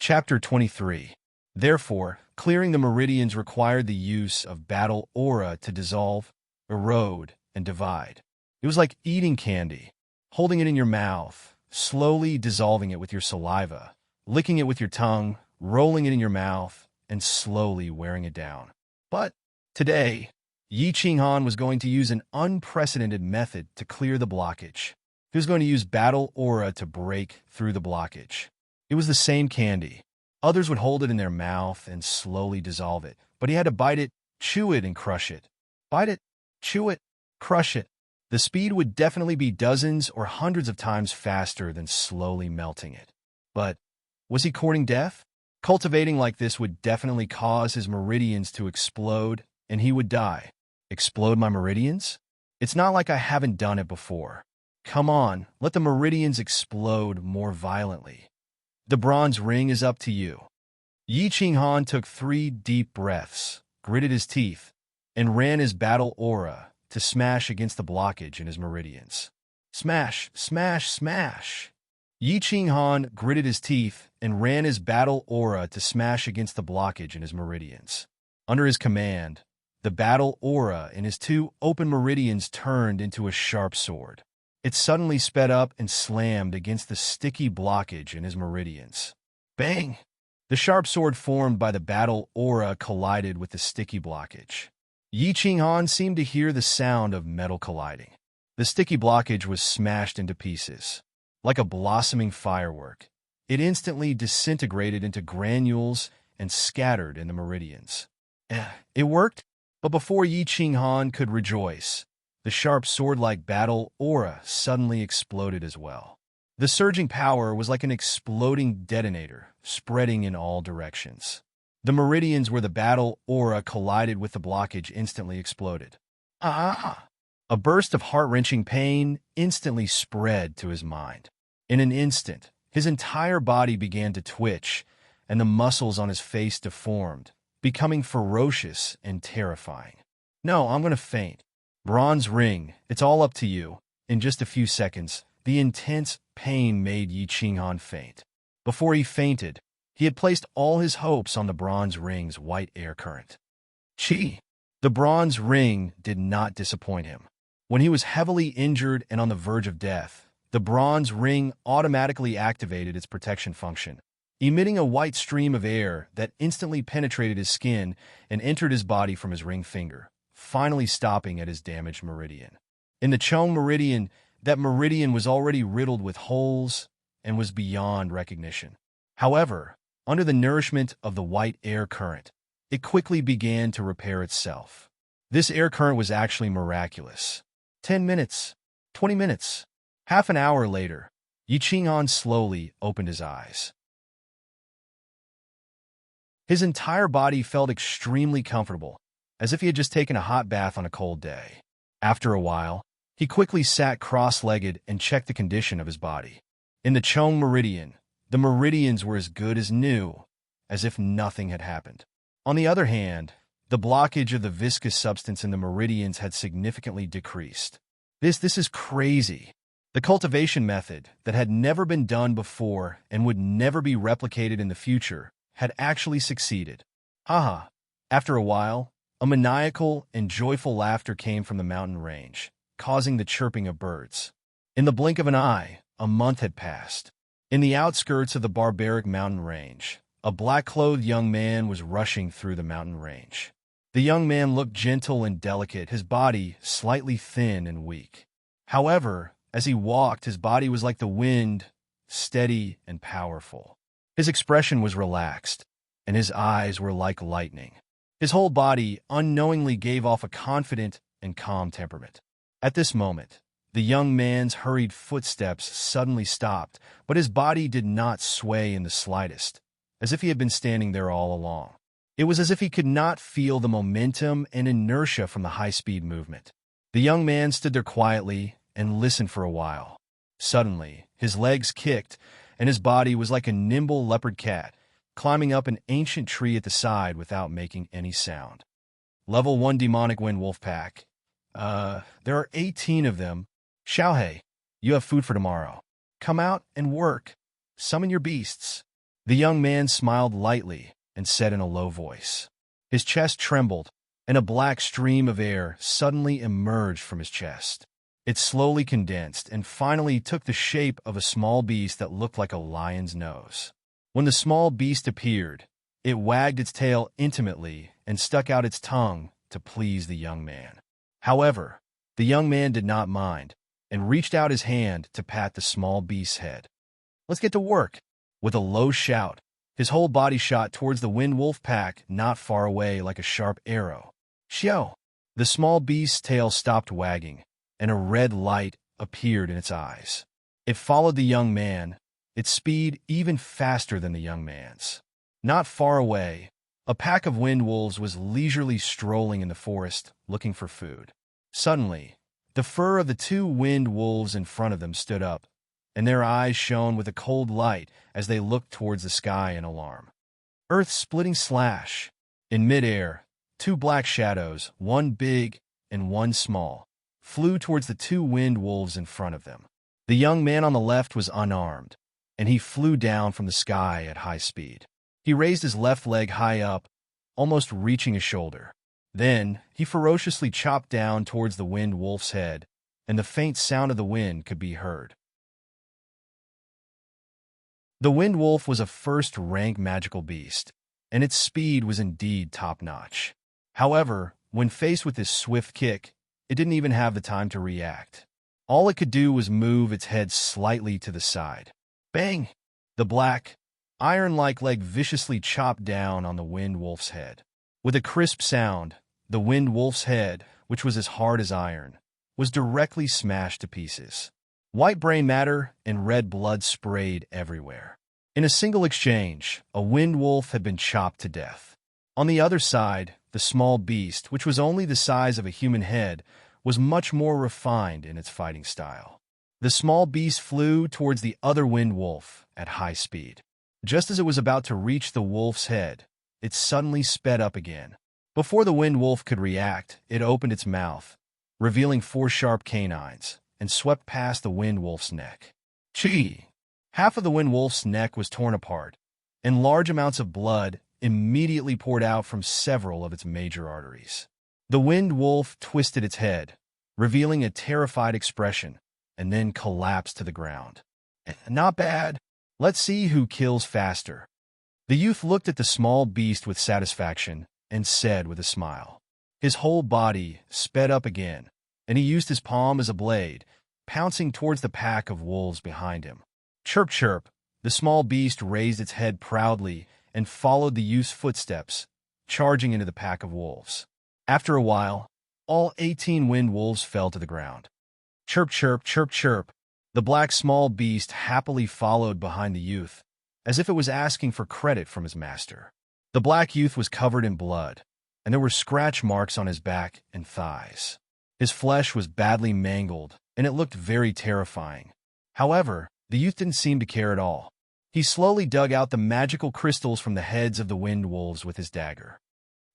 Chapter 23. Therefore, clearing the meridians required the use of battle aura to dissolve, erode, and divide. It was like eating candy, holding it in your mouth, slowly dissolving it with your saliva, licking it with your tongue, rolling it in your mouth, and slowly wearing it down. But today, Yi Qinghan was going to use an unprecedented method to clear the blockage. He was going to use battle aura to break through the blockage. It was the same candy. Others would hold it in their mouth and slowly dissolve it, but he had to bite it, chew it, and crush it. Bite it, chew it, crush it. The speed would definitely be dozens or hundreds of times faster than slowly melting it. But was he courting death? Cultivating like this would definitely cause his meridians to explode, and he would die. Explode my meridians? It's not like I haven't done it before. Come on, let the meridians explode more violently. The bronze ring is up to you. Yi Qinghan took 3 deep breaths, gritted his teeth, and ran his battle aura to smash against the blockage in his meridians. Smash, smash, smash. Yi Qinghan gritted his teeth and ran his battle aura to smash against the blockage in his meridians. Under his command, the battle aura in his 2 open meridians turned into a sharp sword. It suddenly sped up and slammed against the sticky blockage in his meridians. Bang! The sharp sword formed by the battle aura collided with the sticky blockage. Yi Qinghan seemed to hear the sound of metal colliding. The sticky blockage was smashed into pieces. Like a blossoming firework, it instantly disintegrated into granules and scattered in the meridians. It worked, but before Yi Qinghan could rejoice, the sharp sword-like battle aura suddenly exploded as well. The surging power was like an exploding detonator, spreading in all directions. The meridians where the battle aura collided with the blockage instantly exploded. Ah! A burst of heart-wrenching pain instantly spread to his mind. In an instant, his entire body began to twitch, and the muscles on his face deformed, becoming ferocious and terrifying. No, I'm going to faint. Bronze ring, it's all up to you. In just a few seconds, the intense pain made Yi Qinghan faint. Before he fainted, he had placed all his hopes on the bronze ring's white air current. Chi! The bronze ring did not disappoint him. When he was heavily injured and on the verge of death, the bronze ring automatically activated its protection function, emitting a white stream of air that instantly penetrated his skin and entered his body from his ring finger, finally stopping at his damaged meridian. In the Chong meridian, that meridian was already riddled with holes and was beyond recognition. However, under the nourishment of the white air current, it quickly began to repair itself. This air current was actually miraculous. 10 minutes, 20 minutes, half an hour later, Yi Qinghan slowly opened his eyes. His entire body felt extremely comfortable, as if he had just taken a hot bath on a cold day. After a while, he quickly sat cross-legged and checked the condition of his body. In the Chong meridian, the meridians were as good as new, as if nothing had happened. On the other hand, the blockage of the viscous substance in the meridians had significantly decreased. This is crazy. The cultivation method that had never been done before and would never be replicated in the future had actually succeeded. Haha. After a while, a maniacal and joyful laughter came from the mountain range, causing the chirping of birds. In the blink of an eye, a month had passed. In the outskirts of the barbaric mountain range, a black-clothed young man was rushing through the mountain range. The young man looked gentle and delicate, his body slightly thin and weak. However, as he walked, his body was like the wind, steady and powerful. His expression was relaxed, and his eyes were like lightning. His whole body unknowingly gave off a confident and calm temperament. At this moment, The young man's hurried footsteps suddenly stopped, but his body did not sway in the slightest, as if he had been standing there all along. It was as if he could not feel the momentum and inertia from the high-speed movement. The young man stood there quietly and listened for a while. Suddenly, his legs kicked, and his body was like a nimble leopard cat, climbing up an ancient tree at the side without making any sound. Level 1 Demonic Wind Wolf Pack. There are 18 of them. Xiaohei, you have food for tomorrow. Come out and work. Summon your beasts. The young man smiled lightly and said in a low voice. His chest trembled, and a black stream of air suddenly emerged from his chest. It slowly condensed and finally took the shape of a small beast that looked like a lion's nose. When the small beast appeared, it wagged its tail intimately and stuck out its tongue to please the young man. However, the young man did not mind and reached out his hand to pat the small beast's head. Let's get to work. With a low shout, his whole body shot towards the wind wolf pack not far away like a sharp arrow. Xiao! The small beast's tail stopped wagging, and a red light appeared in its eyes. It followed the young man, its speed even faster than the young man's. Not far away, a pack of wind wolves was leisurely strolling in the forest, looking for food. Suddenly, the fur of the two wind wolves in front of them stood up, and their eyes shone with a cold light as they looked towards the sky in alarm. Earth-splitting slash. In midair, two black shadows, one big and one small, flew towards the two wind wolves in front of them. The young man on the left was unarmed, and he flew down from the sky at high speed. He raised his left leg high up, almost reaching his shoulder. Then, he ferociously chopped down towards the wind wolf's head, and the faint sound of the wind could be heard. The wind wolf was a first-rank magical beast, and its speed was indeed top-notch. However, when faced with this swift kick, it didn't even have the time to react. All it could do was move its head slightly to the side. Bang! The black, iron-like leg viciously chopped down on the wind wolf's head. With a crisp sound, the wind wolf's head, which was as hard as iron, was directly smashed to pieces. White brain matter and red blood sprayed everywhere. In a single exchange, a wind wolf had been chopped to death. On the other side, the small beast, which was only the size of a human head, was much more refined in its fighting style. The small beast flew towards the other wind wolf at high speed. Just as it was about to reach the wolf's head, it suddenly sped up again. Before the wind wolf could react, it opened its mouth, revealing 4 sharp canines, and swept past the wind wolf's neck. Chee! Half of the wind wolf's neck was torn apart, and large amounts of blood immediately poured out from several of its major arteries. The wind wolf twisted its head, revealing a terrified expression, and then collapsed to the ground. Not bad. Let's see who kills faster. The youth looked at the small beast with satisfaction and said with a smile. His whole body sped up again, and he used his palm as a blade, pouncing towards the pack of wolves behind him. Chirp, chirp! The small beast raised its head proudly and followed the youth's footsteps, charging into the pack of wolves. After a while, all 18 wind wolves fell to the ground. Chirp, chirp, chirp, chirp! The black small beast happily followed behind the youth, as if it was asking for credit from his master. The black youth was covered in blood, and there were scratch marks on his back and thighs. His flesh was badly mangled, and it looked very terrifying. However, the youth didn't seem to care at all. He slowly dug out the magical crystals from the heads of the wind wolves with his dagger.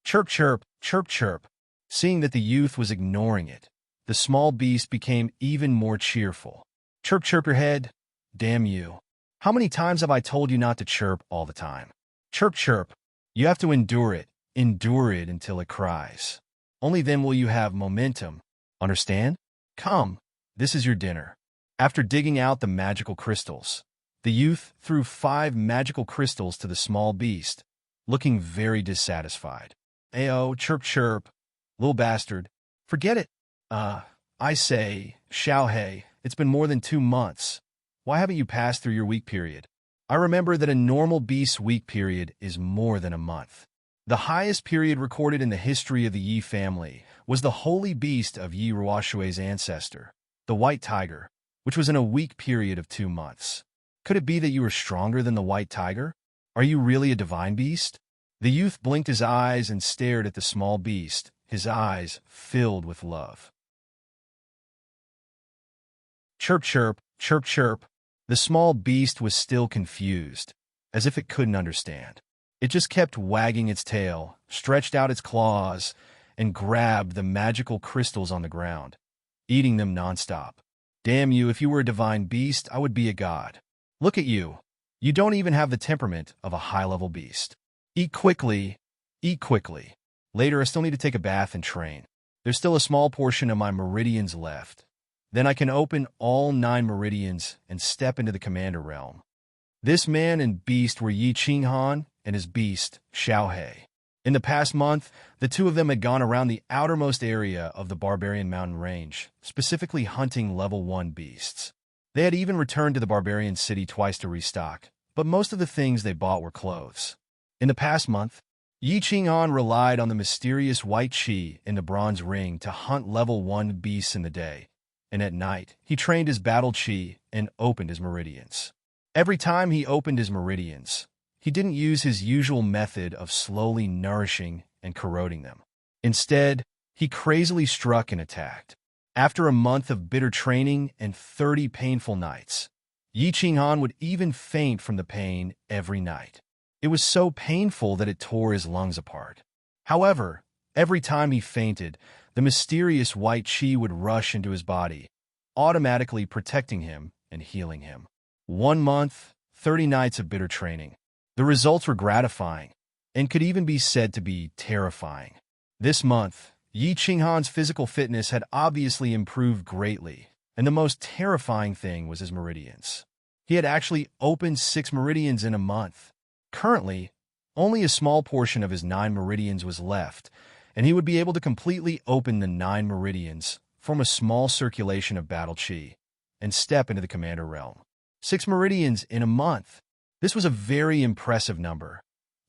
Chirp, chirp, chirp, chirp! Seeing that the youth was ignoring it, the small beast became even more cheerful. Chirp, chirp your head! Damn you! How many times have I told you not to chirp all the time? Chirp, chirp! You have to endure it until it cries. Only then will you have momentum. Understand? Come, this is your dinner. After digging out the magical crystals, the youth threw 5 magical crystals to the small beast, looking very dissatisfied. Ayo, chirp, chirp, little bastard. Forget it. I say, Xiaohei, it's been more than 2 months. Why haven't you passed through your week period? I remember that a normal beast's week period is more than a month. The highest period recorded in the history of the Yi family was the holy beast of Yi Ruoshui's ancestor, the white tiger, which was in a weak period of 2 months. Could it be that you were stronger than the white tiger? Are you really a divine beast? The youth blinked his eyes and stared at the small beast, his eyes filled with love. Chirp, chirp, chirp, chirp. The small beast was still confused, as if it couldn't understand. It just kept wagging its tail, stretched out its claws, and grabbed the magical crystals on the ground, eating them nonstop. Damn you, if you were a divine beast, I would be a god. Look at you. You don't even have the temperament of a high-level beast. Eat quickly. Eat quickly. Later, I still need to take a bath and train. There's still a small portion of my meridians left. Then I can open all 9 meridians and step into the commander realm. This man and beast were Yi Qinghan and his beast, Xiaohe. In the past month, the two of them had gone around the outermost area of the barbarian mountain range, specifically hunting level 1 beasts. They had even returned to the barbarian city twice to restock, but most of the things they bought were clothes. In the past month, Yi Qinghan relied on the mysterious white chi in the bronze ring to hunt level 1 beasts in the day, and at night, he trained his battle chi and opened his meridians. Every time he opened his meridians, he didn't use his usual method of slowly nourishing and corroding them. Instead, he crazily struck and attacked. After a month of bitter training and 30 painful nights, Yi Qinghan would even faint from the pain every night. It was so painful that it tore his lungs apart. However, every time he fainted, the mysterious white chi would rush into his body, automatically protecting him and healing him. 1 month, 30 nights of bitter training. The results were gratifying and could even be said to be terrifying. This month, Yi Qinghan's physical fitness had obviously improved greatly, and the most terrifying thing was his meridians. He had actually opened 6 meridians in a month. Currently, only a small portion of his 9 meridians was left, and he would be able to completely open the 9 meridians, form a small circulation of battle chi, and step into the commander realm. 6 meridians in a month. This was a very impressive number,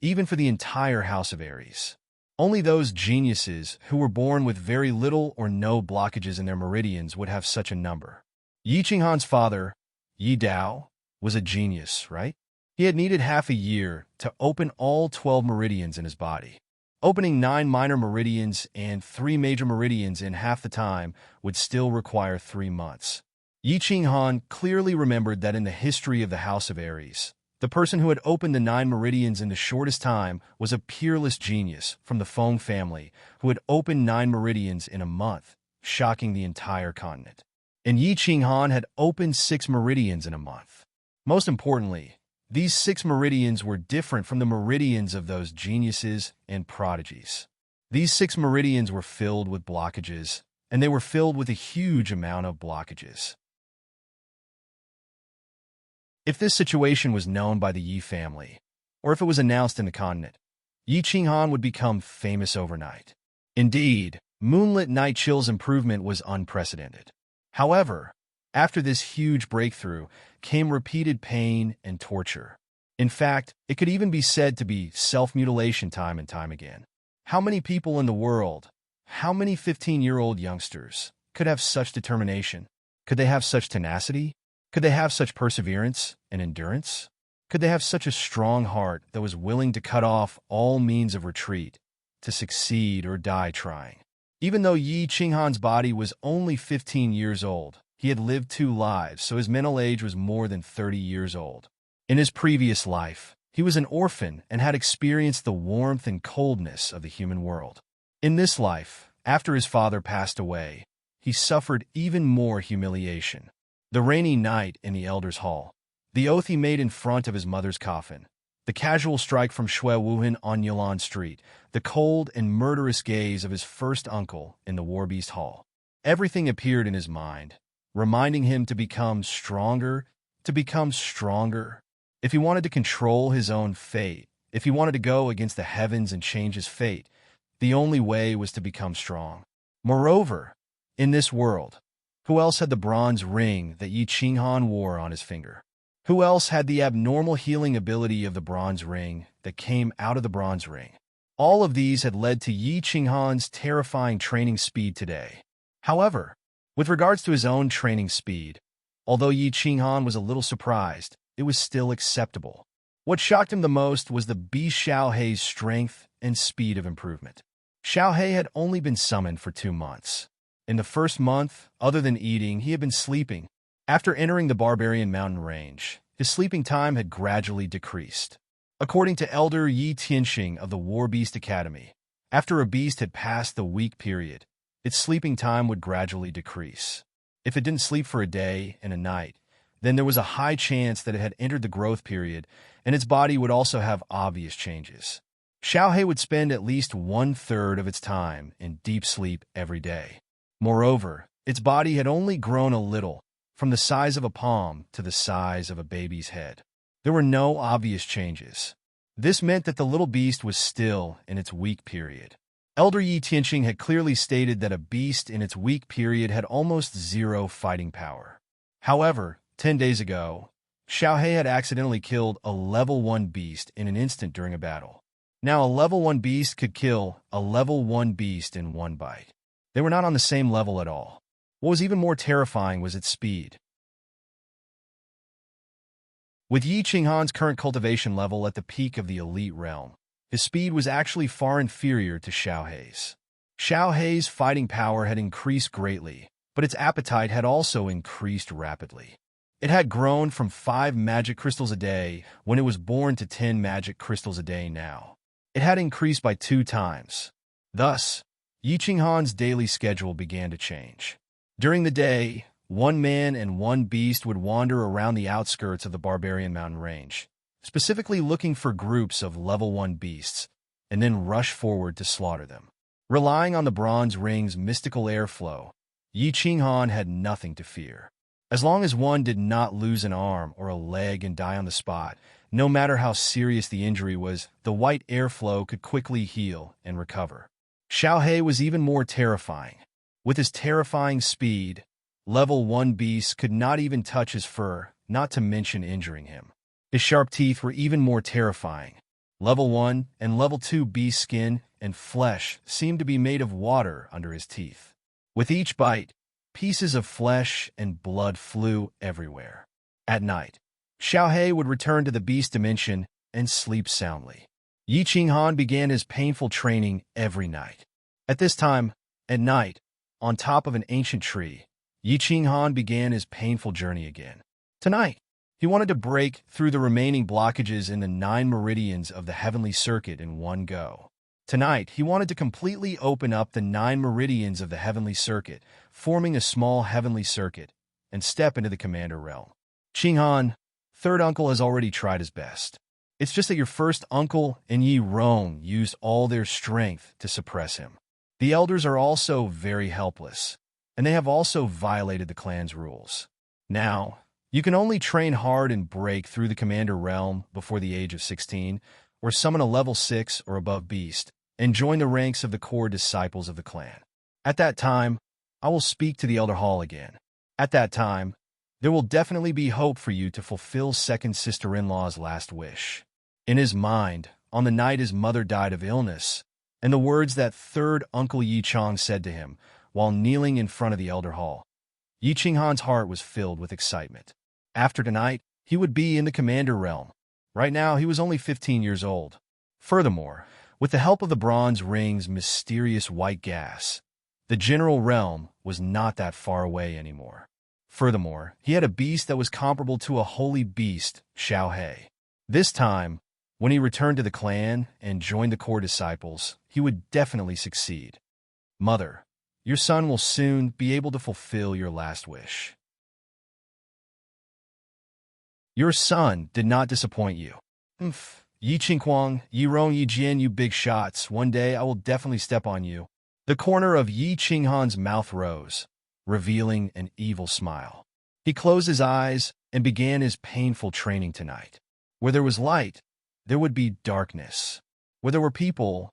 even for the entire House of Aries. Only those geniuses who were born with very little or no blockages in their meridians would have such a number. Yi Qinghan's father, Yi Dao, was a genius, right? He had needed half a year to open all 12 meridians in his body. Opening 9 minor meridians and 3 major meridians in half the time would still require 3 months. Yi Qinghan clearly remembered that in the history of the House of Aries, the person who had opened the 9 meridians in the shortest time was a peerless genius from the Feng family who had opened 9 meridians in a month, shocking the entire continent. And Yi Qinghan had opened 6 meridians in a month. Most importantly, these 6 meridians were different from the meridians of those geniuses and prodigies. These 6 meridians were filled with blockages, and they were filled with a huge amount of blockages. If this situation was known by the Yi family, or if it was announced in the continent, Yi Qinghan would become famous overnight. Indeed, Moonlit Night Chill's improvement was unprecedented. However, after this huge breakthrough came repeated pain and torture. In fact, it could even be said to be self-mutilation time and time again. How many people in the world, how many 15-year-old youngsters, could have such determination? Could they have such tenacity? Could they have such perseverance and endurance? Could they have such a strong heart that was willing to cut off all means of retreat, to succeed or die trying? Even though Yi Qinghan's body was only 15 years old, he had lived 2 lives, so his mental age was more than 30 years old. In his previous life, he was an orphan and had experienced the warmth and coldness of the human world. In this life, after his father passed away, he suffered even more humiliation. The rainy night in the Elder's Hall, the oath he made in front of his mother's coffin, the casual strike from Shui Wuhan on Yulan Street, the cold and murderous gaze of his first uncle in the Warbeast Hall. Everything appeared in his mind, reminding him to become stronger, to become stronger. If he wanted to control his own fate, if he wanted to go against the heavens and change his fate, the only way was to become strong. Moreover, in this world, who else had the bronze ring that Yi Qinghan wore on his finger? Who else had the abnormal healing ability of the bronze ring that came out of the bronze ring? All of these had led to Yi Qinghan's terrifying training speed today. However, With regards to his own training speed, although Yi Qinghan was a little surprised, it was still acceptable. What shocked him the most was the beast Xiaohei's strength and speed of improvement. Xiaohei had only been summoned for 2 months. In the first month, other than eating, he had been sleeping. After entering the barbarian mountain range, his sleeping time had gradually decreased. According to Elder Yi Tianxing of the War Beast Academy, after a beast had passed the week period, its sleeping time would gradually decrease. If it didn't sleep for a day and a night, then there was a high chance that it had entered the growth period, and its body would also have obvious changes. Xiaohei would spend at least 1/3 of its time in deep sleep every day. Moreover, its body had only grown a little, from the size of a palm to the size of a baby's head. There were no obvious changes. This meant that the little beast was still in its weak period. Elder Yi Tianxing had clearly stated that a beast in its weak period had almost zero fighting power. However, 10 days ago, Xiaohei had accidentally killed a level 1 beast in an instant during a battle. Now a level 1 beast could kill a level 1 beast in one bite. They were not on the same level at all. What was even more terrifying was its speed. With Yi Qinghan's current cultivation level at the peak of the elite realm, his speed was actually far inferior to Xiaohei's. Xiaohei's fighting power had increased greatly, but its appetite had also increased rapidly. It had grown from 5 magic crystals a day when it was born to 10 magic crystals a day now. It had increased by 2 times. Thus, Yi Qinghan's daily schedule began to change. During the day, 1 man and 1 beast would wander around the outskirts of the barbarian mountain range, specifically looking for groups of level 1 beasts, and then rush forward to slaughter them. Relying on the bronze ring's mystical airflow, Yi Qinghan had nothing to fear. As long as one did not lose an arm or a leg and die on the spot, no matter how serious the injury was, the white airflow could quickly heal and recover. Xiaohei was even more terrifying. With his terrifying speed, level 1 beasts could not even touch his fur, not to mention injuring him. His sharp teeth were even more terrifying. Level 1 and level 2 beast skin and flesh seemed to be made of water under his teeth. With each bite, pieces of flesh and blood flew everywhere. At night, Xiaohei would return to the beast dimension and sleep soundly. Yi Qinghan began his painful training every night. At this time, at night, on top of an ancient tree, Yi Qinghan began his painful journey again. Tonight, he wanted to break through the remaining blockages in the 9 meridians of the heavenly circuit in one go. Tonight, he wanted to completely open up the 9 meridians of the heavenly circuit, forming a small heavenly circuit, and step into the commander realm. Qinghan, third uncle, has already tried his best. It's just that your first uncle and Yi Rong used all their strength to suppress him. The elders are also very helpless, and they have also violated the clan's rules. Now, you can only train hard and break through the commander realm before the age of 16, or summon a level 6 or above beast, and join the ranks of the core disciples of the clan. At that time, I will speak to the Elder Hall again. At that time, there will definitely be hope for you to fulfill second sister-in-law's last wish. In his mind, on the night his mother died of illness, and the words that third Uncle Yi Chong said to him while kneeling in front of the Elder Hall, Yi Qinghan's heart was filled with excitement. After tonight, he would be in the commander realm. Right now, he was only 15 years old. Furthermore, with the help of the bronze ring's mysterious white gas, the general realm was not that far away anymore. Furthermore, he had a beast that was comparable to a holy beast, Xiaohei. This time, when he returned to the clan and joined the core disciples, he would definitely succeed. Mother, your son will soon be able to fulfill your last wish. Your son did not disappoint you. Yi Qinghuang, Yi Rong, Yi Jian, you big shots. One day I will definitely step on you. The corner of Yi Qinghan's mouth rose, revealing an evil smile. He closed his eyes and began his painful training tonight. Where there was light, there would be darkness. Where there were people,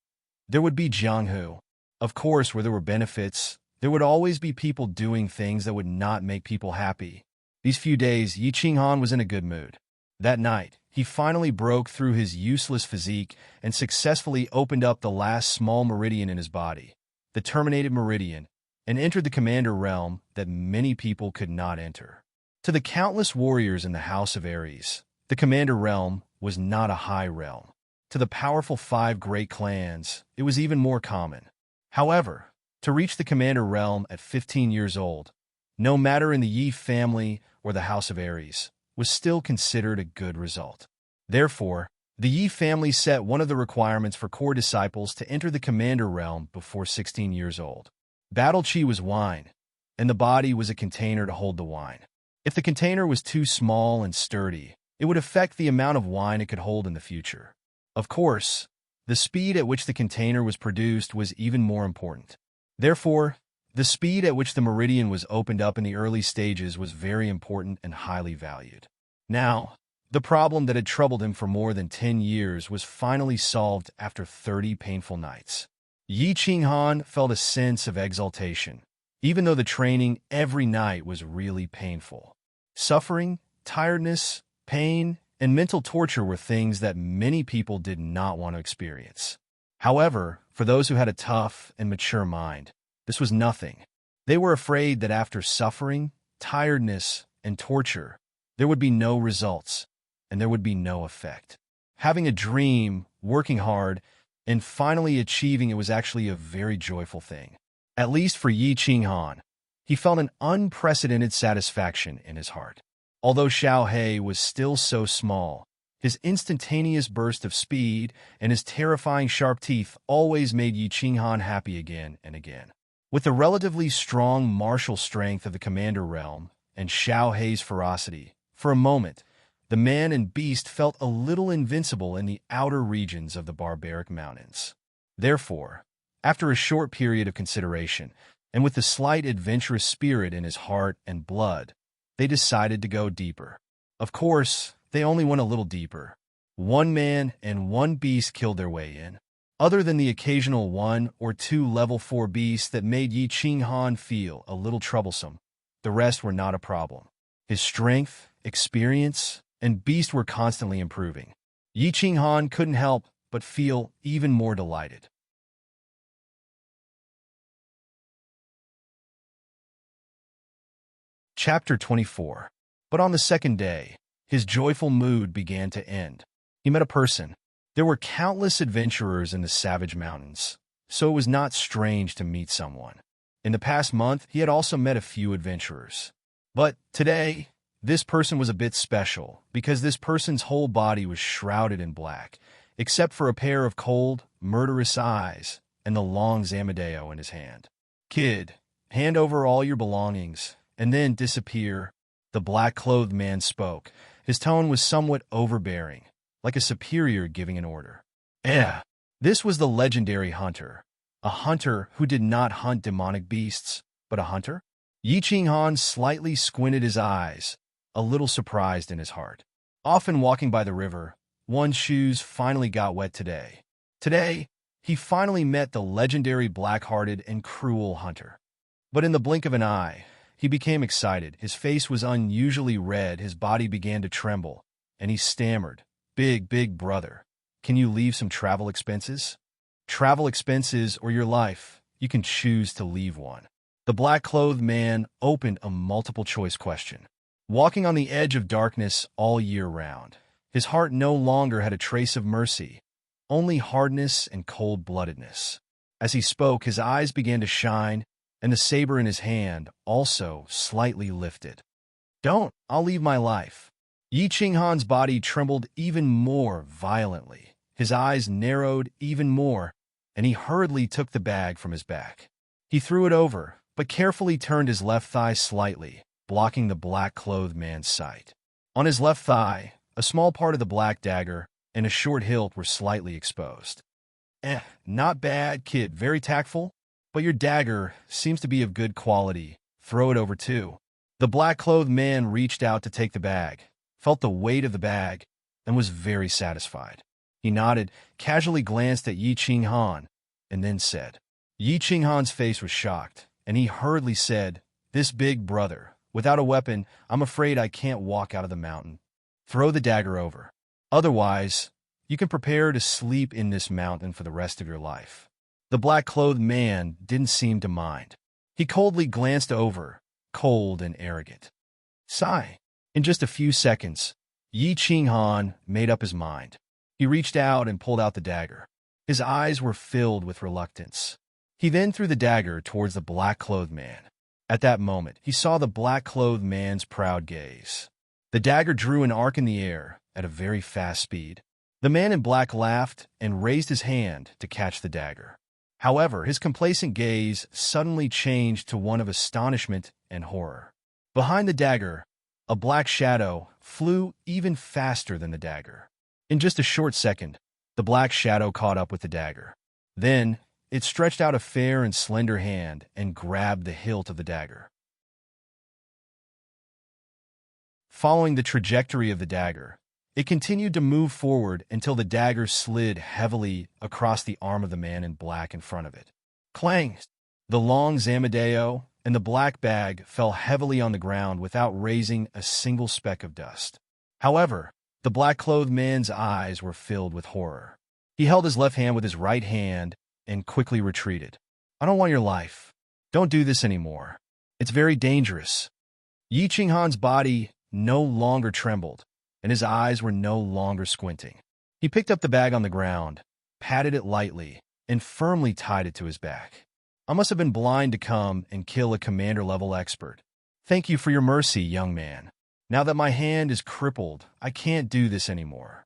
there would be Jianghu. Of course, where there were benefits, there would always be people doing things that would not make people happy. These few days, Yi Qinghan was in a good mood. That night, he finally broke through his useless physique and successfully opened up the last small meridian in his body, the terminated meridian, and entered the commander realm that many people could not enter. To the countless warriors in the House of Ares, the commander realm was not a high realm. To the powerful 5 great clans, it was even more common. However, to reach the commander realm at 15 years old, no matter in the Yi family or the House of Ares, was still considered a good result. Therefore, the Yi family set one of the requirements for core disciples to enter the commander realm before 16 years old. Battle chi was wine, and the body was a container to hold the wine. If the container was too small and sturdy, it would affect the amount of wine it could hold in the future. Of course, the speed at which the container was produced was even more important. Therefore, the speed at which the meridian was opened up in the early stages was very important and highly valued. Now, the problem that had troubled him for more than 10 years was finally solved after 30 painful nights. Yi Qinghan felt a sense of exaltation, even though the training every night was really painful. Suffering, tiredness, pain, and mental torture were things that many people did not want to experience. However, for those who had a tough and mature mind, this was nothing. They were afraid that after suffering, tiredness, and torture, there would be no results, and there would be no effect. Having a dream, working hard, and finally achieving it was actually a very joyful thing. At least for Yi Qinghan, he felt an unprecedented satisfaction in his heart. Although Xiao He was still so small, his instantaneous burst of speed and his terrifying sharp teeth always made Yi Qinghan happy again and again. With the relatively strong martial strength of the commander realm and Xiao He's ferocity, for a moment, the man and beast felt a little invincible in the outer regions of the barbaric mountains. Therefore, after a short period of consideration, and with the slight adventurous spirit in his heart and blood, they decided to go deeper. Of course, they only went a little deeper. 1 man and 1 beast killed their way in. Other than the occasional 1 or 2 level 4 beasts that made Yi Qinghan feel a little troublesome, the rest were not a problem. His strength, experience, and beast were constantly improving. Yi Qinghan couldn't help but feel even more delighted. Chapter 24. But on the second day, his joyful mood began to end. He met a person. There were countless adventurers in the savage mountains, so it was not strange to meet someone. In the past month, he had also met a few adventurers. But today, this person was a bit special, because this person's whole body was shrouded in black, except for a pair of cold, murderous eyes and the long Zamadeo in his hand. "Kid, hand over all your belongings, and then disappear," the black-clothed man spoke. His tone was somewhat overbearing, like a superior giving an order. This was the legendary hunter, a hunter who did not hunt demonic beasts, but a hunter? Yi Qinghan slightly squinted his eyes, a little surprised in his heart. Often walking by the river, one's shoes finally got wet today. Today, he finally met the legendary black-hearted and cruel hunter. But in the blink of an eye, he became excited. His face was unusually red, his body began to tremble, and he stammered, Big brother, can you leave some travel expenses?" "Travel expenses or your life, you can choose to leave one." The black-clothed man opened a multiple-choice question. Walking on the edge of darkness all year round, his heart no longer had a trace of mercy, only hardness and cold-bloodedness. As he spoke, his eyes began to shine, and the saber in his hand also slightly lifted. "Don't, I'll leave my life." Yi Qinghan's body trembled even more violently. His eyes narrowed even more, and he hurriedly took the bag from his back. He threw it over, but carefully turned his left thigh slightly, blocking the black-clothed man's sight. On his left thigh, a small part of the black dagger and a short hilt were slightly exposed. Not bad, kid, very tactful, but your dagger seems to be of good quality. Throw it over too." The black-clothed man reached out to take the bag, felt the weight of the bag, and was very satisfied. He nodded, casually glanced at Yi Qinghan, and then said. Yi Qinghan's face was shocked, and he hurriedly said, "This big brother, without a weapon, I'm afraid I can't walk out of the mountain. Throw the dagger over. Otherwise, you can prepare to sleep in this mountain for the rest of your life." The black-clothed man didn't seem to mind. He coldly glanced over, cold and arrogant. Sigh. In just a few seconds, Yi Qinghan made up his mind. He reached out and pulled out the dagger. His eyes were filled with reluctance. He then threw the dagger towards the black-clothed man. At that moment, he saw the black-clothed man's proud gaze. The dagger drew an arc in the air at a very fast speed. The man in black laughed and raised his hand to catch the dagger. However, his complacent gaze suddenly changed to one of astonishment and horror. Behind the dagger, a black shadow flew even faster than the dagger. In just a short second, the black shadow caught up with the dagger. Then, it stretched out a fair and slender hand and grabbed the hilt of the dagger. Following the trajectory of the dagger, it continued to move forward until the dagger slid heavily across the arm of the man in black in front of it. Clang! The long Zamadeo and the black bag fell heavily on the ground without raising a single speck of dust. However, the black-clothed man's eyes were filled with horror. He held his left hand with his right hand and quickly retreated. I don't want your life. Don't do this anymore. It's very dangerous. Yi Qinghan's body no longer trembled, and his eyes were no longer squinting. He picked up the bag on the ground, patted it lightly, and firmly tied it to his back. I must have been blind to come and kill a commander-level expert. Thank you for your mercy, young man. Now that my hand is crippled, I can't do this anymore.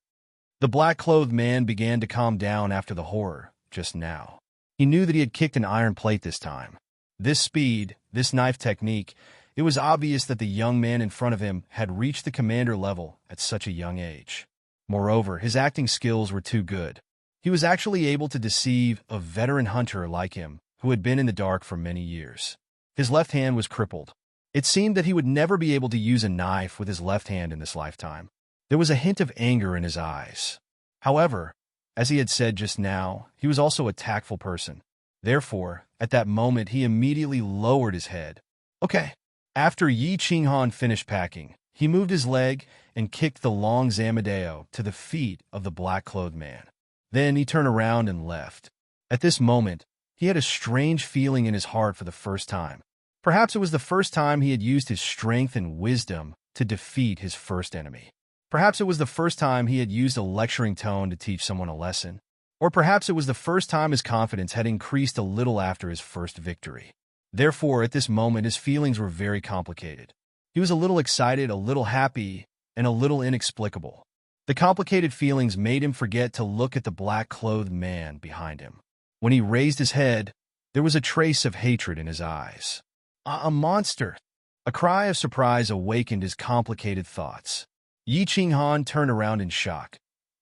The black-clothed man began to calm down after the horror just now. He knew that he had kicked an iron plate this time. This speed, this knife technique, it was obvious that the young man in front of him had reached the commander level at such a young age. Moreover, his acting skills were too good. He was actually able to deceive a veteran hunter like him who had been in the dark for many years. His left hand was crippled. It seemed that he would never be able to use a knife with his left hand in this lifetime. There was a hint of anger in his eyes. However, as he had said just now, he was also a tactful person. Therefore, at that moment, he immediately lowered his head. Okay. After Yi Qinghan finished packing, he moved his leg and kicked the long Zamadeo to the feet of the black-clothed man. Then he turned around and left. At this moment, he had a strange feeling in his heart for the first time. Perhaps it was the first time he had used his strength and wisdom to defeat his first enemy. Perhaps it was the first time he had used a lecturing tone to teach someone a lesson. Or perhaps it was the first time his confidence had increased a little after his first victory. Therefore, at this moment, his feelings were very complicated. He was a little excited, a little happy, and a little inexplicable. The complicated feelings made him forget to look at the black-clothed man behind him. When he raised his head, there was a trace of hatred in his eyes. A monster! A cry of surprise awakened his complicated thoughts. Yi Qinghan turned around in shock,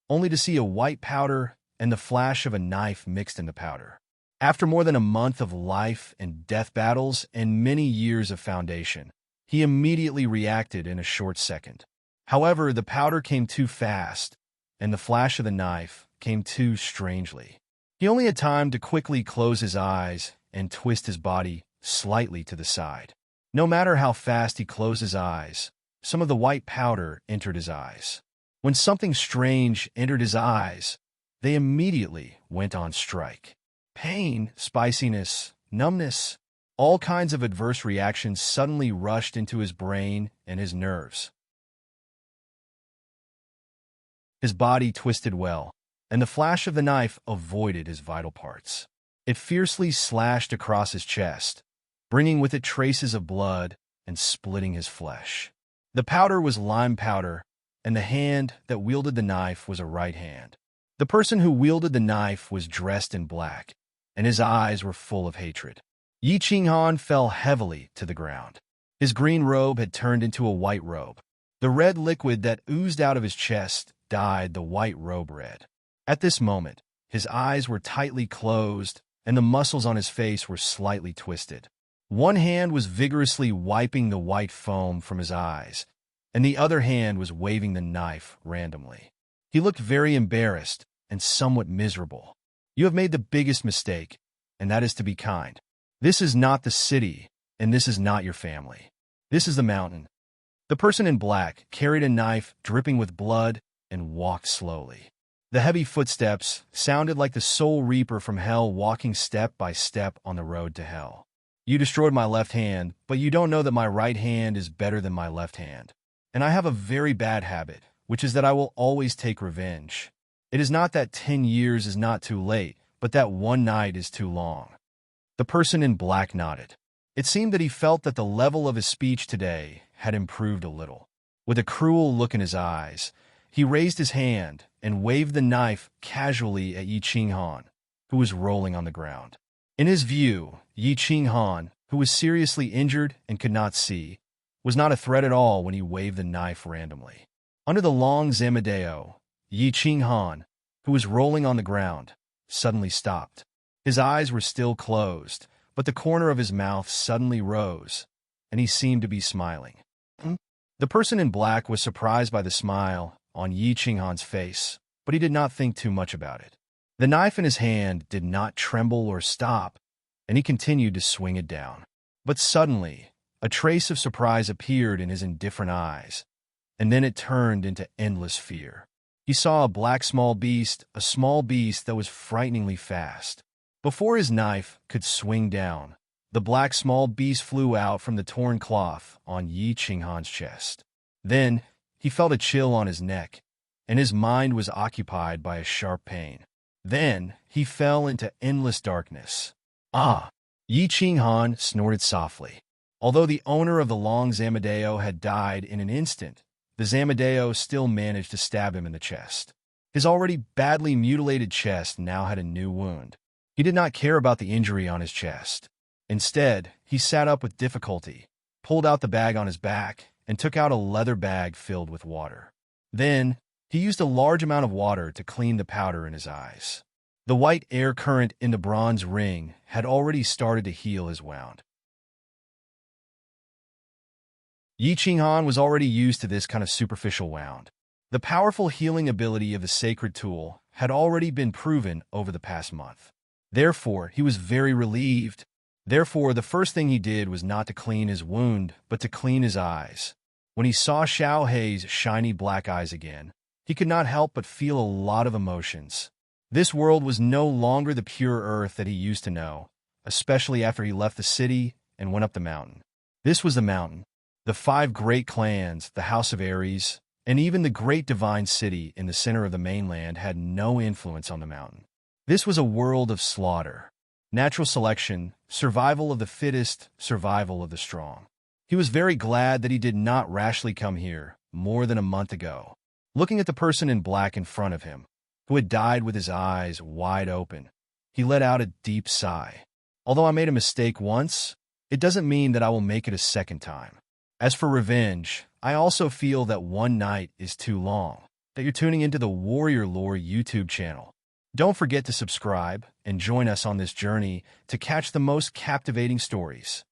only to see a white powder and the flash of a knife mixed in the powder. After more than a month of life and death battles and many years of foundation, he immediately reacted in a short second. However, the powder came too fast, and the flash of the knife came too strangely. He only had time to quickly close his eyes and twist his body slightly to the side. No matter how fast he closed his eyes, some of the white powder entered his eyes. When something strange entered his eyes, they immediately went on strike. Pain, spiciness, numbness, all kinds of adverse reactions suddenly rushed into his brain and his nerves. His body twisted well, and the flash of the knife avoided his vital parts. It fiercely slashed across his chest, bringing with it traces of blood and splitting his flesh. The powder was lime powder, and the hand that wielded the knife was a right hand. The person who wielded the knife was dressed in black, and his eyes were full of hatred. Yi Qinghan fell heavily to the ground. His green robe had turned into a white robe. The red liquid that oozed out of his chest dyed the white robe red. At this moment, his eyes were tightly closed, and the muscles on his face were slightly twisted. One hand was vigorously wiping the white foam from his eyes, and the other hand was waving the knife randomly. He looked very embarrassed and somewhat miserable. You have made the biggest mistake, and that is to be kind. This is not the city, and this is not your family. This is the mountain. The person in black carried a knife dripping with blood and walked slowly. The heavy footsteps sounded like the soul reaper from hell walking step by step on the road to hell. You destroyed my left hand, but you don't know that my right hand is better than my left hand. And I have a very bad habit, which is that I will always take revenge. It is not that 10 years is not too late, but that one night is too long." The person in black nodded. It seemed that he felt that the level of his speech today had improved a little. With a cruel look in his eyes, he raised his hand and waved the knife casually at Yi Qinghan, who was rolling on the ground. In his view, Yi Qinghan, who was seriously injured and could not see, was not a threat at all when he waved the knife randomly. Under the long Zamadeo, Yi Qinghan, who was rolling on the ground, suddenly stopped. His eyes were still closed, but the corner of his mouth suddenly rose, and he seemed to be smiling. The person in black was surprised by the smile on Yi Qinghan's face, but he did not think too much about it. The knife in his hand did not tremble or stop, and he continued to swing it down. But suddenly, a trace of surprise appeared in his indifferent eyes, and then it turned into endless fear. He saw a small beast that was frighteningly fast. Before his knife could swing down, the black small beast flew out from the torn cloth on Yi Qinghan's chest. Then, he felt a chill on his neck, and his mind was occupied by a sharp pain. Then, he fell into endless darkness. "Ah!" Yi Qinghan snorted softly. Although the owner of the long Zamadeo had died in an instant, the Zamadeo still managed to stab him in the chest. His already badly mutilated chest now had a new wound. He did not care about the injury on his chest. Instead, he sat up with difficulty, pulled out the bag on his back, and took out a leather bag filled with water. Then, he used a large amount of water to clean the powder in his eyes. The white air current in the bronze ring had already started to heal his wound. Yi Qinghan was already used to this kind of superficial wound. The powerful healing ability of the sacred tool had already been proven over the past month. Therefore, he was very relieved. Therefore, the first thing he did was not to clean his wound, but to clean his eyes. When he saw Xiao Hei's shiny black eyes again, he could not help but feel a lot of emotions. This world was no longer the pure earth that he used to know, especially after he left the city and went up the mountain. This was the mountain. The 5 great clans, the House of Ares, and even the great divine city in the center of the mainland had no influence on the mountain. This was a world of slaughter, natural selection, survival of the fittest, survival of the strong. He was very glad that he did not rashly come here more than a month ago. Looking at the person in black in front of him, who had died with his eyes wide open, he let out a deep sigh. Although I made a mistake once, it doesn't mean that I will make it a second time. As for revenge, I also feel that one night is too long, that you're tuning into the Warrior Lore YouTube channel. Don't forget to subscribe and join us on this journey to catch the most captivating stories.